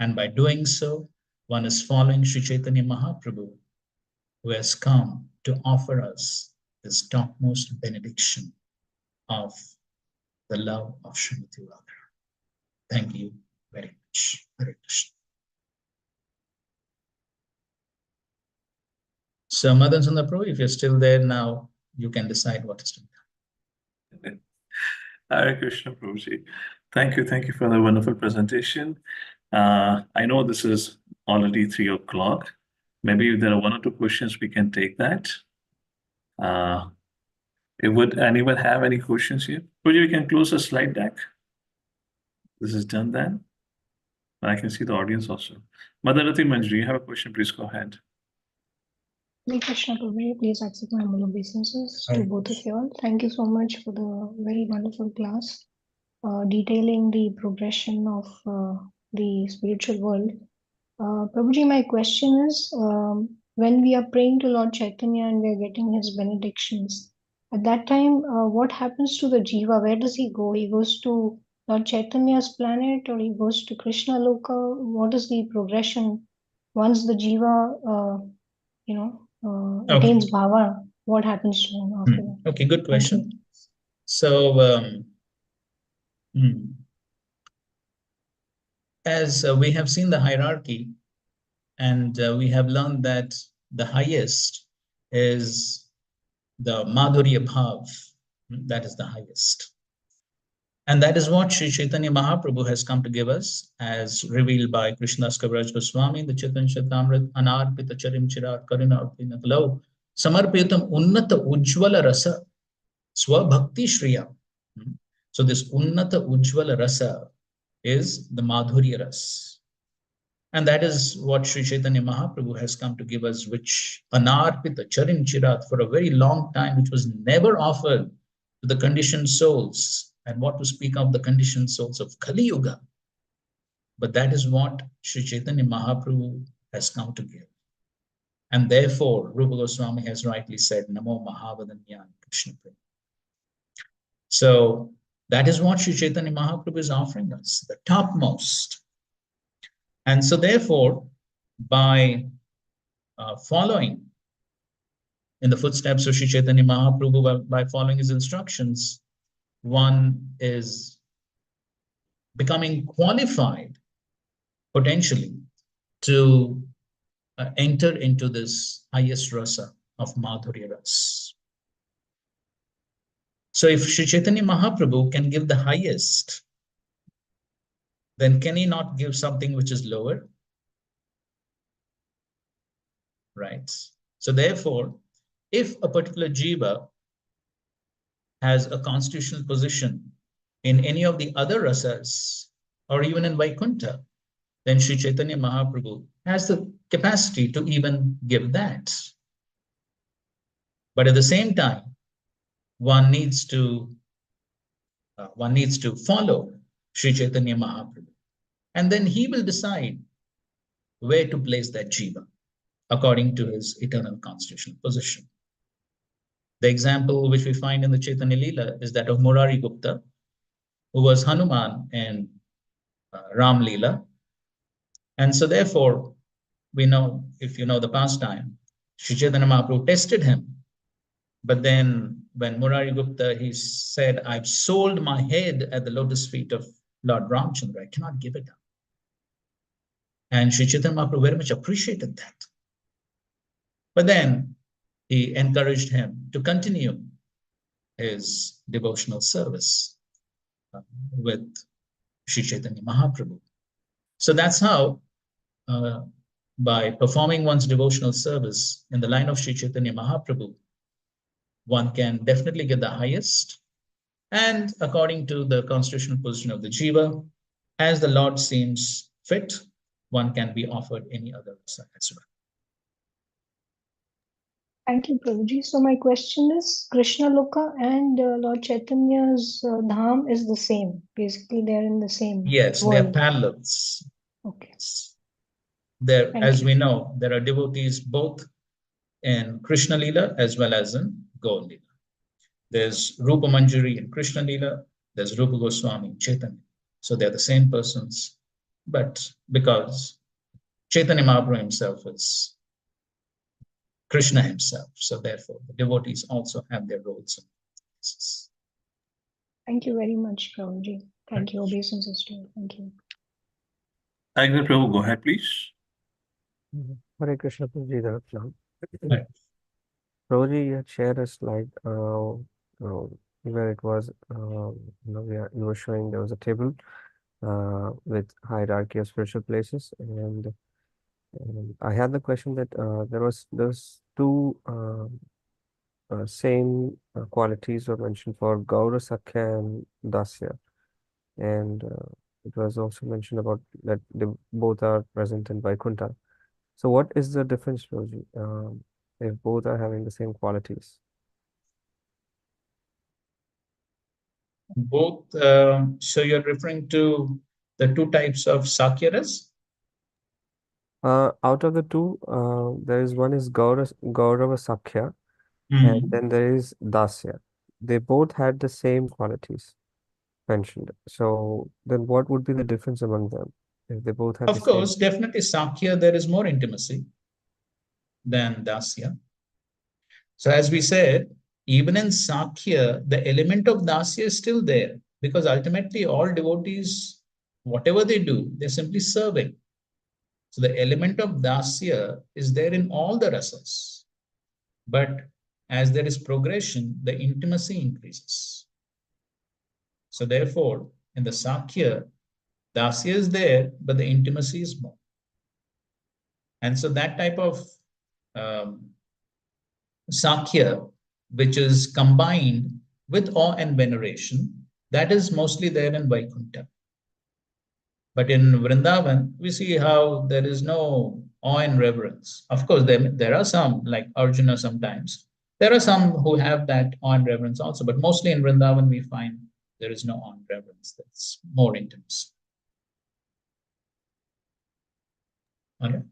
And by doing so, one is following Sri Chaitanya Mahaprabhu, who has come to offer us this topmost benediction of the love of Srimati Radha. Thank you very much. Hare Krishna. So, Madan Sundar Prabhu, if you're still there now, you can decide what is to be done. Hare Krishna Prabhuji. Thank you for the wonderful presentation. I know this is already 3 o'clock. Maybe if there are 1 or 2 questions, we can take that. Would anyone have any questions here? Would you can close the slide deck? This is done then. I can see the audience also. Madan Manju, you have a question? Please go ahead. Hare Krishna Prabhu, please accept my humble obeisances to both of you all. Thank you so much for the very wonderful class, detailing the progression of the spiritual world. Prabhuji, my question is, when we are praying to Lord Chaitanya and we are getting his benedictions, at that time, what happens to the jiva? Where does he go? He goes to Lord Chaitanya's planet, or he goes to Krishna Loka? What is the progression once the jiva, attains bhava? What happens to him after that? Okay, good Thank you. question. So, as we have seen the hierarchy, and we have learned that the highest is the Madhurya Bhav. That is the highest. And that is what Sri Chaitanya Mahaprabhu has come to give us, as revealed by Krishnadas Kaviraj Goswami in the Chaitanya Charitamrita, Anarpita Charim Chirat Karina Apinakalo, Samarpitam Unnata Ujjvala Rasa, Swabhakti Shriya. So this Unnata Ujjvala Rasa is the Madhurya Ras. And that is what Sri Chaitanya Mahaprabhu has come to give us, which Anarpita Charim Chirat, for a very long time, which was never offered to the conditioned souls, and what to speak of the conditioned souls of Kali Yuga. But that is what Sri Chaitanya Mahaprabhu has come to give. And therefore, Rupa Goswami has rightly said, Namo Mahavadanyam Krishna Prema. So that is what Sri Chaitanya Mahaprabhu is offering us, the topmost. And so therefore, by following in the footsteps of Sri Chaitanya Mahaprabhu, by following his instructions, one is becoming qualified potentially to enter into this highest rasa of Madhurya Ras. So if Sri Chaitanya Mahaprabhu can give the highest, then can he not give something which is lower? Right. So therefore, if a particular jiva has a constitutional position in any of the other rasas, or even in Vaikuntha, then Sri Chaitanya Mahaprabhu has the capacity to even give that. But at the same time, one needs to follow Sri Chaitanya Mahaprabhu, and then he will decide where to place that jiva according to his eternal constitutional position. The example which we find in the Chaitanya Leela is that of Murari Gupta, who was Hanuman in Ram Leela. And so therefore, we know, if you know the pastime, Sri Chaitanya Mahaprabhu tested him. But then when Murari Gupta, he said, I've sold my head at the lotus feet of Lord Ramchandra, I cannot give it up. And Sri Chaitanya Mahaprabhu very much appreciated that. But then he encouraged him to continue his devotional service with Sri Chaitanya Mahaprabhu. So that's how, by performing one's devotional service in the line of Sri Chaitanya Mahaprabhu, one can definitely get the highest. And according to the constitutional position of the jiva, as the Lord seems fit, one can be offered any other rasa as well. Thank you, Prabhuji. So my question is, Krishna Loka and Lord Chaitanya's dham is the same. Basically, they're in the same Yes, world. they are parallels. Okay. There, Thank as you. we know, there are devotees both in Krishna Leela as well as in Gaur Leela. There's Rupa Manjari in Krishna Leela, there's Rupa Goswami in Chaitanya. So they're the same persons, but because Chaitanya Mahaprabhu himself is Krishna himself, so therefore the devotees also have their roles. Thank you very much, Prabhuji. Thank you, obeisances to you. Thank you. Tiger Prabhu, go ahead, please. Hare Krishna Prabhuji, Prabhuji, you had shared a slide where it was, you were showing there was a table with hierarchy of spiritual places, and I had the question that there was two same qualities were mentioned for Gaura, Sakhya, and Dasya. And it was also mentioned about that they both are present in Vaikuntha. So what is the difference, Roji, if both are having the same qualities? Both, so you're referring to the two types of Sakyaras? Out of the two, there is one is Gaurava Sakhya, and then there is Dasya. They both had the same qualities mentioned. So then what would be the difference among them if they both have the Of same? course, definitely Sakya, there is more intimacy than Dasya. So as we said, even in Sakya, the element of Dasya is still there because ultimately all devotees, whatever they do, they're simply serving. So the element of Dasya is there in all the rasas. But as there is progression, the intimacy increases. So therefore, in the Sakya, Dasya is there, but the intimacy is more. And so that type of Sakya, which is combined with awe and veneration, that is mostly there in Vaikuntha. But in Vrindavan, we see how there is no awe and reverence. Of course, there are some, like Arjuna sometimes. There are some who have that awe and reverence also, but mostly in Vrindavan, we find there is no awe and reverence. That's more intimacy. Okay.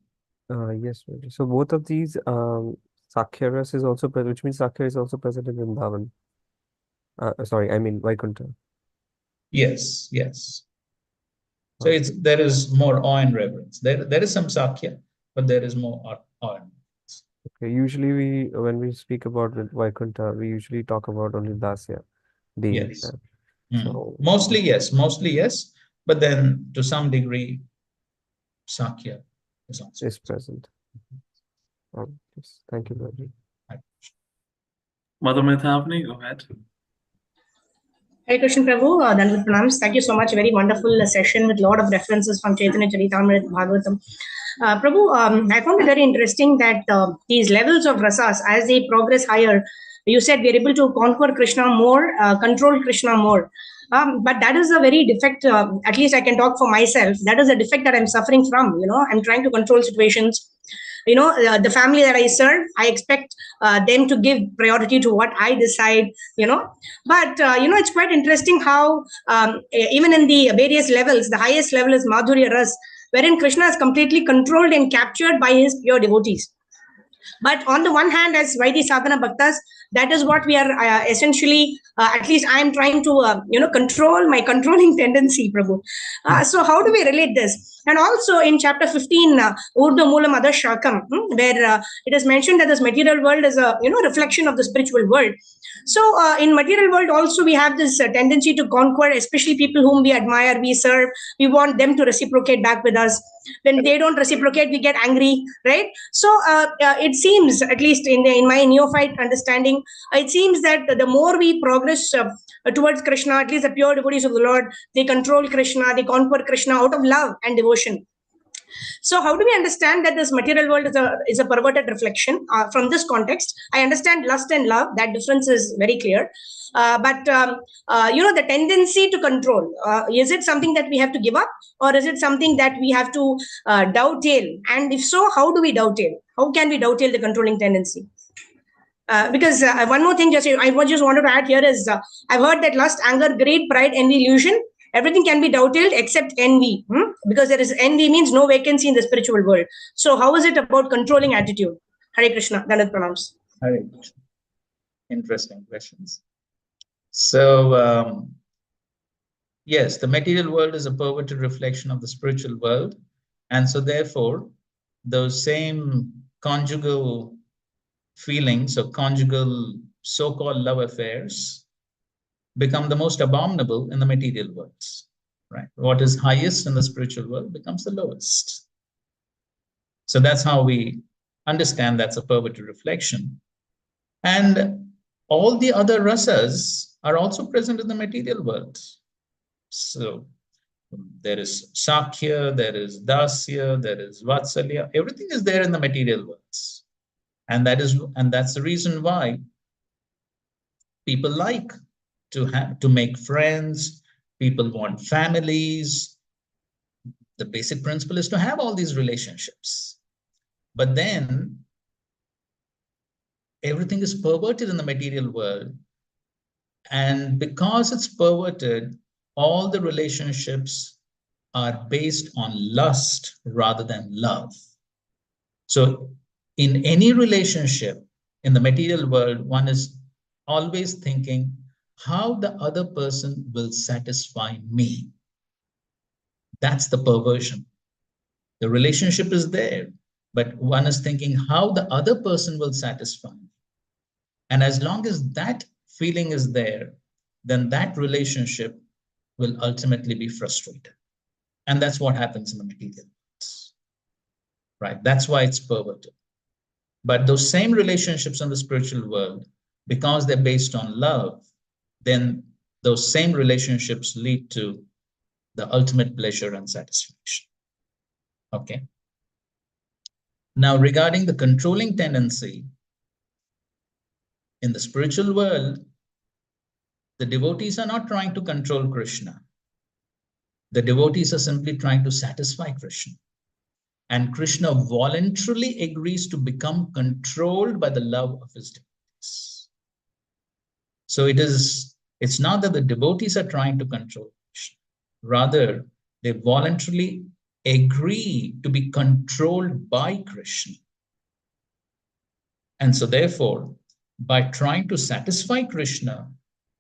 Yes, Roji. So both of these Sakhyaras is also present, which means Sakhya is also present in Vrindavan. Sorry, I mean Vaikuntha. Yes, yes. So there is more awe and reverence. There is some Sakya, but there is more awe and reverence. Okay, usually when we speak about Vaikuntha, we usually talk about only Dasya being Yes. there. So Mostly yes, but then to some degree, Sakya is also present. Yes. Thank you, Raji. Mother Methavni, go ahead. Hare Krishna Prabhu, Dandavat Pranams. Thank you so much. Very wonderful session with a lot of references from Chaitanya Charitamrita Bhagavatam. Prabhu, I found it very interesting that these levels of rasas, as they progress higher, you said we are able to conquer Krishna more, control Krishna more. But that is a very defect, at least I can talk for myself. That is a defect that I'm suffering from. I'm trying to control situations. The family that I serve, I expect them to give priority to what I decide, but it's quite interesting how even in the various levels, the highest level is Madhurya Ras, wherein Krishna is completely controlled and captured by his pure devotees. But on the one hand, as Vaidhi Sadhana Bhaktas, that is what we are essentially, at least I am trying to, control my controlling tendency, Prabhu. So how do we relate this? And also in chapter 15, Urdu Moolam Adha Shakam, where it is mentioned that this material world is a, reflection of the spiritual world. So in material world also we have this tendency to conquer, especially people whom we admire, we serve, we want them to reciprocate back with us. When they don't reciprocate, we get angry, right? So it seems, at least in my neophyte understanding, it seems that the more we progress towards Krishna, at least the pure devotees of the Lord, they control Krishna, they conquer Krishna out of love and devotion. So how do we understand that this material world is a perverted reflection? From this context, I understand lust and love. That difference is very clear. But the tendency to control, is it something that we have to give up, or is it something that we have to dovetail? And if so, how do we dovetail? How can we dovetail the controlling tendency? Because one more thing, I just wanted to add here is, I've heard that lust, anger, greed, pride, envy, illusion, everything can be dovetailed except envy, because there is envy means no vacancy in the spiritual world. So how is it about controlling attitude? Hare Krishna, Dandavat Pranams. Hare Krishna. Interesting questions. So yes, the material world is a perverted reflection of the spiritual world, and so therefore those same conjugal feelings or conjugal so-called love affairs become the most abominable in the material worlds, right? What is highest in the spiritual world becomes the lowest. So that's how we understand that's a perverted reflection. And all the other rasas are also present in the material world. So there is Sakya, there is Dasya, there is Vatsalya, everything is there in the material worlds. And that's the reason why people like to make friends. People want families. The basic principle is to have all these relationships. But then everything is perverted in the material world. And because it's perverted, all the relationships are based on lust rather than love. So in any relationship in the material world, one is always thinking how the other person will satisfy me. That's the perversion. The relationship is there, but one is thinking how the other person will satisfy me. And as long as that feeling is there, then that relationship will ultimately be frustrated. And that's what happens in the material world, right? That's why it's perverted. But those same relationships in the spiritual world, because they're based on love, then those same relationships lead to the ultimate pleasure and satisfaction. Okay. Now, regarding the controlling tendency, in the spiritual world, the devotees are not trying to control Krishna. The devotees are simply trying to satisfy Krishna. And Krishna voluntarily agrees to become controlled by the love of his devotees. So it's not that the devotees are trying to control Krishna. Rather, they voluntarily agree to be controlled by Krishna. And so therefore, by trying to satisfy Krishna,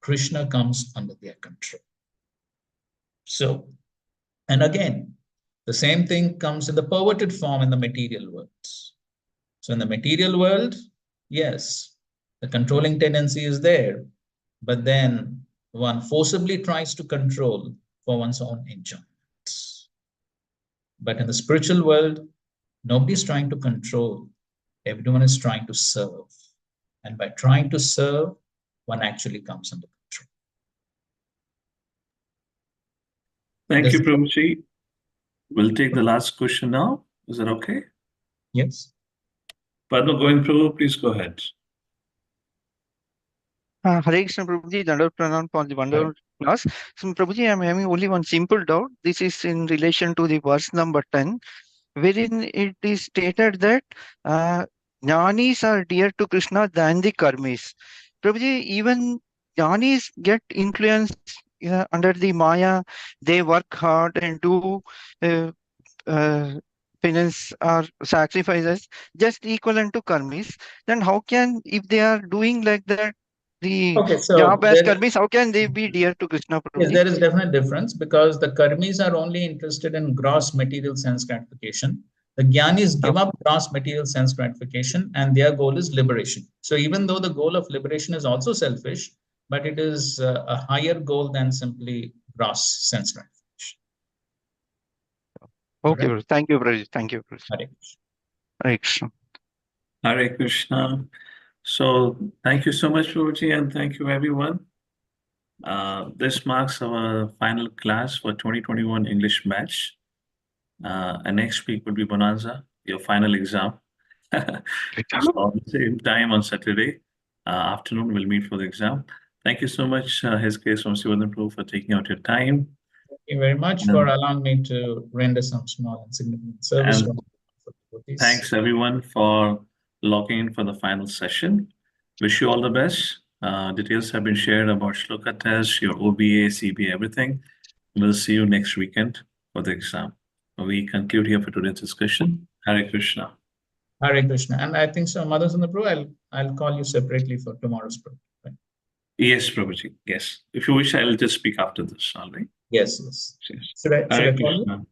Krishna comes under their control. So, and again, the same thing comes in the perverted form in the material world. So in the material world, yes, the controlling tendency is there, but then one forcibly tries to control for one's own enjoyment. But in the spiritual world, nobody's trying to control. Everyone is trying to serve. And by trying to serve, one actually comes under control. Thank you, Prabhuji. We'll take the last question now. Is that okay? Yes. Padma Govind Prabhu, please go ahead. Hare Krishna Prabhuji, Dandavad Pranam for the wonderful class. So Prabhuji, I'm having only one simple doubt. This is in relation to the verse number 10, wherein it is stated that Jnanis are dear to Krishna than the karmis. Prabhuji, even Jnanis get influenced under the Maya. They work hard and do penance or sacrifices just equivalent to karmis. Then how can, if they are doing like that, the job as karmis, how can they be dear to Krishna? Yes, there is definite difference because the karmis are only interested in gross material sense gratification. The jnanis give up gross material sense gratification and their goal is liberation. So even though the goal of liberation is also selfish, but it is a higher goal than simply gross sense gratification. Okay, right. Thank you, Prabhuji. Thank you, Hare Krishna. Hare Krishna. So thank you so much, Prabhuji, and thank you, everyone. This marks our final class for 2021 English batch. And next week will be Bonanza, your final exam. So at the same time on Saturday afternoon, we'll meet for the exam. Thank you so much, His Grace Vamsi Vadan Prabhu, for taking out your time. Thank you very much for allowing me to render some small and significant service. Thanks everyone for logging in for the final session. Wish you all the best. Details have been shared about Shloka test, your OBA, CBA, everything. We'll see you next weekend for the exam. We conclude here for today's discussion. Hare Krishna. Hare Krishna. And I think so, Madan Sundar Prabhu, I'll call you separately for tomorrow's program. Right? Yes, Prabhuji. Yes. If you wish, I'll just speak after this. All right. Yes. Should I call you?